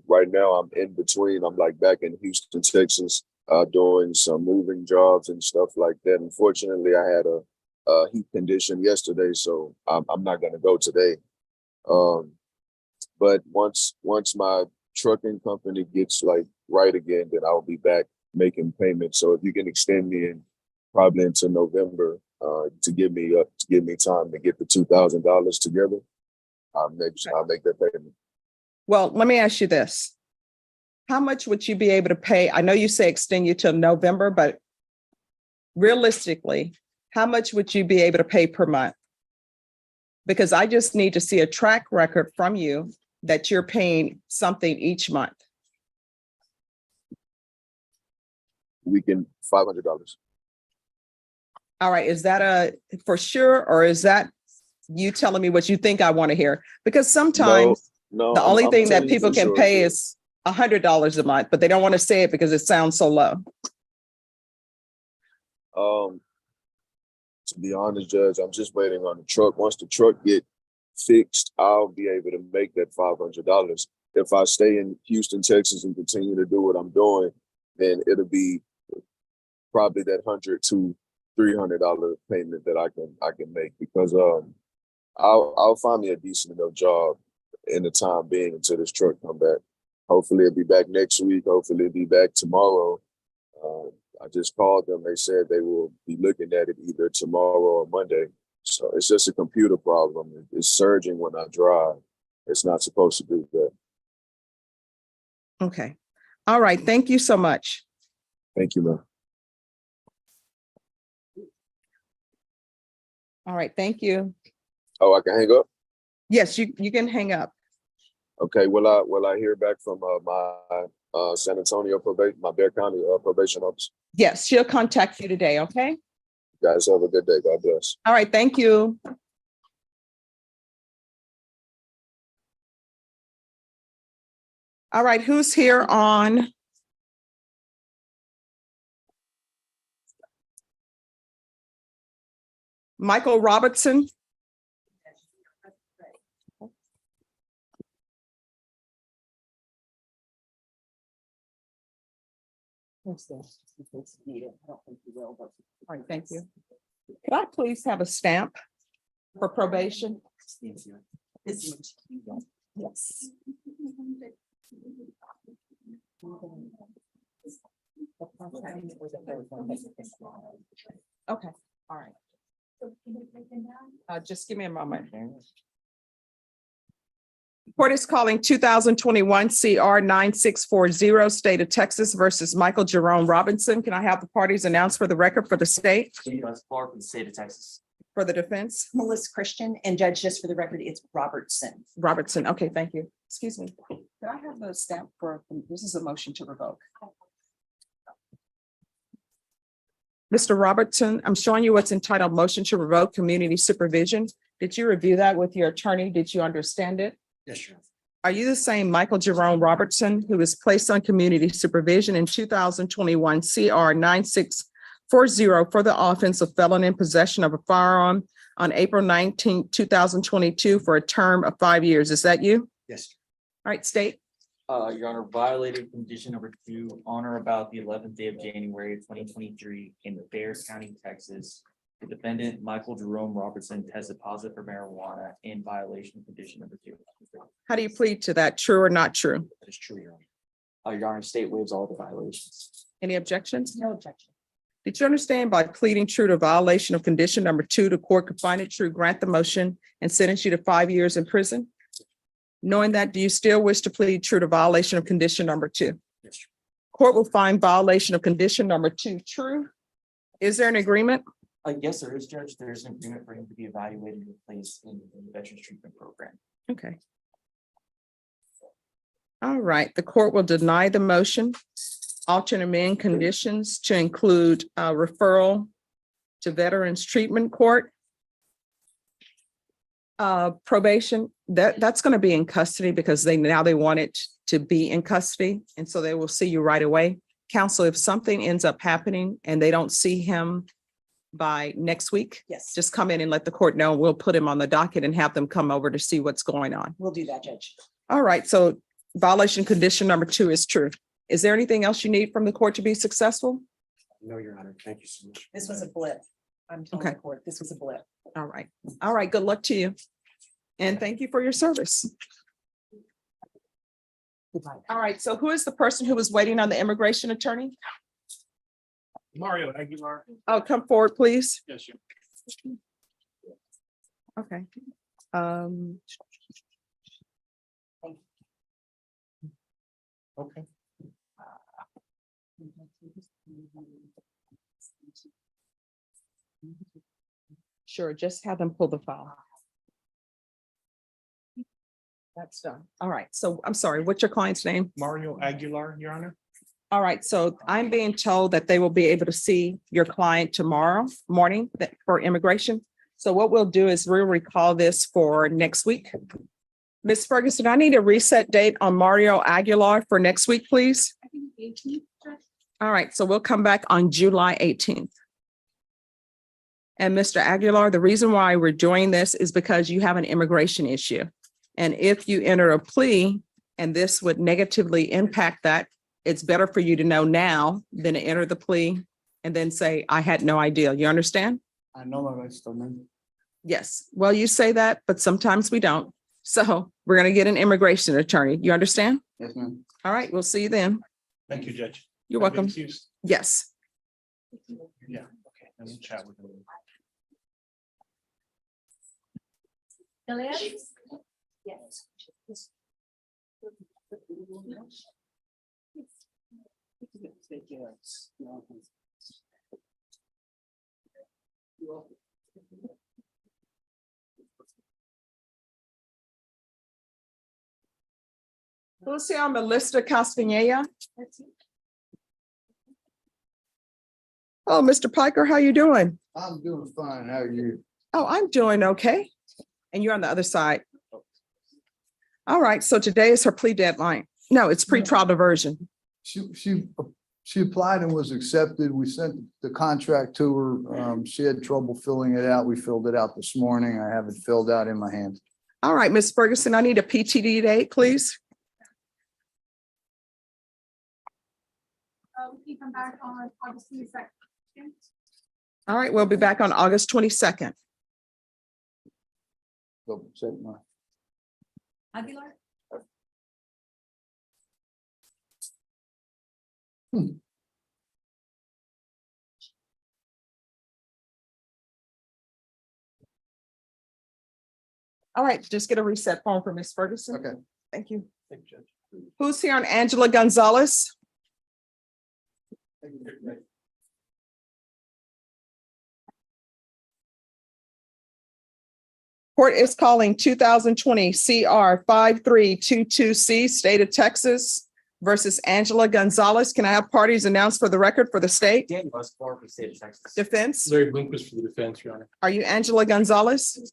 right now I'm in between. I'm like back in Houston, Texas, doing some moving jobs and stuff like that. Unfortunately, I had a heat condition yesterday, so I'm not going to go today. But once my trucking company gets like right again, then I'll be back making payments. So if you can extend me in probably into November to give me time to get the $2,000 together, I'll make that payment. Well, let me ask you this. How much would you be able to pay? I know you say extend you till November, but realistically, how much would you be able to pay per month? Because I just need to see a track record from you that you're paying something each month. We can $500. All right, is that a for sure, or is that you telling me what you think I want to hear? Because sometimes No, the only I'm thing that telling you people for can sure, pay Judge. is $100 a month, but they don't want to say it because it sounds so low. To be honest, Judge, I'm just waiting on the truck. Once the truck get fixed, I'll be able to make that $500. If I stay in Houston, Texas, and continue to do what I'm doing, then it'll be probably that $100 to $300 payment that I can make, because I'll find me a decent enough job in the time being until this truck come back. Hopefully it'll be back next week. Hopefully it'll be back tomorrow. I just called them. They said they will be looking at it either tomorrow or Monday. So it's just a computer problem. It's surging when I drive. It's not supposed to do that. Okay. All right. Thank you so much. Thank you, ma'am. All right. Thank you. Oh, I can hang up? Yes, you can hang up. Okay. Will I hear back from my San Antonio probation, my Bexar County probation office? Yes, she'll contact you today. Okay. You guys have a good day. God bless. All right. Thank you. All right. Who's here on? Michael Robertson. All right, thank you. Could I please have a stamp for probation? Yes. Okay, all right. Just give me a moment. Court is calling 2021 CR 9640, State of Texas versus Michael Jerome Robinson. Can I have the parties announced for the record for the state? For the state of Texas. For the defense? Melissa Christian, and Judge, just for the record, it's Robertson. Robertson. Okay, thank you. Excuse me. Can I have the stamp for, this is a motion to revoke. Mr. Robertson, I'm showing you what's entitled motion to revoke community supervision. Did you review that with your attorney? Did you understand it? Yes, sure. Are you the same Michael Jerome Robertson who was placed on community supervision in 2021 CR 9640 for the offense of felon in possession of a firearm on April 19, 2022 for a term of 5 years? Is that you? Yes. All right, state. Your Honor, violated condition number 2 on or about the 11th day of January 2023 in Bears County, Texas. The defendant, Michael Jerome Robertson, tested positive for marijuana in violation of condition number 2. How do you plead to that? True or not true? That is true, Your Honor. Your Honor, state waives all the violations. Any objections? No objection. Did you understand by pleading true to violation of condition number 2, the court could find it true, grant the motion, and sentence you to 5 years in prison? Knowing that, do you still wish to plead true to violation of condition number 2? Yes. Court will find violation of condition number 2 true. Is there an agreement? Yes, there is, Judge. There is an agreement for him to be evaluated and placed in the Veterans Treatment Program. Okay. All right, the court will deny the motion, alter and amend conditions to include referral to Veterans Treatment Court. Probation, that's going to be in custody because they want it to be in custody. And so they will see you right away. Counsel, if something ends up happening and they don't see him by next week, Yes, just come in and let the court know. We'll put him on the docket and have them come over to see what's going on. we'll do that, Judge. All right, so violation condition number 2 is true. Is there anything else you need from the court to be successful? No, Your Honor. Thank you so much. This was a blip. I'm telling the court, this was a blip. All right. All right, good luck to you. And thank you for your service. Goodbye. All right, so who is the person who was waiting on the immigration attorney? Mario Aguilar. Oh, come forward, please. Yes, sir. Okay. Okay. Sure, just have them pull the file. That's done. All right, so I'm sorry, what's your client's name? Mario Aguilar, Your Honor. All right, so I'm being told that they will be able to see your client tomorrow morning for immigration. So what we'll do is we'll recall this for next week. Ms. Ferguson, I need a reset date on Mario Aguilar for next week, please. All right, so we'll come back on July 18th. And Mr. Aguilar, the reason why we're doing this is because you have an immigration issue. And if you enter a plea and this would negatively impact that, it's better for you to know now than to enter the plea and then say, I had no idea. You understand? I know my rights, don't I? Yes. Well, you say that, but sometimes we don't. So we're going to get an immigration attorney. You understand? Yes, ma'am. All right, we'll see you then. Thank you, Judge. You're Have a welcome. excuse. Yes. Yeah, okay. Let me chat with him. Yes. Who's here on Melissa Castaneda? Oh, Mr. Piker, how you doing? I'm doing fine. How are you? Oh, I'm doing okay. And you're on the other side. All right, so today is her plea deadline. No, it's pretrial diversion. She applied and was accepted. We sent the contract to her. She had trouble filling it out. We filled it out this morning. I have it filled out in my hand. All right, Ms. Ferguson, I need a PTD date, please. We come back on August 22nd. All right, we'll be back on August 22nd. Go check my. Aguilar? All right, just get a reset form for Ms. Ferguson. Okay. Thank you. Thank you, Judge. Who's here on Angela Gonzalez? Court is calling 2020 CR 5322C, State of Texas versus Angela Gonzalez. Can I have parties announced for the record for the state? Dan Westmore from the state of Texas. Defense? Larry Bloomquist for the defense, Your Honor. Are you Angela Gonzalez?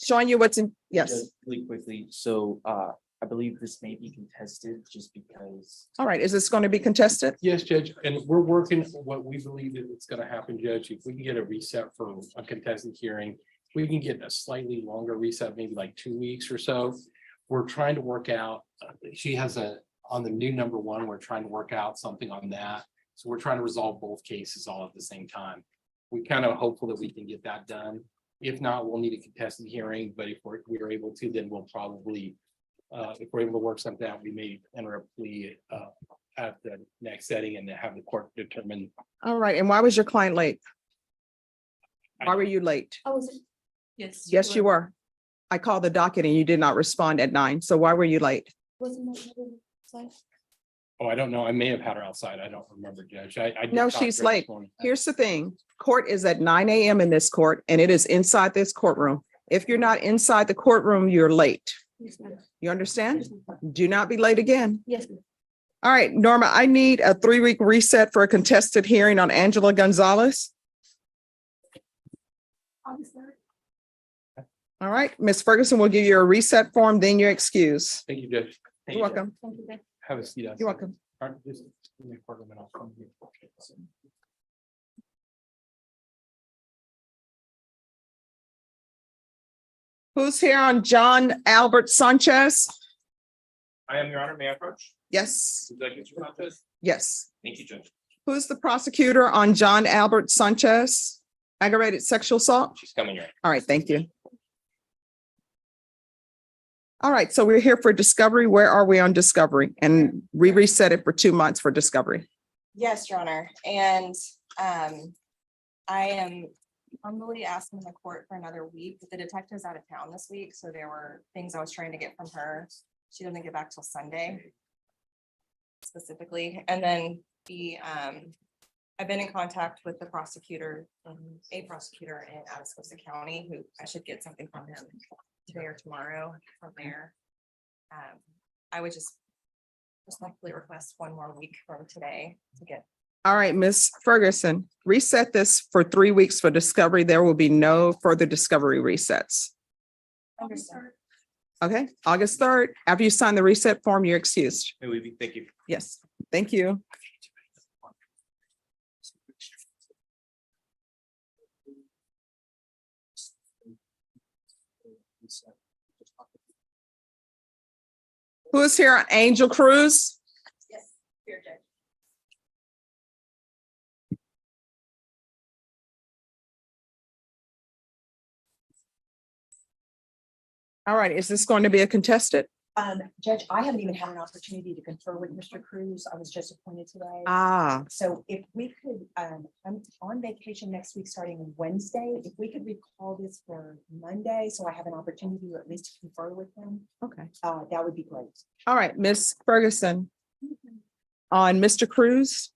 Showing you what's in, yes. Just really quickly, so I I believe this may be contested just because. All right, is this going to be contested? Yes, Judge, and we're working what we believe that it's gonna happen, Judge. If we can get a reset for a contested hearing, we can get a slightly longer reset, maybe like 2 weeks or so. We're trying to work out, she has on the new number one, we're trying to work out something on that. So we're trying to resolve both cases all at the same time. We kind of hopeful that we can get that done. If not, we'll need a contested hearing, but if we're able to, then we'll probably, if we're able to work something out, we may enter a plea at the next setting and have the court determine. All right, and why was your client late? Why were you late? Yes. Yes, you were. I called the docket and you did not respond at 9. So why were you late? Oh, I don't know. I may have had her outside. I don't remember, Judge. I did No, talk to she's her this late. morning. Here's the thing. Court is at 9 a.m. in this court and it is inside this courtroom. If you're not inside the courtroom, you're late. You understand? Do not be late again. Yes. All right, Norma, I need a 3-week reset for a contested hearing on Angela Gonzalez. All right, Ms. Ferguson will give you a reset form, then your excuse. Thank you, Judge. You're welcome. Have a seat. You're welcome. All right, this is- give me a quarter minute, I'll come here. Who's here on John Albert Sanchez? I am, Your Honor. May I approach? Yes, Executive Sanchez? yes. Thank you, Judge. Who's the prosecutor on John Albert Sanchez? Aggravated sexual assault? She's coming here. All right, thank you. All right, so we're here for discovery. Where are we on discovery? And we reset it for 2 months for discovery. Yes, Your Honor, and I am humbly asking the court for another week. The detective's out of town this week, so there were things I was trying to get from her. She doesn't get back till Sunday. Specifically, and then I've been in contact with the prosecutor, a prosecutor in Atascosa County, who I should get something from him today or tomorrow from there. I would just respectfully request one more week from today to get. All right, Ms. Ferguson, reset this for 3 weeks for discovery. There will be no further discovery resets. Understood. Okay, August 3rd, after you sign the reset form, you're excused. May we be, thank you. Yes, thank you. Who is here on Angel Cruz? Yes, here, Judge. All right, is this going to be a contested? Judge, I haven't even had an opportunity to confer with Mr. Cruz. I was just appointed today. Ah, So if we could, I'm on vacation next week, starting Wednesday. If we could recall this for Monday, so I have an opportunity to at least confer with him, okay. that would be great. All right, Ms. Ferguson. On Mr. Cruz,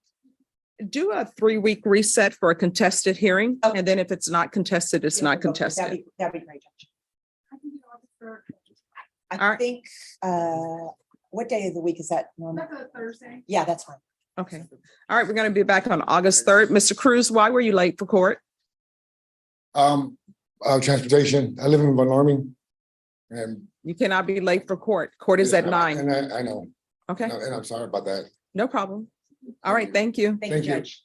do a 3-week reset for a contested hearing. And then if it's not contested, it's not contested. That'd be great, Judge. All I right. think, what day of the week is that, Norma? Thursday. Yeah, that's fine. Okay. All right, we're going to be back on August 3rd. Mr. Cruz, why were you late for court? Transportation. I live in Van Arming. And You cannot be late for court. Court is at 9. And I know, Okay, and I'm sorry about that. no problem. All right, thank you. Thank you, Judge.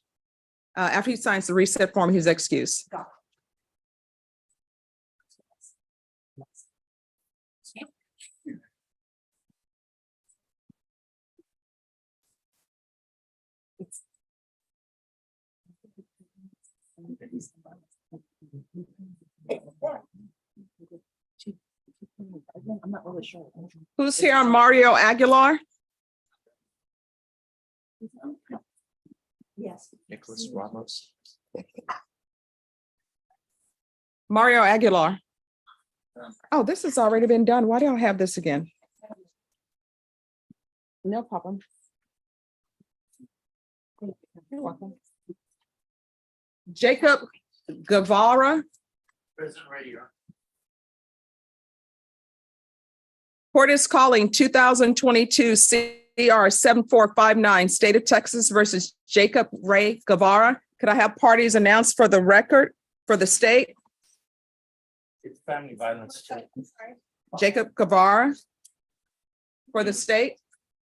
After he signs the reset form, he's excused. Got I'm not really sure. Who's here on Mario Aguilar? Yes. Nicholas Ramos. Mario Aguilar. Oh, this has already been done. Why do I have this again? No problem. You're welcome. Jacob Guevara. Court is calling 2022 CR 7459, State of Texas versus Jacob Ray Guevara. Could I have parties announced for the record for the state? It's family violence. Jacob Guevara. For the state,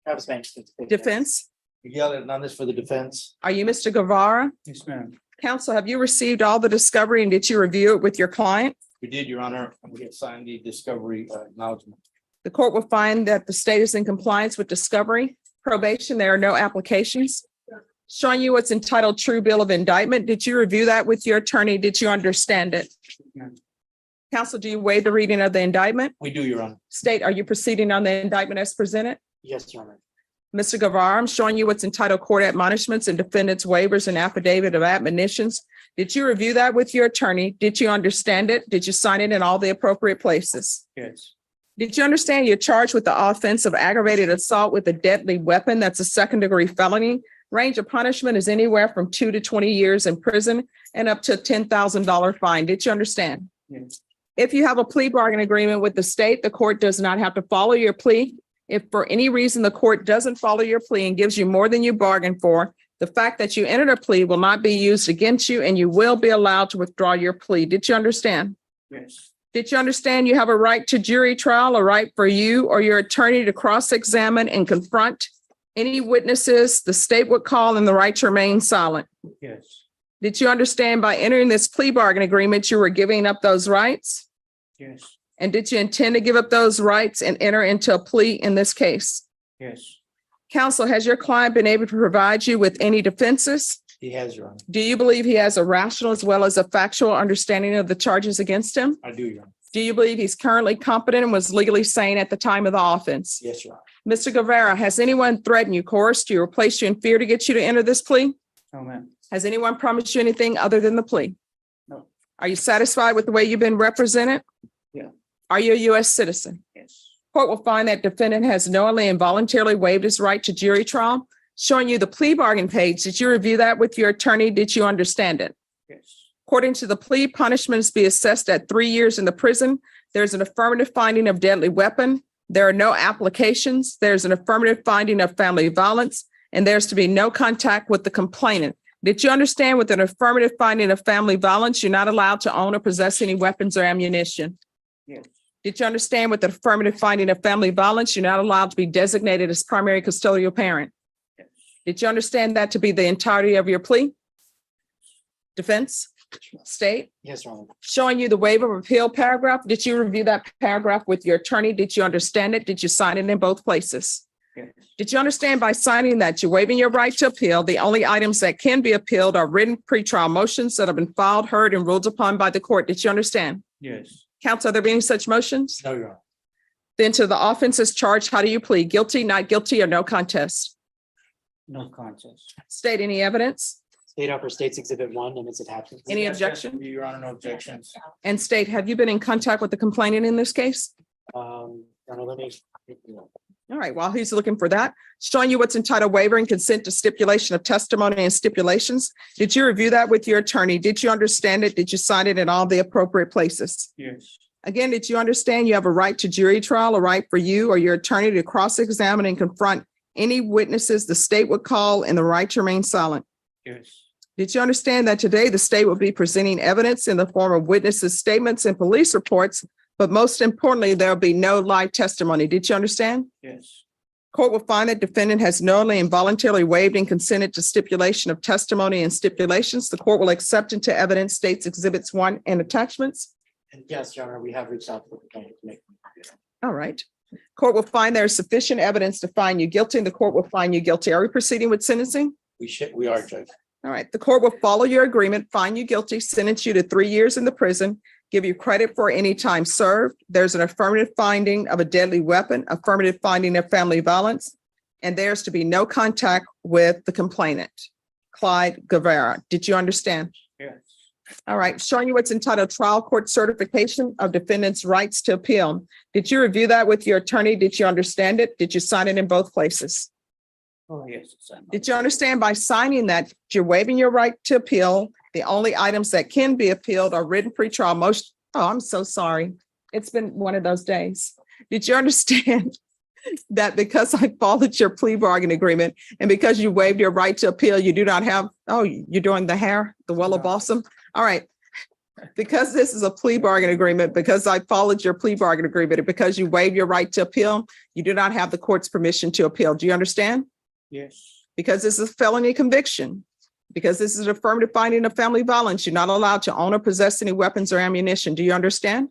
Travis Banks. defense, Miguel Hernandez for the defense. are you Mr. Guevara? Yes, ma'am. Counsel, have you received all the discovery and did you review it with your client? We did, Your Honor. We have signed the discovery acknowledgement. The court will find that the state is in compliance with discovery. Probation, there are no applications. Showing you what's entitled true bill of indictment. Did you review that with your attorney? Did you understand it? Counsel, do you waive the reading of the indictment? We do, Your Honor. State, are you proceeding on the indictment as presented? Yes, Your Honor. Mr. Guevara, I'm showing you what's entitled court admonishments and defendants waivers and affidavit of admonitions. Did you review that with your attorney? Did you understand it? Did you sign it in all the appropriate places? Yes. Did you understand you're charged with the offense of aggravated assault with a deadly weapon? That's a second-degree felony. Range of punishment is anywhere from 2 to 20 years in prison and up to a $10,000 fine. Did you understand? Yes. If you have a plea bargain agreement with the state, the court does not have to follow your plea. If for any reason the court doesn't follow your plea and gives you more than you bargained for, the fact that you entered a plea will not be used against you and you will be allowed to withdraw your plea. Did you understand? Yes. Did you understand you have a right to jury trial, a right for you or your attorney to cross-examine and confront any witnesses the state would call and the right to remain silent? Yes. Did you understand by entering this plea bargain agreement, you were giving up those rights? Yes. And did you intend to give up those rights and enter into a plea in this case? Yes. Counsel, has your client been able to provide you with any defenses? He has, Your Honor. Do you believe he has a rational as well as a factual understanding of the charges against him? I do, Your Honor. Do you believe he's currently competent and was legally sane at the time of the offense? Yes, Your Honor. Mr. Guevara, has anyone threatened you, coerced you, or placed you in fear to get you to enter this plea? No, ma'am. Has anyone promised you anything other than the plea? No. Are you satisfied with the way you've been represented? Yeah. Are you a U.S. citizen? Yes. Court will find that defendant has knowingly and voluntarily waived his right to jury trial. Showing you the plea bargain page, did you review that with your attorney? Did you understand it? Yes. According to the plea, punishments be assessed at 3 years in the prison. There's an affirmative finding of deadly weapon. There are no applications. There's an affirmative finding of family violence, and there's to be no contact with the complainant. Did you understand with an affirmative finding of family violence, you're not allowed to own or possess any weapons or ammunition? Yes. Did you understand with the affirmative finding of family violence, you're not allowed to be designated as primary custodial parent? Yes. Did you understand that to be the entirety of your plea? Defense, state, Yes, Your Honor. showing you the waiver of appeal paragraph. Did you review that paragraph with your attorney? Did you understand it? Did you sign it in both places? Yes. Did you understand by signing that you're waiving your right to appeal? The only items that can be appealed are written pretrial motions that have been filed, heard, and ruled upon by the court. Did you understand? Yes. Counsel, are there any such motions? No, Your Honor. Then to the offenses charged, how do you plead? Guilty, not guilty, or no contest? No contest. State any evidence? State upper states exhibit 1 and its attachments. Any objection? Your Honor, no objections. And state, have you been in contact with the complainant in this case? Your Honor, let me. All right, while he's looking for that, showing you what's entitled waiver and consent to stipulation of testimony and stipulations. Did you review that with your attorney? Did you understand it? Did you sign it in all the appropriate places? Yes. Again, did you understand you have a right to jury trial, a right for you or your attorney to cross-examine and confront any witnesses the state would call, and the right to remain silent? Yes. Did you understand that today the state will be presenting evidence in the form of witnesses' statements and police reports, but most importantly, there'll be no live testimony? Did you understand? Yes. Court will find that defendant has knowingly and voluntarily waived and consented to stipulation of testimony and stipulations. The court will accept into evidence states exhibits 1 and attachments. And yes, Your Honor, we have reached out to the complainant to make. All right. Court will find there is sufficient evidence to find you guilty, and the court will find you guilty. Are we proceeding with sentencing? We are, Judge. All right. The court will follow your agreement, find you guilty, sentence you to 3 years in the prison, give you credit for any time served. There's an affirmative finding of a deadly weapon, affirmative finding of family violence, and there's to be no contact with the complainant, Clyde Guevara. Did you understand? Yes. All right. Showing you what's entitled trial court certification of defendant's rights to appeal. Did you review that with your attorney? Did you understand it? Did you sign it in both places? Oh, yes. Did you understand by signing that you're waiving your right to appeal? The only items that can be appealed are written pretrial motion. Oh, I'm so sorry. It's been one of those days. Did you understand that because I followed your plea bargain agreement and because you waived your right to appeal, you do not have, oh, you're doing the hair, the willow balsam? All right. Because this is a plea bargain agreement, because I followed your plea bargain agreement, and because you waive your right to appeal, you do not have the court's permission to appeal. Do you understand? Yes. Because this is a felony conviction, because this is an affirmative finding of family violence, you're not allowed to own or possess any weapons or ammunition. Do you understand?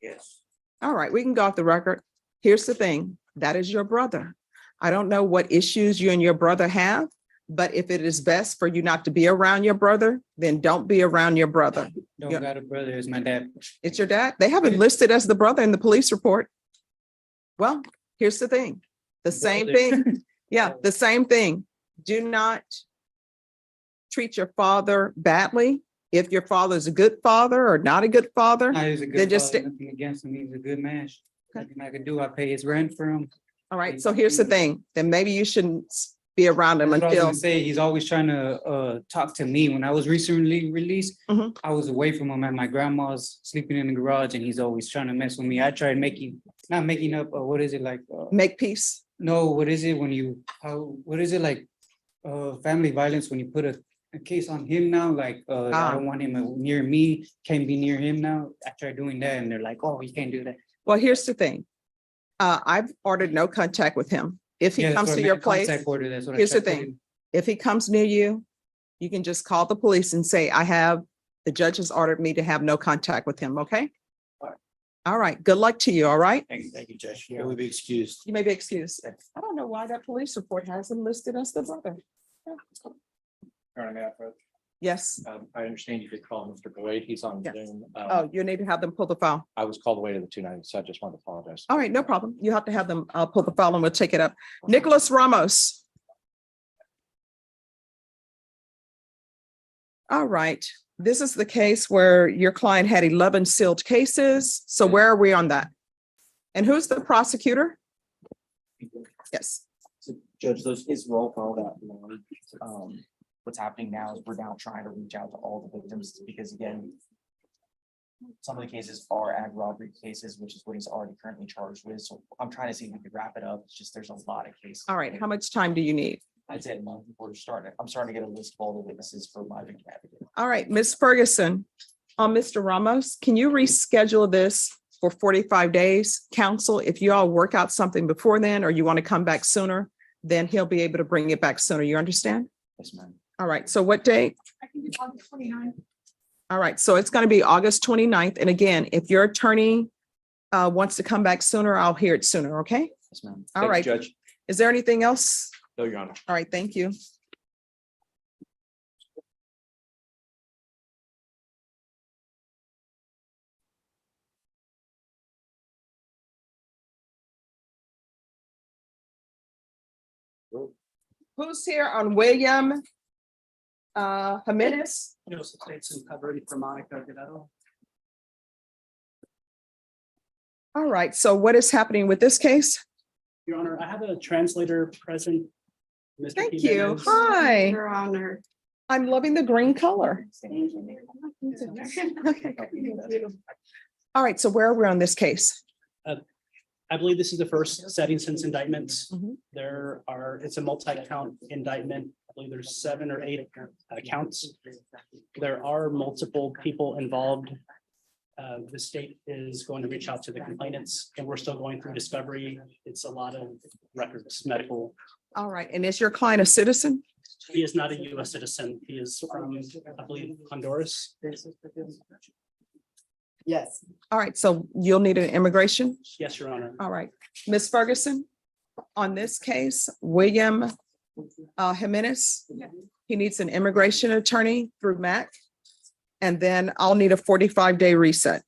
Yes. All right, we can go off the record. Here's the thing, that is your brother. I don't know what issues you and your brother have, but if it is best for you not to be around your brother, then don't be around your brother. Don't Yeah. got a brother, it's my dad. It's your dad? They have it listed as the brother in the police report. Well, here's the thing, the same thing. Yeah, the same thing. Do not treat your father badly. If your father is a good father or not a good father, He's a then good just, father, nothing against him, he's a good man. Nothing I could do, I pay his rent for him. all right, so here's the thing, then maybe you shouldn't be around him That's what I was until, gonna say, he's always trying to talk to me. When I was recently released, Mhm. I was away from him at my grandma's, sleeping in the garage, and he's always trying to mess with me. I tried not making up, what is it like? make peace. No, what is it when you, what is it like? Family violence, when you put a case on him now, like, I don't want him near me, can't be near him now. I tried doing that and they're like, oh, you can't do that. Well, here's the thing. I've ordered no contact with him. If he Yeah, that's comes what I to meant, your a place, contact order, that's what I here's the tried thing. putting. If he comes near you, you can just call the police and say, the judge has ordered me to have no contact with him, okay? All right, good luck to you, all right? Thank you, Judge. You will be excused. You may be excused. I don't know why that police report has him listed as the brother. Yes. I understand you did call Mr. Boyd. He's on Yes. Zoom. Oh, you need to have them pull the file. I was called away to the 290, so I just wanted to apologize. All right, no problem. You have to have them pull the file and we'll take it up. Nicholas Ramos. All right, this is the case where your client had 11 sealed cases. So where are we on that? And who's the prosecutor? Yes. So Judge, those is roll call that long. What's happening now is we're now trying to reach out to all the victims because again, some of the cases are ag robbery cases, which is what he's already currently charged with. So I'm trying to see if we could wrap it up. It's just there's a lot of cases. All right, how much time do you need? I'd say a month before to start it. I'm starting to get a list of all the witnesses for my victim advocate. All right, Ms. Ferguson, Mr. Ramos, can you reschedule this for 45 days? Counsel, if you all work out something before then, or you want to come back sooner, then he'll be able to bring it back sooner. You understand? Yes, ma'am. All right, so what date? I can do August 29th. All right, so it's going to be August 29th. And again, if your attorney wants to come back sooner, I'll hear it sooner, okay? Yes, ma'am. All Thank you, right. Judge. Is there anything else? No, Your Honor. All right, thank you. Who's here on William Jimenez? All right, so what is happening with this case? Your Honor, I have a translator present. Mr. Thank you. Jimenez. Hi. Your Honor. I'm loving the green color. All right, so where are we on this case? I believe this is the first setting since indictments. Mhm. It's a multi-count indictment. I believe there's 7 or 8 counts. There are multiple people involved. The state is going to reach out to the complainants and we're still going through discovery. It's a lot of records, medical. All right, and is your client a citizen? He is not a US citizen. He is from, I believe, Honduras. Yes. All right, so you'll need an immigration? Yes, Your Honor. All right, Ms. Ferguson, on this case, William Jimenez, he needs an immigration attorney through MAC. And then I'll need a 45-day reset.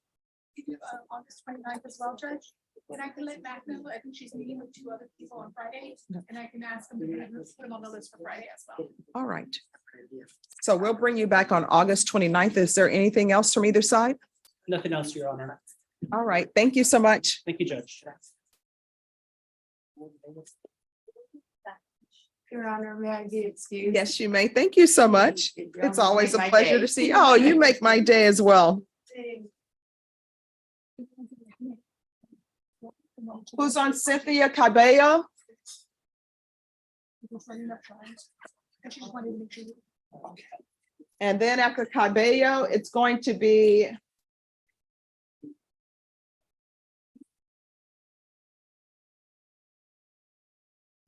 August 29th as well, Judge. And I can let Mac know, I think she's meeting with 2 other people on Friday, and I can ask them to put them on the list for Friday as well. All right. So we'll bring you back on August 29th. Is there anything else from either side? Nothing else, Your Honor. All right, thank you so much. Thank you, Judge. Your Honor, may I be excused? Yes, you may. Thank you so much. It's always a Make my pleasure day. to see. Oh, you make my day as well. Who's on Cynthia Cabello? And she just wanted to make sure. And then after Cabello, it's going to be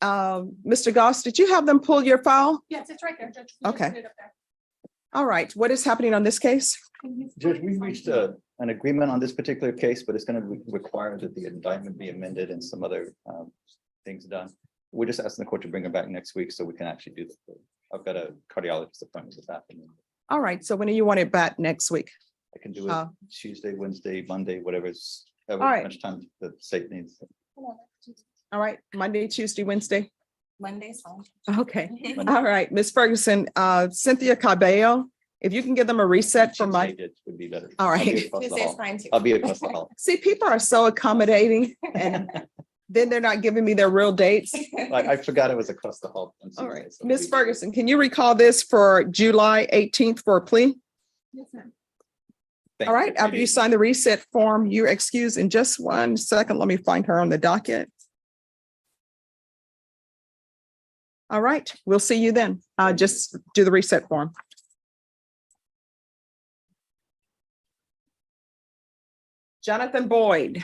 Mr. Goss, did you have them pull your file? Yes, it's right there, Judge. We just Okay. put it up there. All right, what is happening on this case? Judge, we've reached an agreement on this particular case, but it's going to require that the indictment be amended and some other things done. We're just asking the court to bring it back next week so we can actually do this. I've got a cardiologist appointment this afternoon. All right, so when do you want it back next week? I can do it Tuesday, Wednesday, Monday, whatever's, however All right. much time the state needs. All right, Monday, Tuesday, Wednesday. Monday's fine. Okay, all right, Ms. Ferguson, Cynthia Cabello, if you can give them a reset for my, Tuesday would be better. all I'll be right. across the Tuesday's hall. fine too. I'll be across the hall. See, people are so accommodating and then they're not giving me their real dates. I forgot it was across the hall. on All Tuesday, right, so Ms. we- Ferguson, can you recall this for July 18th for a plea? Yes, ma'am. Thank All right, after you sign the reset form, you excuse in just 1 second. Let me find her on the docket. All right, we'll see you then. Just do the reset form. Jonathan Boyd.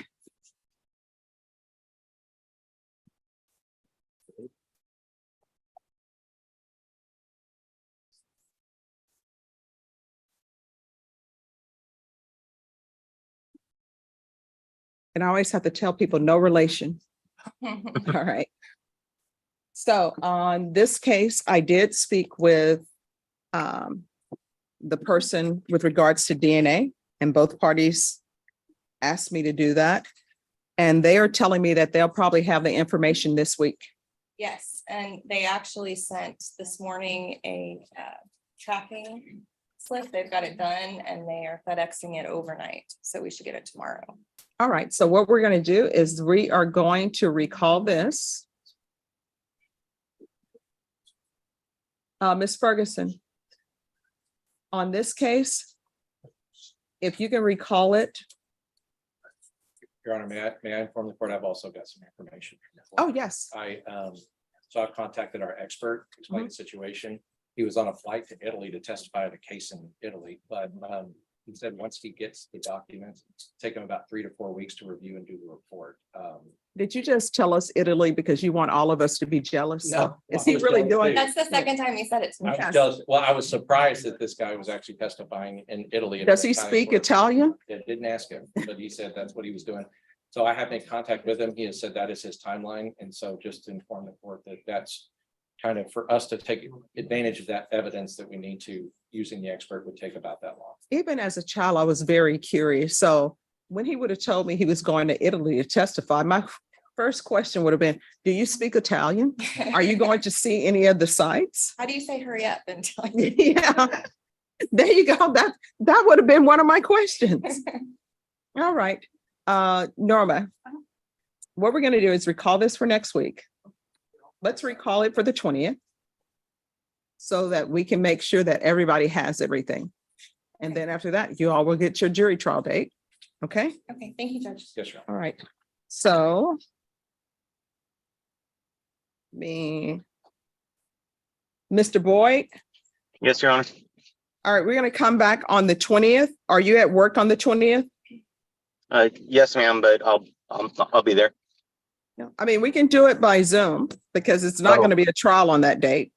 And I always have to tell people no relation. All right. So on this case, I did speak with the person with regards to DNA, and both parties asked me to do that. And they are telling me that they'll probably have the information this week. Yes, and they actually sent this morning a tracking slip. They've got it done and they are FedExing it overnight. So we should get it tomorrow. All right, so what we're going to do is we are going to recall this. Ms. Ferguson, on this case, if you can recall it. Your Honor, may I inform the court, I've also got some information. Oh, yes. So I've contacted our expert, explained the situation. He was on a flight to Italy to testify at a case in Italy, but he said once he gets the documents, take him about 3 to 4 weeks to review and do the report. Did you just tell us Italy because you want all of us to be jealous? No. Is he really doing? That's the second time you said it to me. I was jealous. Well, I was surprised that this guy was actually testifying in Italy. Does he speak Italian? I didn't ask him, but he said that's what he was doing. So I have made contact with him. He has said that is his timeline. And so just to inform the court that that's kind of for us to take advantage of that evidence that we need to, using the expert would take about that long. Even as a child, I was very curious. So when he would have told me he was going to Italy to testify, my first question would have been, do you speak Italian? Are you going to see any of the sites? How do you say hurry up and tell you? Yeah, there you go. That would have been one of my questions. All right, Norma, what we're going to do is recall this for next week. Let's recall it for the 20th so that we can make sure that everybody has everything. And then after that, you all will get your jury trial date. Okay? Okay, thank you, Judge. Yes, Your Honor. All right. So Mr. Boyd. Yes, Your Honor. All right, we're going to come back on the 20th. Are you at work on the 20th? Yes, ma'am, but I'll be there. I mean, we can do it by Zoom because it's not going to be a trial on that date.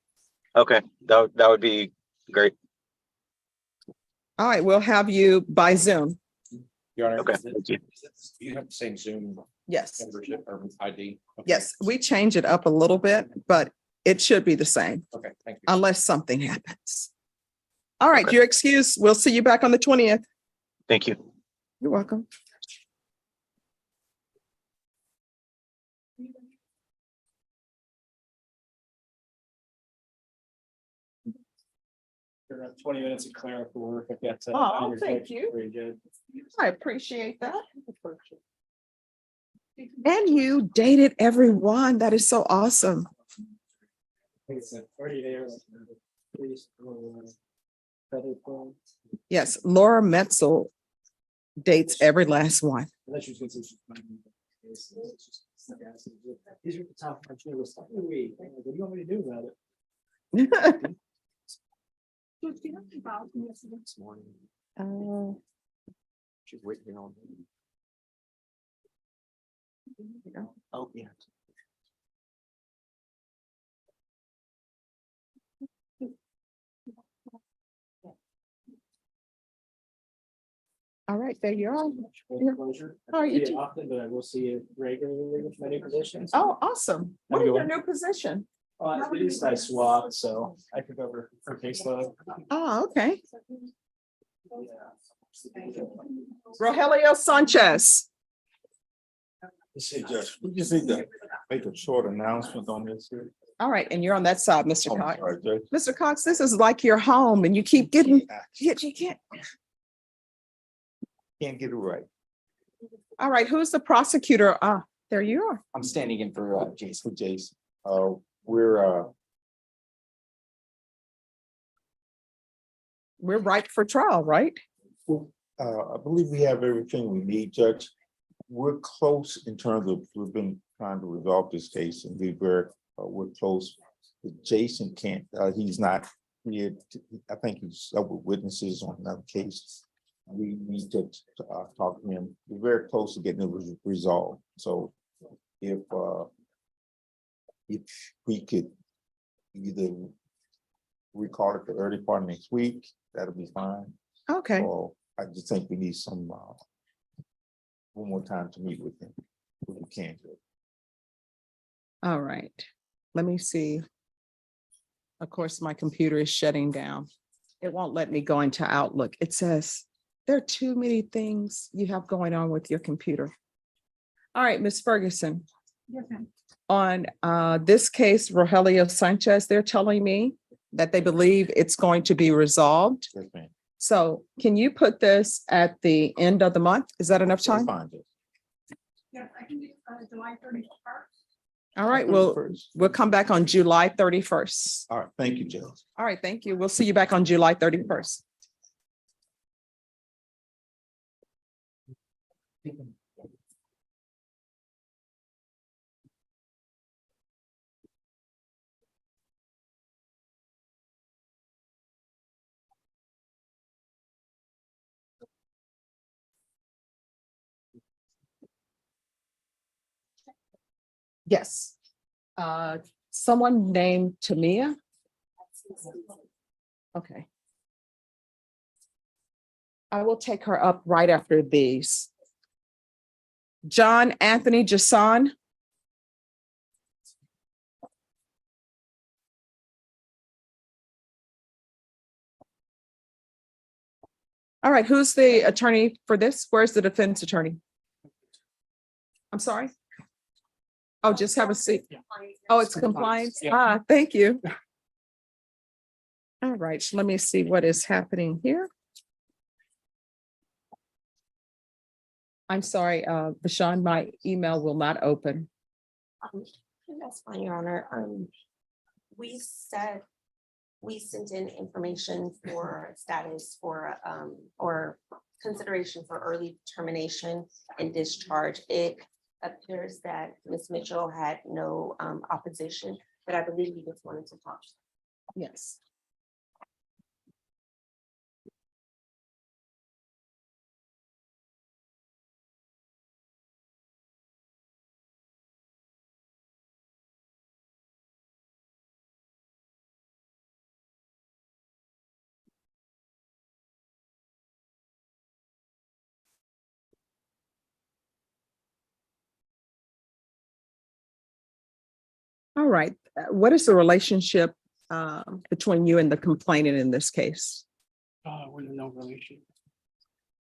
Okay, that would be great. All right, we'll have you by Zoom. Your Honor. Okay, is it- thank you. Do you have the same Zoom Yes. membership or ID? Okay. Yes, we change it up a little bit, but it should be the same Okay, thank you. unless something happens. All right, your excuse. We'll see you back on the 20th. Thank you. You're welcome. Around 20 minutes of clerical work. I've got. Oh, thank you. I appreciate that. And you dated everyone. That is so awesome. Yes, Laura Metzel dates every last one. These are the top. What do you want me to do about it? This morning, she's waiting on. Oh, yeah. All right, there you are. Closure. How are you See two? often, but I will see you regularly with my new positions. Oh, awesome. What is Have a your good new position? It is nice swap, so I took over her caseload. Oh, okay. Rogelio Sanchez. We just need to make a short announcement on this here. All right, and you're on that side, Mr. Oh, Cox. sorry, Judge. Mr. Cox, this is like your home and you keep getting, you can't. Can't get it right. All right, who's the prosecutor? Ah, there you are. I'm standing in for Jason. For Jason. We're ripe for trial, right? I believe we have everything we need, Judge. We're close in terms of, we've been trying to resolve this case and we're close. Jason can't, he's not here. I think he's up with witnesses on another case. We need to talk to him. We're very close to getting it resolved. So if we could either recall it the early part of next week, that'll be fine. Okay. Or I just think we need some one more time to meet with him. If we can do it. All right, let me see. Of course, my computer is shutting down. It won't let me go into Outlook. It says there are too many things you have going on with your computer. All right, Ms. Ferguson. Yes, ma'am. On this case, Rogelio Sanchez, they're telling me that they believe it's going to be resolved. Yes, ma'am. So can you put this at the end of the month? Is that enough time? Fine, Judge. Yes, I can do July 31st. All right, we'll come back on July 31st. All right, thank you, Judge. All right, thank you. We'll see you back on July 31st. Yes. Someone named Tamia. Okay. I will take her up right after these. John Anthony Jason. All right, who's the attorney for this? Where's the defense attorney? I'm sorry. Oh, just have a seat. Oh, it's compliance. Ah, thank you. All right, let me see what is happening here. I'm sorry, Bashan, my email will not open. That's fine, Your Honor. We sent in information for status for, or consideration for early termination and discharge. It appears that Ms. Mitchell had no opposition, but I believe you just wanted to talk. Yes. All right, what is the relationship between you and the complainant in this case? We're in no relation.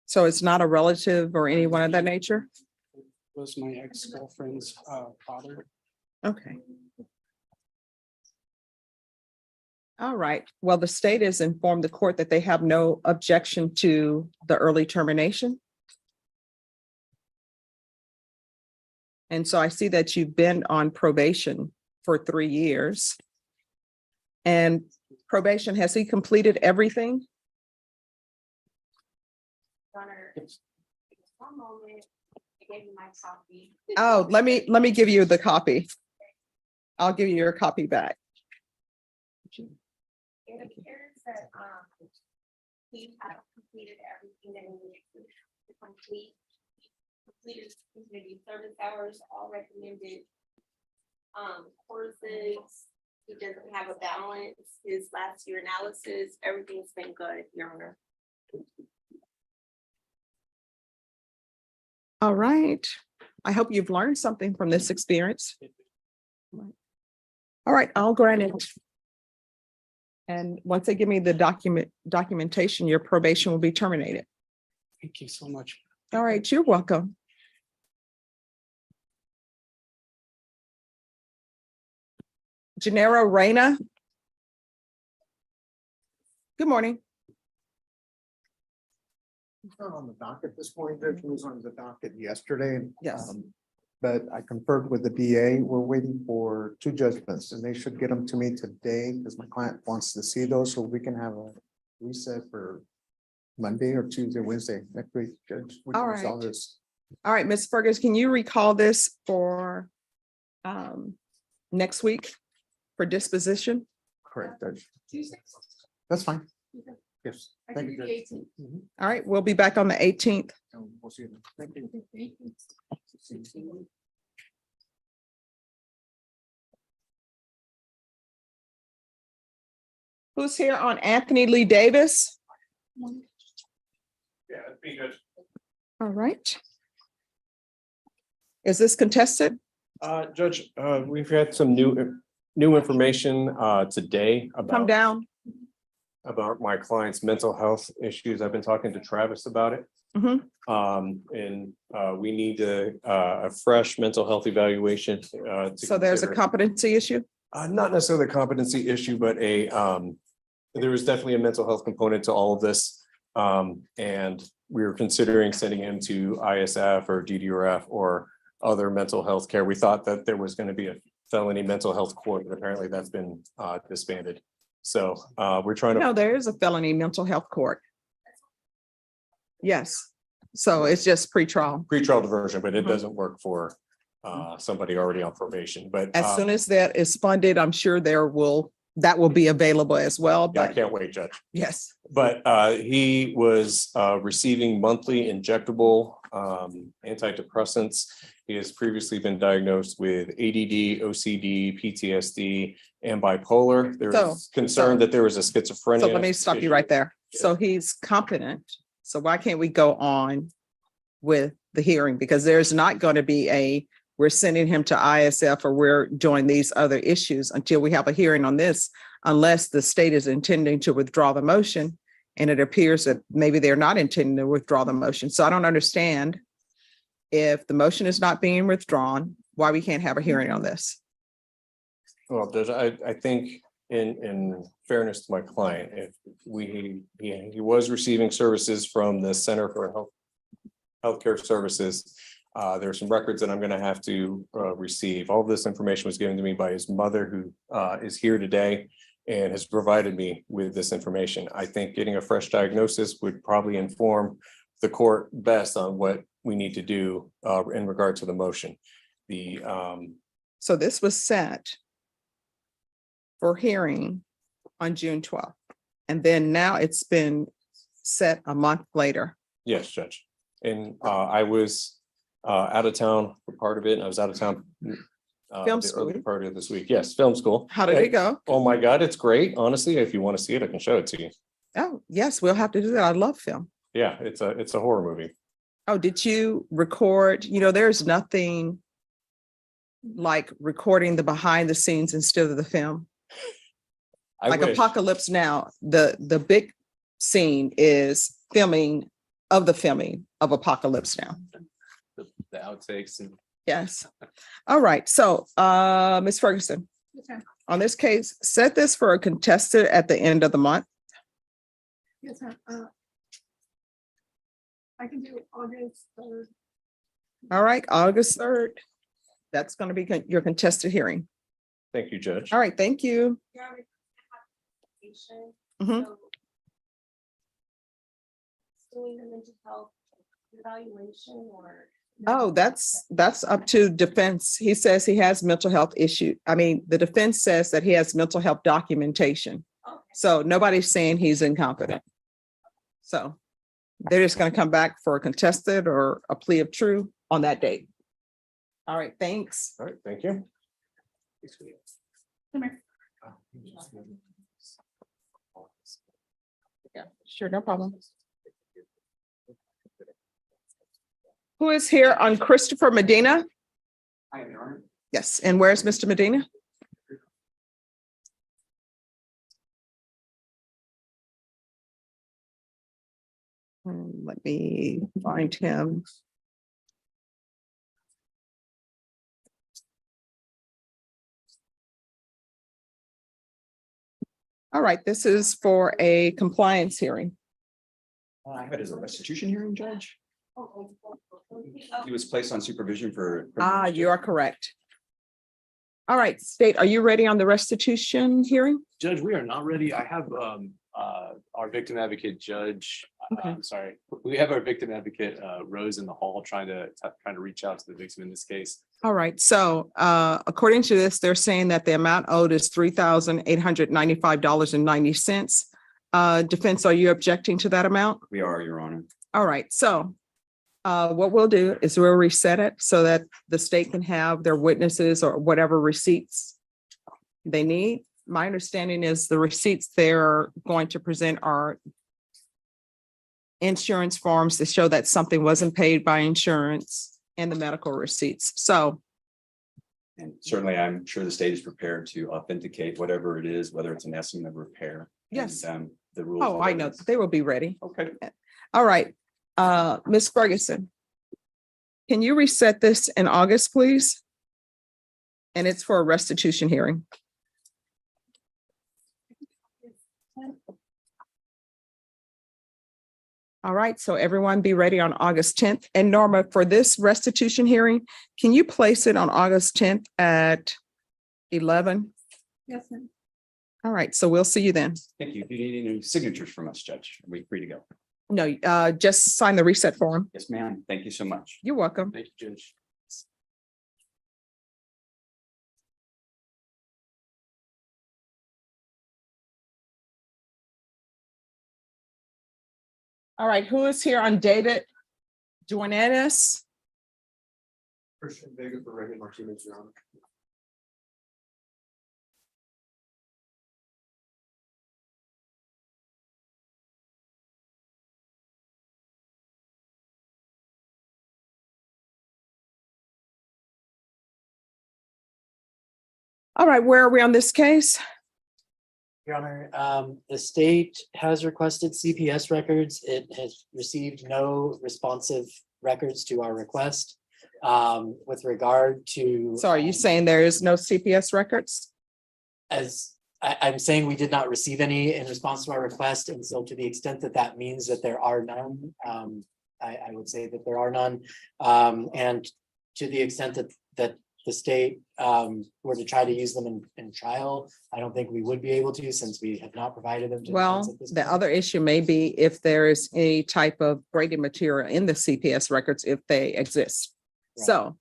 So it's not a relative or anyone of that nature? Was my ex-girlfriend's father. Okay. All right, well, the state has informed the court that they have no objection to the early termination. And so I see that you've been on probation for 3 years. And probation, has he completed everything? One moment. I gave you my copy. Oh, let me give you the copy. I'll give you your copy back. It appears that he had completed everything that he needed to complete. Completed community service hours, all recommended courses. He doesn't have a balance, his last year analysis, everything's been good, Your Honor. All right. I hope you've learned something from this experience. All right, I'll grant it. And once they give me the documentation, your probation will be terminated. Thank you so much. All right, you're welcome. Gennaro Reyna. Good morning. He's not on the docket this morning, Judge. He was on the docket yesterday. Yes. But I conferred with the DA. We're waiting for 2 judgments and they should get them to me today because my client wants to see those so we can have a reset for Monday or Tuesday, Wednesday next week, Judge. We can All resolve right. this. All right, Ms. Fergus, can you recall this for next week for disposition? Correct, Judge. Tuesday. That's fine. Okay. Yes. I Thank can you, do Judge. the 18th. All right, we'll be back on the 18th. We'll see you then. Thank you. Who's here on Anthony Lee Davis? Yeah, that'd be good. All right. Is this contested? Judge, we've had some new information today Come about down. my client's mental health issues. I've been talking to Travis about it. Mhm. And we need a fresh mental health evaluation. So there's a competency issue? Not necessarily a competency issue, but there was definitely a mental health component to all of this. And we were considering sending him to ISF or DDRF or other mental health care. We thought that there was going to be a felony mental health court, but apparently that's been disbanded. So we're trying to. No, there is a felony mental health court. Yes. So it's just pretrial. Pretrial diversion, but it doesn't work for somebody already on probation. But As soon as that is funded, I'm sure that will be available as well. yeah, I But can't wait, Judge. yes. But he was receiving monthly injectable antidepressants. He has previously been diagnosed with ADD, OCD, PTSD, and bipolar. There was concern that there was a schizophrenia. So let me stop you right there. So he's competent. So why can't we go on with the hearing? Because there's not going to be we're sending him to ISF or we're doing these other issues until we have a hearing on this, unless the state is intending to withdraw the motion. And it appears that maybe they're not intending to withdraw the motion. So I don't understand if the motion is not being withdrawn, why we can't have a hearing on this. Well, I think in fairness to my client, if he was receiving services from the Center for Healthcare Services. There are some records that I'm going to have to receive. All of this information was given to me by his mother, who is here today and has provided me with this information. I think getting a fresh diagnosis would probably inform the court best on what we need to do in regard to the motion. So this was set for hearing on June 12th. And then now it's been set a month later. Yes, Judge. And I was out of town for part of it, and I was out of town Film the school. early part of this week. Yes, film school. How did it go? Oh my God, it's great. Honestly, if you want to see it, I can show it to you. Oh, yes, we'll have to do that. I love film. Yeah, it's a horror movie. Oh, did you record? There's nothing like recording the behind the scenes instead of the film. I Like wish. Apocalypse Now, the big scene is filming of Apocalypse Now. The outtakes and. Yes. All right. So, Ms. Ferguson, Yes, ma'am. on this case, set this for a contested at the end of the month. Yes, ma'am. I can do August 3rd. All right, August 3rd. That's going to be your contested hearing. Thank you, Judge. All right, thank you. Mhm. So, doing the mental health evaluation or? Oh, that's up to defense. He says he has mental health issue. I mean, the defense says that he has mental health documentation. Okay. So nobody's saying he's incompetent. So they're just gonna come back for a contested or a plea of true on that date. All right, thanks. All right, thank you. Come here. Yeah, sure, no problem. Who is here on Christopher Medina? Yes, and where's Mr. Medina? Let me find him. All right, this is for a compliance hearing. I have it as a restitution hearing, Judge. He was placed on supervision for. You are correct. All right, State, are you ready on the restitution hearing? Judge, we are not ready. I have our victim advocate judge, Okay. I'm sorry, we have our victim advocate Rose in the hall trying to reach out to the victim in this case. All right, so according to this, they're saying that the amount owed is $3,895.90. Defense, are you objecting to that amount? We are, Your Honor. All right, so what we'll do is we'll reset it so that the state can have their witnesses or whatever receipts they need. My understanding is the receipts they're going to present are insurance forms to show that something wasn't paid by insurance and the medical receipts. So And certainly, I'm sure the state is prepared to authenticate whatever it is, whether it's an estimate of repair. Yes. And, the rules. oh, I know, they will be ready. Okay. All right, Ms. Ferguson. Can you reset this in August, please? And it's for a restitution hearing. All right, so everyone be ready on August 10th. And Norma, for this restitution hearing, can you place it on August 10th at 11? Yes, ma'am. All right, so we'll see you then. Thank you. If you need any signatures from us, Judge, are we free to go? No, just sign the reset form. Yes, ma'am. Thank you so much. You're welcome. Thank you, Judge. All right, who is here on David Duenas? Christian Vega for Reagan Martinez, Your Honor. All right, where are we on this case? Your Honor, the state has requested CPS records. It has received no responsive records to our request. With regard to. So are you saying there is no CPS records? As I'm saying, we did not receive any in response to our request, and so to the extent that that means that there are none, I would say that there are none. And to the extent that the state were to try to use them in trial, I don't think we would be able to, since we have not provided them to. Well, the other issue may be if there is any type of grading material in the CPS records, if they exist. Right. So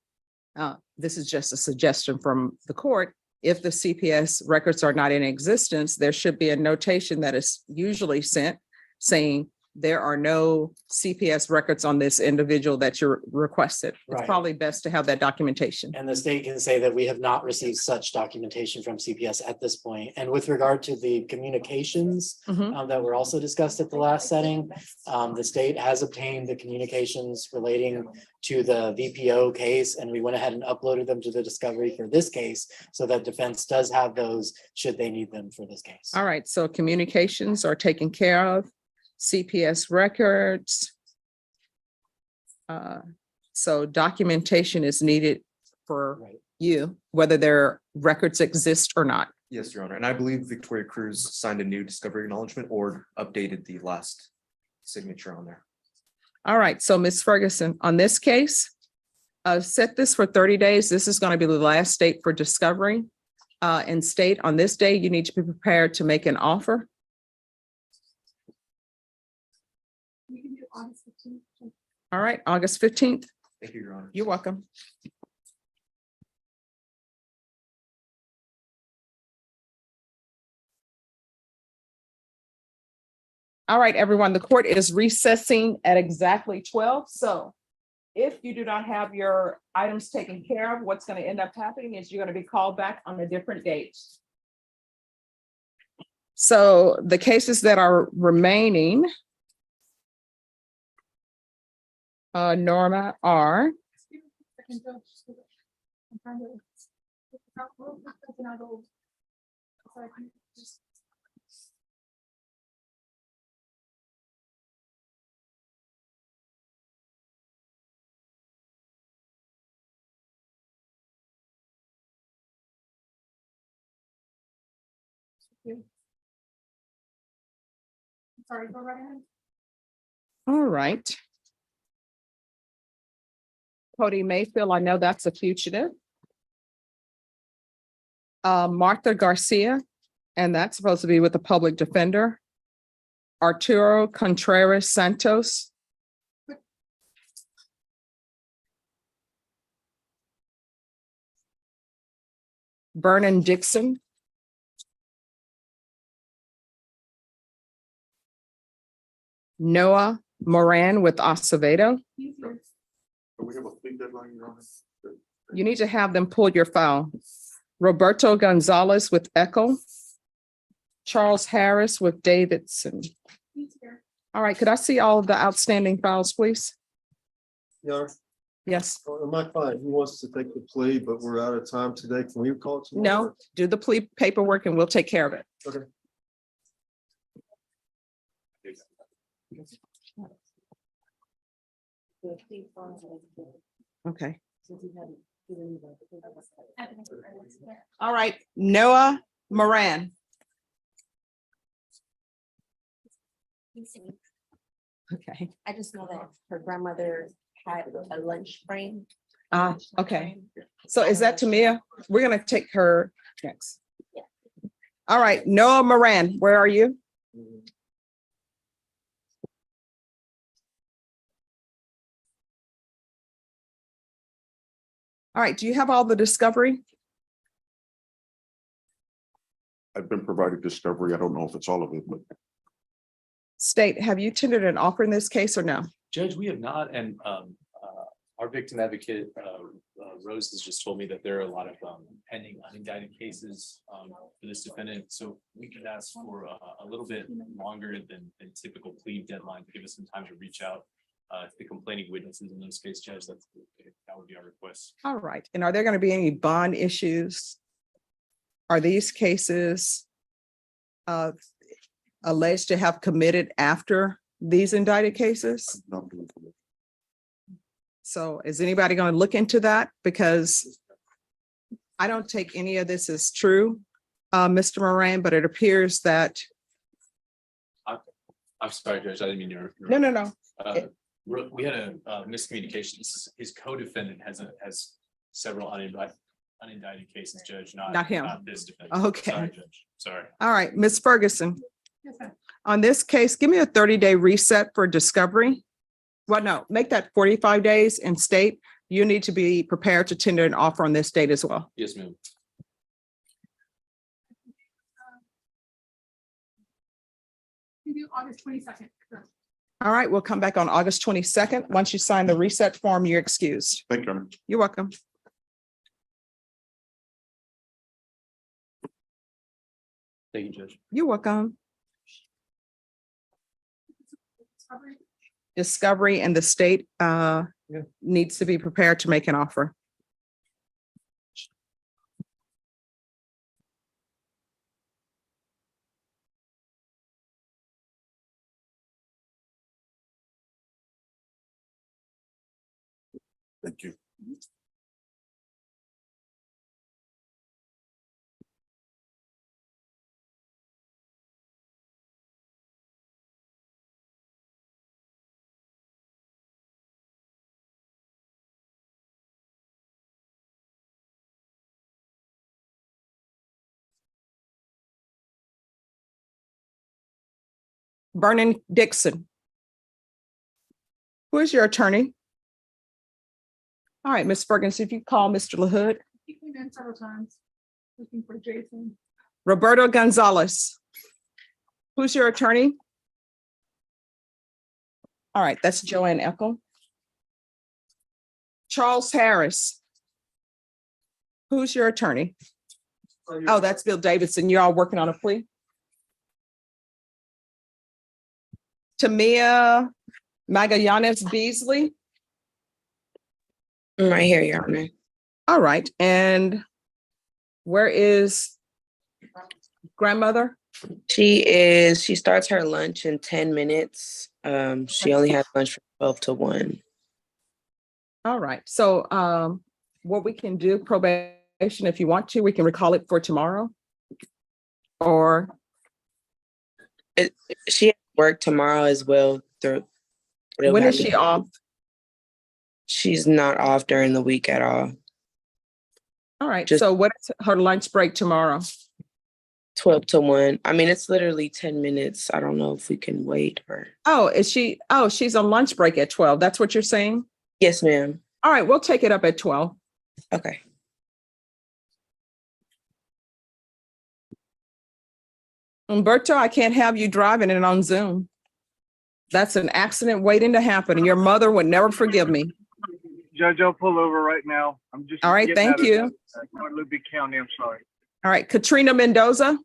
this is just a suggestion from the court. If the CPS records are not in existence, there should be a notation that is usually sent saying there are no CPS records on this individual that you requested. It's Right. probably best to have that documentation. And the state can say that we have not received such documentation from CPS at this point. And with regard to the communications Mhm. that were also discussed at the last setting, the state has obtained the communications relating to the VPO case, and we went ahead and uploaded them to the discovery for this case, so that defense does have those should they need them for this case. All right, so communications are taken care of, CPS records. So documentation is needed for Right. you, whether their records exist or not. Yes, Your Honor, and I believe Victoria Cruz signed a new discovery acknowledgement or updated the last signature on there. All right, so Ms. Ferguson, on this case, set this for 30 days. This is going to be the last date for discovery. And state on this day, you need to be prepared to make an offer. We can do August 15th. All right, August 15th. Thank you, Your Honor. You're welcome. All right, everyone, the court is recessing at exactly 12. So if you do not have your items taken care of, what's going to end up happening is you're going to be called back on a different date. So the cases that are remaining, Norma, are Second judge, I'm trying to- So I can just- Sorry, go right ahead. all right. Cody Mayfield, I know that's a fugitive. Martha Garcia, and that's supposed to be with the public defender. Arturo Contreras Santos. Vernon Dixon. Noah Moran with Acevedo. We have a plea deadline, Your Honor. You need to have them pull your file. Roberto Gonzalez with Echo. Charles Harris with Davidson. All right, could I see all of the outstanding files, please? Yeah, Yes. my client, he wants to take the plea, but we're out of time today. Can we call it tomorrow? No, do the plea paperwork and we'll take care of it. Okay. Okay. All right, Noah Moran. Okay. I just know that her grandmother had a lunch frame. Okay. So is that Tamia? We're gonna take her next. All right, Noah Moran, where are you? All right, do you have all the discovery? I've been provided discovery. I don't know if it's all of it, but State, have you tendered an offer in this case or no? Judge, we have not, and our victim advocate, Rose has just told me that there are a lot of pending unindicted cases for this defendant. So we could ask for a little bit longer than typical plea deadline to give us some time to reach out to the complaining witnesses in this case, Judge. That would be our request. All right, and are there gonna be any bond issues? Are these cases alleged to have committed after these indicted cases? So is anybody going to look into that? Because I don't take any of this as true, Mr. Moran, but it appears that. I'm sorry, Judge, I didn't mean to. No. We had a miscommunication. His co-defendant has several unindicted cases, Judge, Not him. Not this defendant. Okay. Sorry, Judge. Sorry. All right, Ms. Ferguson, Yes, ma'am. on this case, give me a 30-day reset for discovery. Well, no, make that 45 days and state you need to be prepared to tender an offer on this date as well. Yes, ma'am. You do August 22nd. All right, we'll come back on August 22nd. Once you sign the reset form, you're excused. thank you, Your Honor. You're welcome. Thank you, Judge. You're welcome. Discovery and the state needs to be prepared to make an offer. Thank you. Vernon Dixon. Who is your attorney? All right, Ms. Ferguson, if you call Mr. LaHood. He came in several times looking for Jason. Roberto Gonzalez. Who's your attorney? All right, that's Joanne Eckel. Charles Harris. Who's your attorney? Oh, that's Bill Davidson. You're all working on a plea? Tamia Magallanes Beasley. I'm right here, Your Honor. All right, and where is grandmother? She starts her lunch in 10 minutes. She only has lunch from 12 to 1. All right, so what we can do, probation, if you want to, we can recall it for tomorrow. Or She has work tomorrow as well. when is she off? She's not off during the week at all. All right, so what is her lunch break tomorrow? 12 to 1. I mean, it's literally 10 minutes. I don't know if we can wait or. Oh, is she? Oh, she's on lunch break at 12. That's what you're saying? Yes, ma'am. All right, we'll take it up at 12. Okay. Umberto, I can't have you driving it on Zoom. That's an accident waiting to happen, and your mother would never forgive me. Judge, I'll pull over right now. I'm just. All right, getting thank out of you. Guadalupe County, I'm sorry. All right, Katrina Mendoza.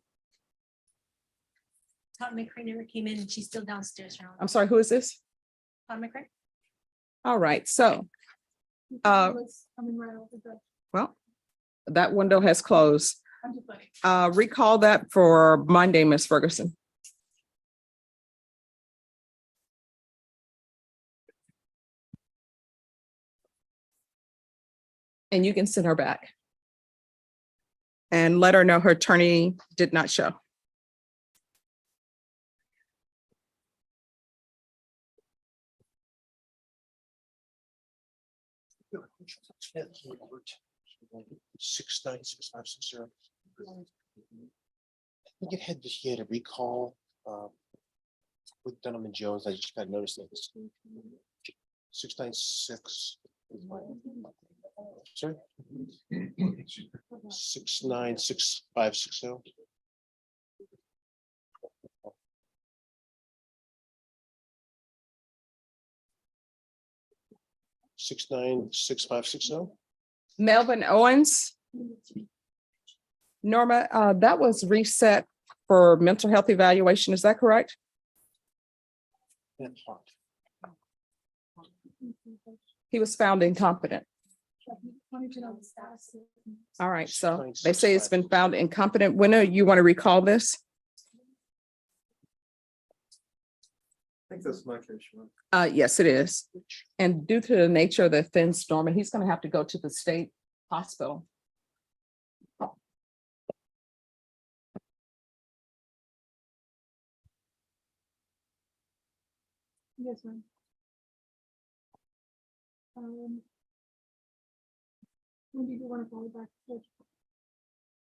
Todd McCray never came in and she's still downstairs. I'm sorry, who is this? Todd McCray? All right, so, Coming right over the. well, that window has closed. I'm just like. Recall that for Monday, Ms. Ferguson. And you can send her back. And let her know her attorney did not show. Six nine six five six zero. I think it had this year to recall with Dunham and Jones. I just got noticed that this 696. Sorry. 696560. Six nine six five six zero. Melvin Owens. Norma, that was reset for mental health evaluation. Is that correct? He was found incompetent. All right, so they say it's been found incompetent. When you want to recall this? I think that's my case. Yes, it is. And due to the nature of the offense, Norma, he's going to have to go to the state hospital. Yes, ma'am. When do you want to call it back?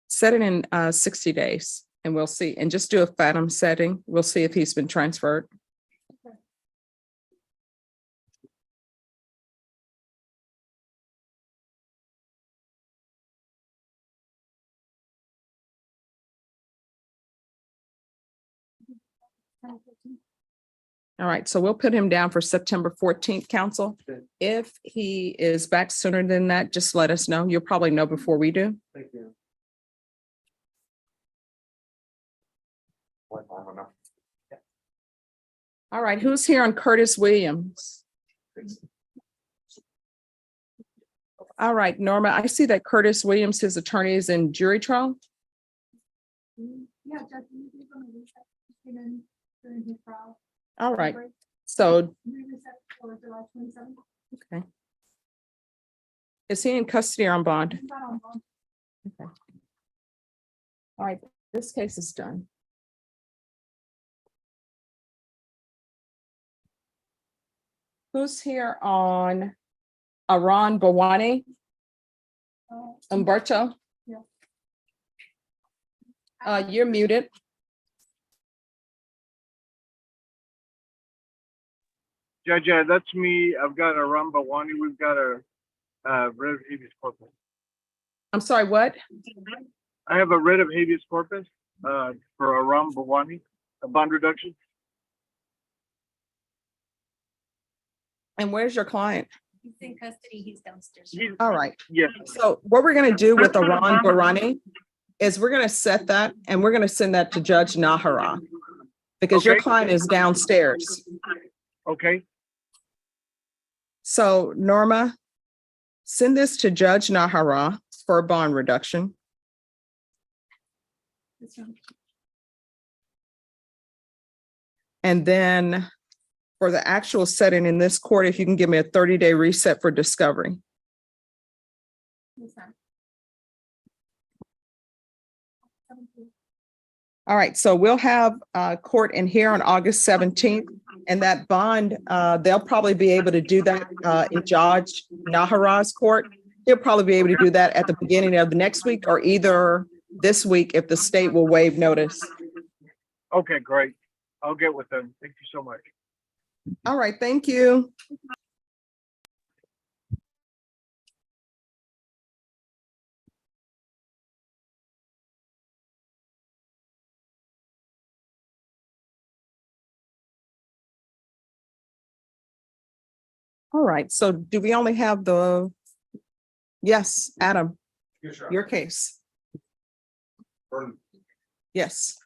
Set it in 60 days and we'll see. And just do a phantom setting. We'll see if he's been transferred. Okay. All right, so we'll put him down for September 14th, council. If he is back sooner than that, just let us know. You'll probably know before we do. Thank you. All right, who's here on Curtis Williams? All right, Norma, I see that Curtis Williams, his attorney, is in jury trial. Yeah, Judge, we did on the reset, came in during his trial. All right, so, We reset for July 27th. okay. Is he in custody or on bond? He's not on bond. Okay. All right, this case is done. Who's here on Aron Bawani? Umberto? Yeah. You're muted. Judge, that's me. I've got a Rambawani. We've got a writ of habeas corpus. I'm sorry, what? I have a writ of habeas corpus for a Rambawani, a bond reduction. And where's your client? He's in custody, he's downstairs. All right. Yes. So what we're gonna do with Iran Barani is we're gonna set that and we're gonna send that to Judge Nahara. Because your Okay. client is downstairs. Okay, So Norma, send this to Judge Nahara for a bond reduction. And then for the actual setting in this court, if you can give me a 30-day reset for discovery. All right, so we'll have court in here on August 17th, and that bond, they'll probably be able to do that in Judge Nahara's court. He'll probably be able to do that at the beginning of the next week or either this week if the state will waive notice. okay, great. I'll get with them. Thank you so much. All right, thank you. All right, so do we only have the, yes, Adam, your case? Yes.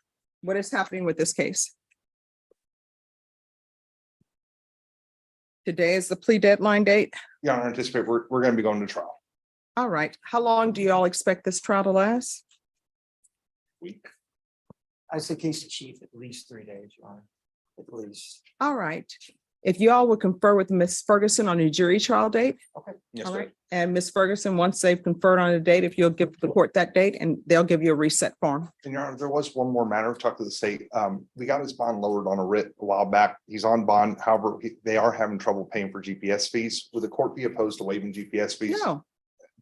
What is happening with this case? Today is the plea deadline date. Yeah, I anticipate we're gonna be going to trial. All right, how long do you all expect this trial to last? Week. I say case chief at least 3 days, Your Honor, at least. All right, if you all would confer with Ms. Ferguson on a jury trial date. Okay. Yes, All sir. right, and Ms. Ferguson, once they've conferred on a date, if you'll give the court that date and they'll give you a reset form. And Your Honor, there was one more matter, talk to the state. We got his bond lowered on a writ a while back. He's on bond. However, they are having trouble paying for GPS fees. Would the court be opposed to waiving GPS fees? No,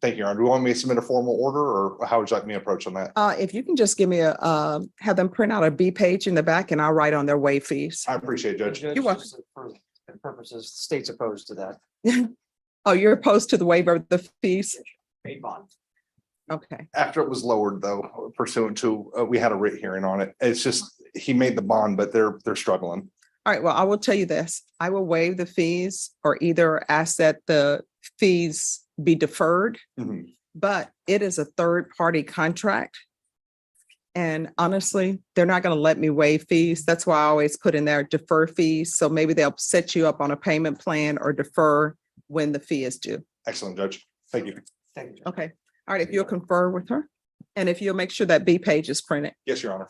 Thank you, Your Honor. Do you want me to submit a formal order or how would you like me to approach on that? if you can just give me have them print out a B page in the back and I'll write on their waive fees. I appreciate it, Judge. You're welcome. For purposes, the state's opposed to that. Oh, you're opposed to the waiver of the fees? Paid bond. Okay, After it was lowered though, pursuant to, we had a writ hearing on it. It's just, he made the bond, but they're struggling. all right, well, I will tell you this, I will waive the fees or either ask that the fees be deferred. Mhm. But it is a third-party contract. And honestly, they're not going to let me waive fees. That's why I always put in there defer fees. So maybe they'll set you up on a payment plan or defer when the fee is due. Excellent, Judge. Thank you. Thank you. Okay, all right, if you'll confer with her and if you'll make sure that B page is printed. Yes, Your Honor.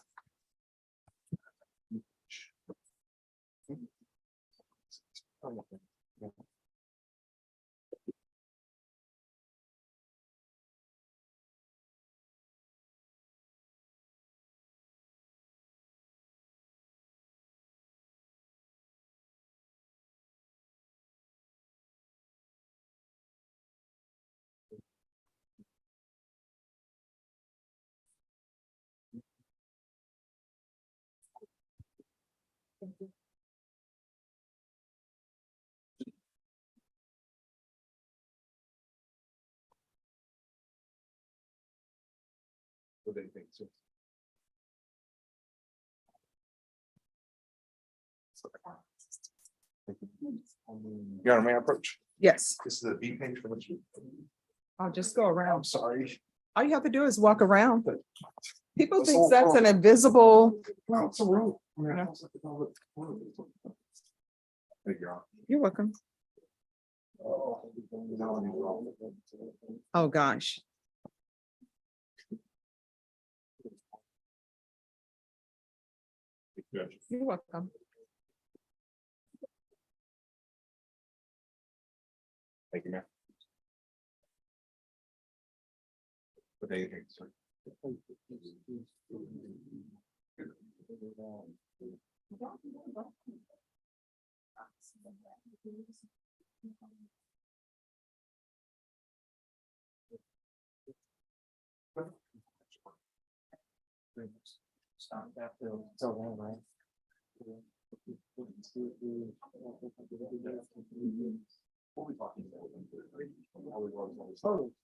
What do you think, sir? Your Honor, may I approach? Yes, This is a B page for which. I'll just go around. I'm sorry. All you have to do is walk around. People That's think all that's an wrong. invisible. No, it's a rule. Yeah. Thank you, Your Honor. You're welcome. Oh, Oh, gosh. Judge. You're welcome. Thank you, ma'am. What do you think, sir? Stop that bill. It's all right, right?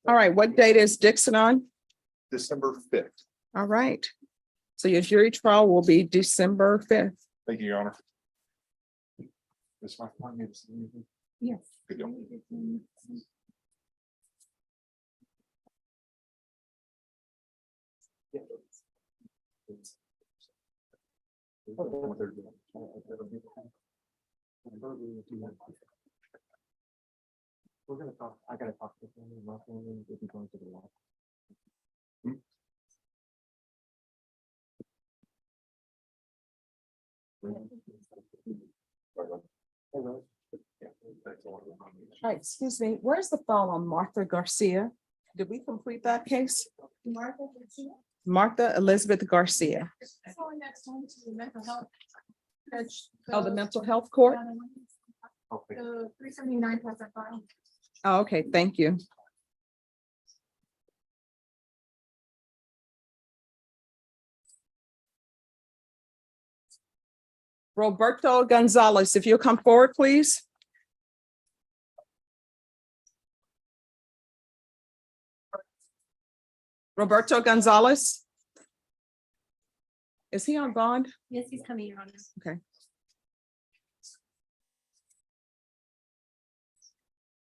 All right, what date is Dixon on? December 5th. All right. So your jury trial will be December 5th. Thank you, Your Honor. This my point. Yes. Good deal. We're gonna talk, I gotta talk to them, we'll be going to the law. All right, excuse me, where's the file on Martha Garcia? Did we complete that case? Martha Elizabeth Garcia. Going next on to the mental health. Judge, Oh, the mental health court? The 379 has that file. Oh, okay, thank you. Roberto Gonzalez, if you'll come forward, please. Roberto Gonzalez. Is he on bond? Yes, he's coming, Your Honor. Okay.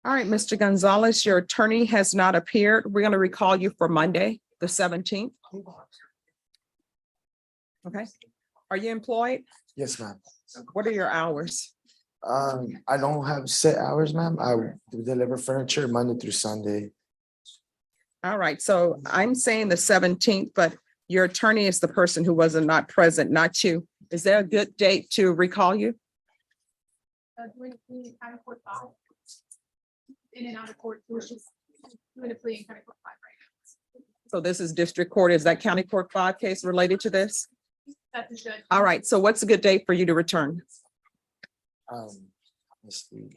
All right, Mr. Gonzalez, your attorney has not appeared. We're going to recall you for Monday, the 17th. Okay. Are you employed? Yes, ma'am. What are your hours? I don't have set hours, ma'am. I deliver furniture Monday through Sunday. All right, so I'm saying the 17th, but your attorney is the person who was not present, not you. Is there a good date to recall you? Doing kind of court file. In and out of court, so it's just doing a plea in kind of court file right So this is district court. Is that county court 5 case related to this? now. That's the judge. All right, so what's a good date for you to return? Let's see.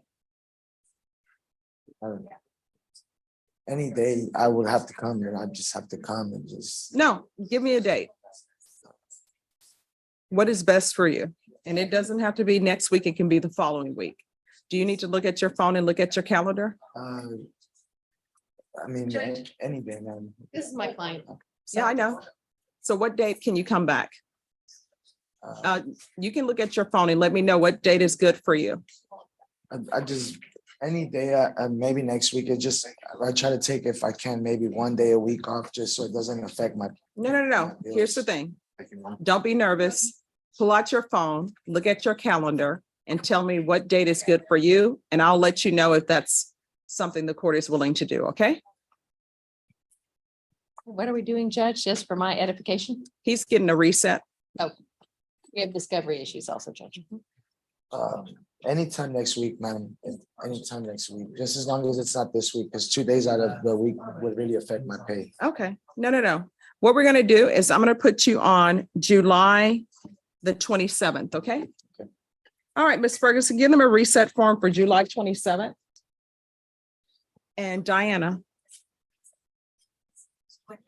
Any day I would have to come and I just have to come and just. No, give me a date. What is best for you? And it doesn't have to be next week. It can be the following week. Do you need to look at your phone and look at your calendar? I mean, any day, ma'am. This is my client. Yeah, I know. So what date can you come back? You can look at your phone and let me know what date is good for you. I just, any day, maybe next week, I try to take, if I can, maybe one day a week off, just so it doesn't affect my. No. Here's the thing. Don't be nervous. Pull out your phone, look at your calendar and tell me what date is good for you. And I'll let you know if that's something the court is willing to do, okay? What are we doing, Judge? Just for my edification? He's getting a reset. Oh, we have discovery issues also, Judge. Anytime next week, ma'am, anytime next week, just as long as it's not this week, because 2 days out of the week would really affect my pay. Okay, no. What we're gonna do is I'm gonna put you on July the 27th, okay? Okay. All right, Ms. Ferguson, give them a reset form for July 27th. And Diana.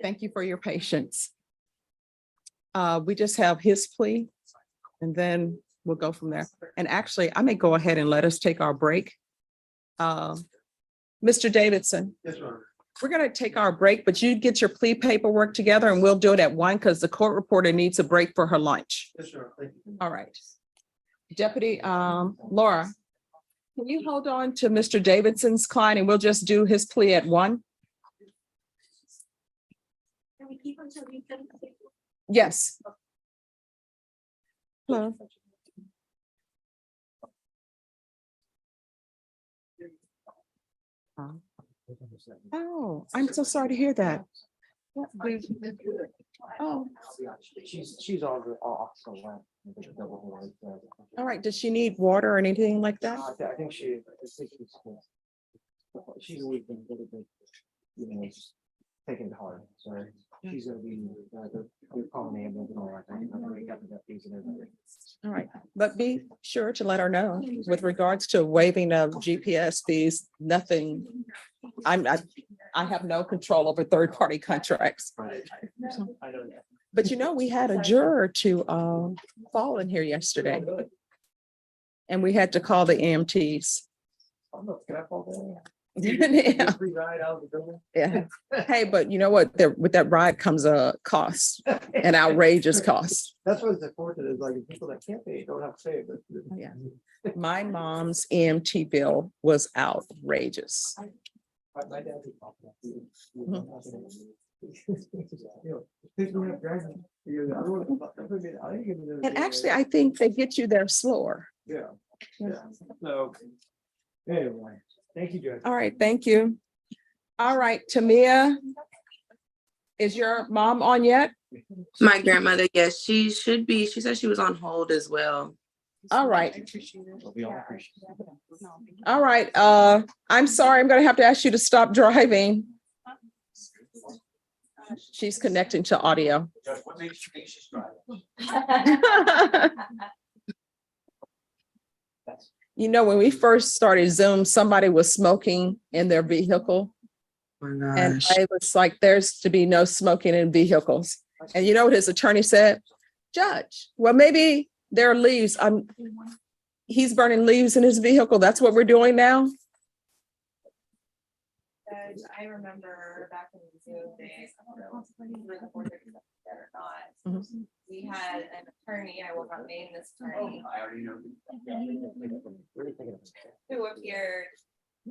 Thank you for your patience. We just have his plea and then we'll go from there. And actually, I may go ahead and let us take our break. Mr. Davidson. Yes, sir. We're going to take our break, but you get your plea paperwork together and we'll do it at 1 because the court reporter needs a break for her lunch. Yes, sir. Thank you. All right. Deputy Laura, can you hold on to Mr. Davidson's client and we'll just do his plea at 1? Can we keep until we finish? Yes. Hello. Oh, I'm so sorry to hear that. Oh, She's all off. all right. Does she need water or anything like that? I think she's always been a little bit, taking it hard, so she's gonna be, we're calling the ambulance and all that. All right, but be sure to let her know with regards to waiving of GPS fees, nothing. I have no control over third-party contracts. But we had a juror to fall in here yesterday. And we had to call the EMTs. Yeah. Yeah. Hey, but you know what? With that ride comes a cost, an outrageous cost. That's what it's important, is like people that can't pay don't have to pay, but. Yeah. My mom's EMT bill was outrageous. And actually, I think they get you there slower. Yeah. So. Anyway, thank you, Judge. All right, thank you. All right, Tamia. Is your mom on yet? My grandmother, yes, she should be. She said she was on hold as well. All right. All right, I'm sorry, I'm gonna have to ask you to stop driving. She's connecting to audio. You know, when we first started Zoom, somebody was smoking in their vehicle. Oh my And gosh. I was like, there's to be no smoking in vehicles. And you know what his attorney said? Judge, well, maybe there are leaves. He's burning leaves in his vehicle. That's what we're doing now. I remember back in the Zoom days, I don't know before they accepted that or not. We had an attorney, I will not name this attorney, who appeared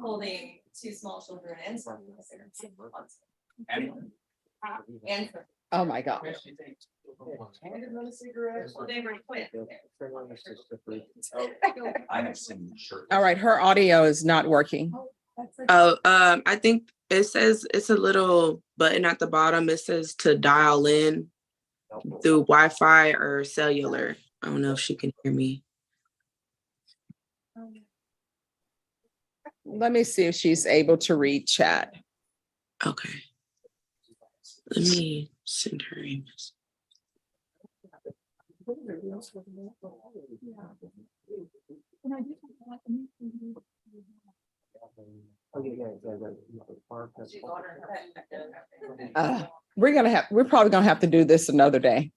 holding two small children and some. And Oh, my God. well, they were quit. All right, her audio is not working. Oh, I think it says it's a little button at the bottom. It says to dial in through Wi-Fi or cellular. I don't know if she can hear me. Let me see if she's able to read chat. Okay. Let me send her a message. We're probably gonna have to do this another day.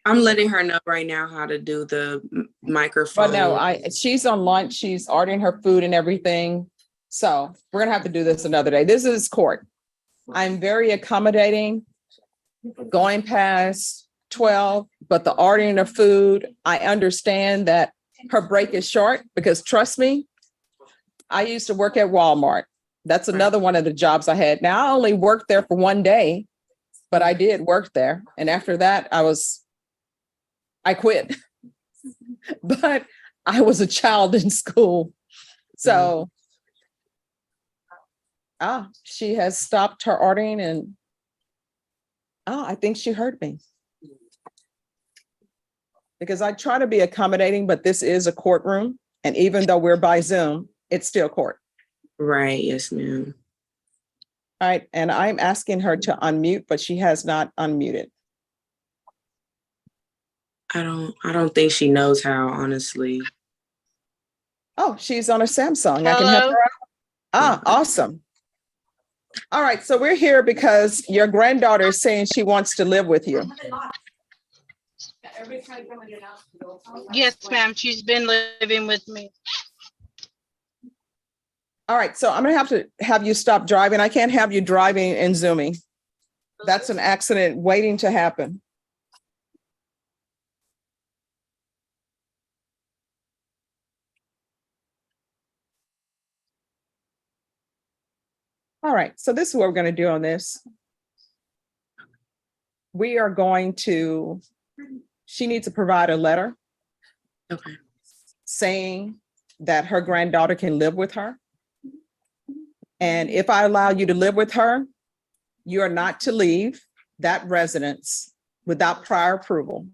I'm letting her know right now how to do the microphone. But no, she's on lunch. She's ordering her food and everything. So we're gonna have to do this another day. This is court. I'm very accommodating, going past 12, but the ordering of food, I understand that her break is short because trust me, I used to work at Walmart. That's another one of the jobs I had. Now I only worked there for one day, but I did work there. And after that, I quit. But I was a child in school. So she has stopped her ordering and I think she heard me. Because I try to be accommodating, but this is a courtroom. And even though we're by Zoom, it's still court. Right, yes, ma'am. All right, and I'm asking her to unmute, but she has not unmuted. I don't think she knows how, honestly. Oh, she's on a Samsung. I can help her out. Awesome. All right, so we're here because your granddaughter is saying she wants to live with you. Yes, ma'am. She's been living with me. All right, so I'm gonna have to have you stop driving. I can't have you driving and Zooming. That's an accident waiting to happen. All right, so this is what we're gonna do on this. We are going to, she needs to provide a letter. Okay. Saying that her granddaughter can live with her. And if I allow you to live with her, you are not to leave that residence without prior approval.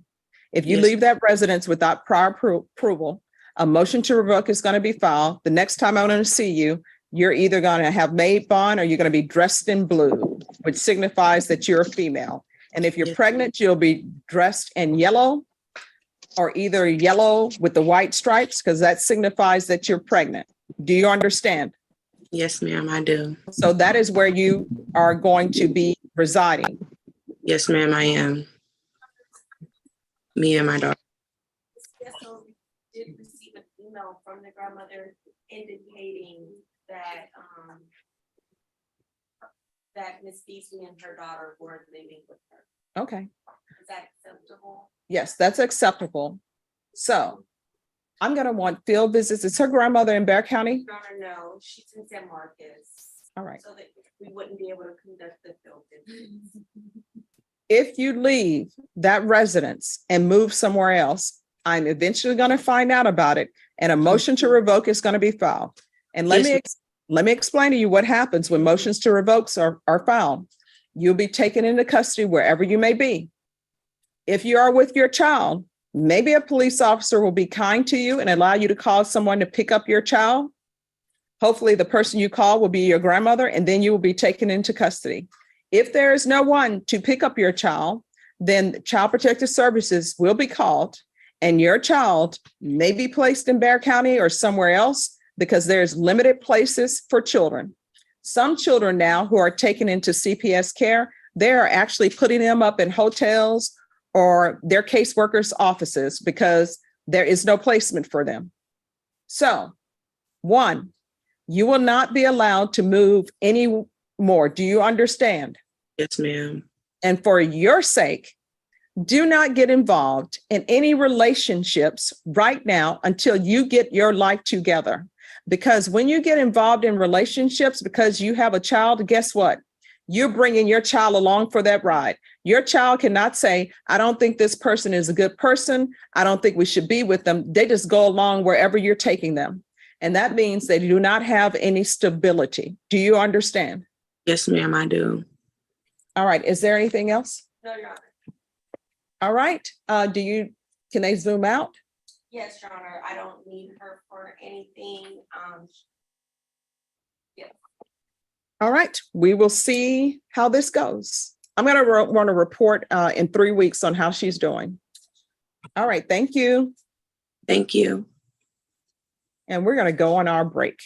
If you leave that residence without prior approval, a motion to revoke is going to be filed. The next time I'm going to see you, you're either going to have maid bond or you're going to be dressed in blue, which signifies that you're a female. And if you're pregnant, you'll be dressed in yellow or either yellow with the white stripes, because that signifies that you're pregnant. Do you understand? Yes, ma'am, I do. So that is where you are going to be residing. Yes, ma'am, I am. Me and my daughter. So did receive an email from the grandmother indicating that that Miss Beasley and her daughter were living with her. Okay. Is that acceptable? Yes, that's acceptable. So I'm gonna want field visits. Is her grandmother in Bear County? No, she's in San Marcos. All right. So that we wouldn't be able to conduct the field visits. If you leave that residence and move somewhere else, I'm eventually gonna find out about it and a motion to revoke is gonna be filed. And let Yes, me explain to you what happens when motions to revokes are filed. You'll be taken into custody wherever you may be. If you are with your child, maybe a police officer will be kind to you and allow you to call someone to pick up your child. Hopefully, the person you call will be your grandmother, and then you will be taken into custody. If there is no one to pick up your child, then Child Protective Services will be called, and your child may be placed in Bear County or somewhere else because there's limited places for children. Some children now who are taken into CPS care, they are actually putting them up in hotels or their caseworkers' offices because there is no placement for them. So, one, you will not be allowed to move any more. Do you understand? Yes, ma'am. And for your sake, do not get involved in any relationships right now until you get your life together. Because when you get involved in relationships because you have a child, guess what? You're bringing your child along for that ride. Your child cannot say, I don't think this person is a good person. I don't think we should be with them. They just go along wherever you're taking them. And that means they do not have any stability. Do you understand? Yes, ma'am, I do. All right. Is there anything else? No, Your Honor. All right. Can they zoom out? Yes, Your Honor, I don't need her for anything. All right. We will see how this goes. I'm going to want to report in 3 weeks on how she's doing. All right. Thank you. Thank you. And we're going to go on our break.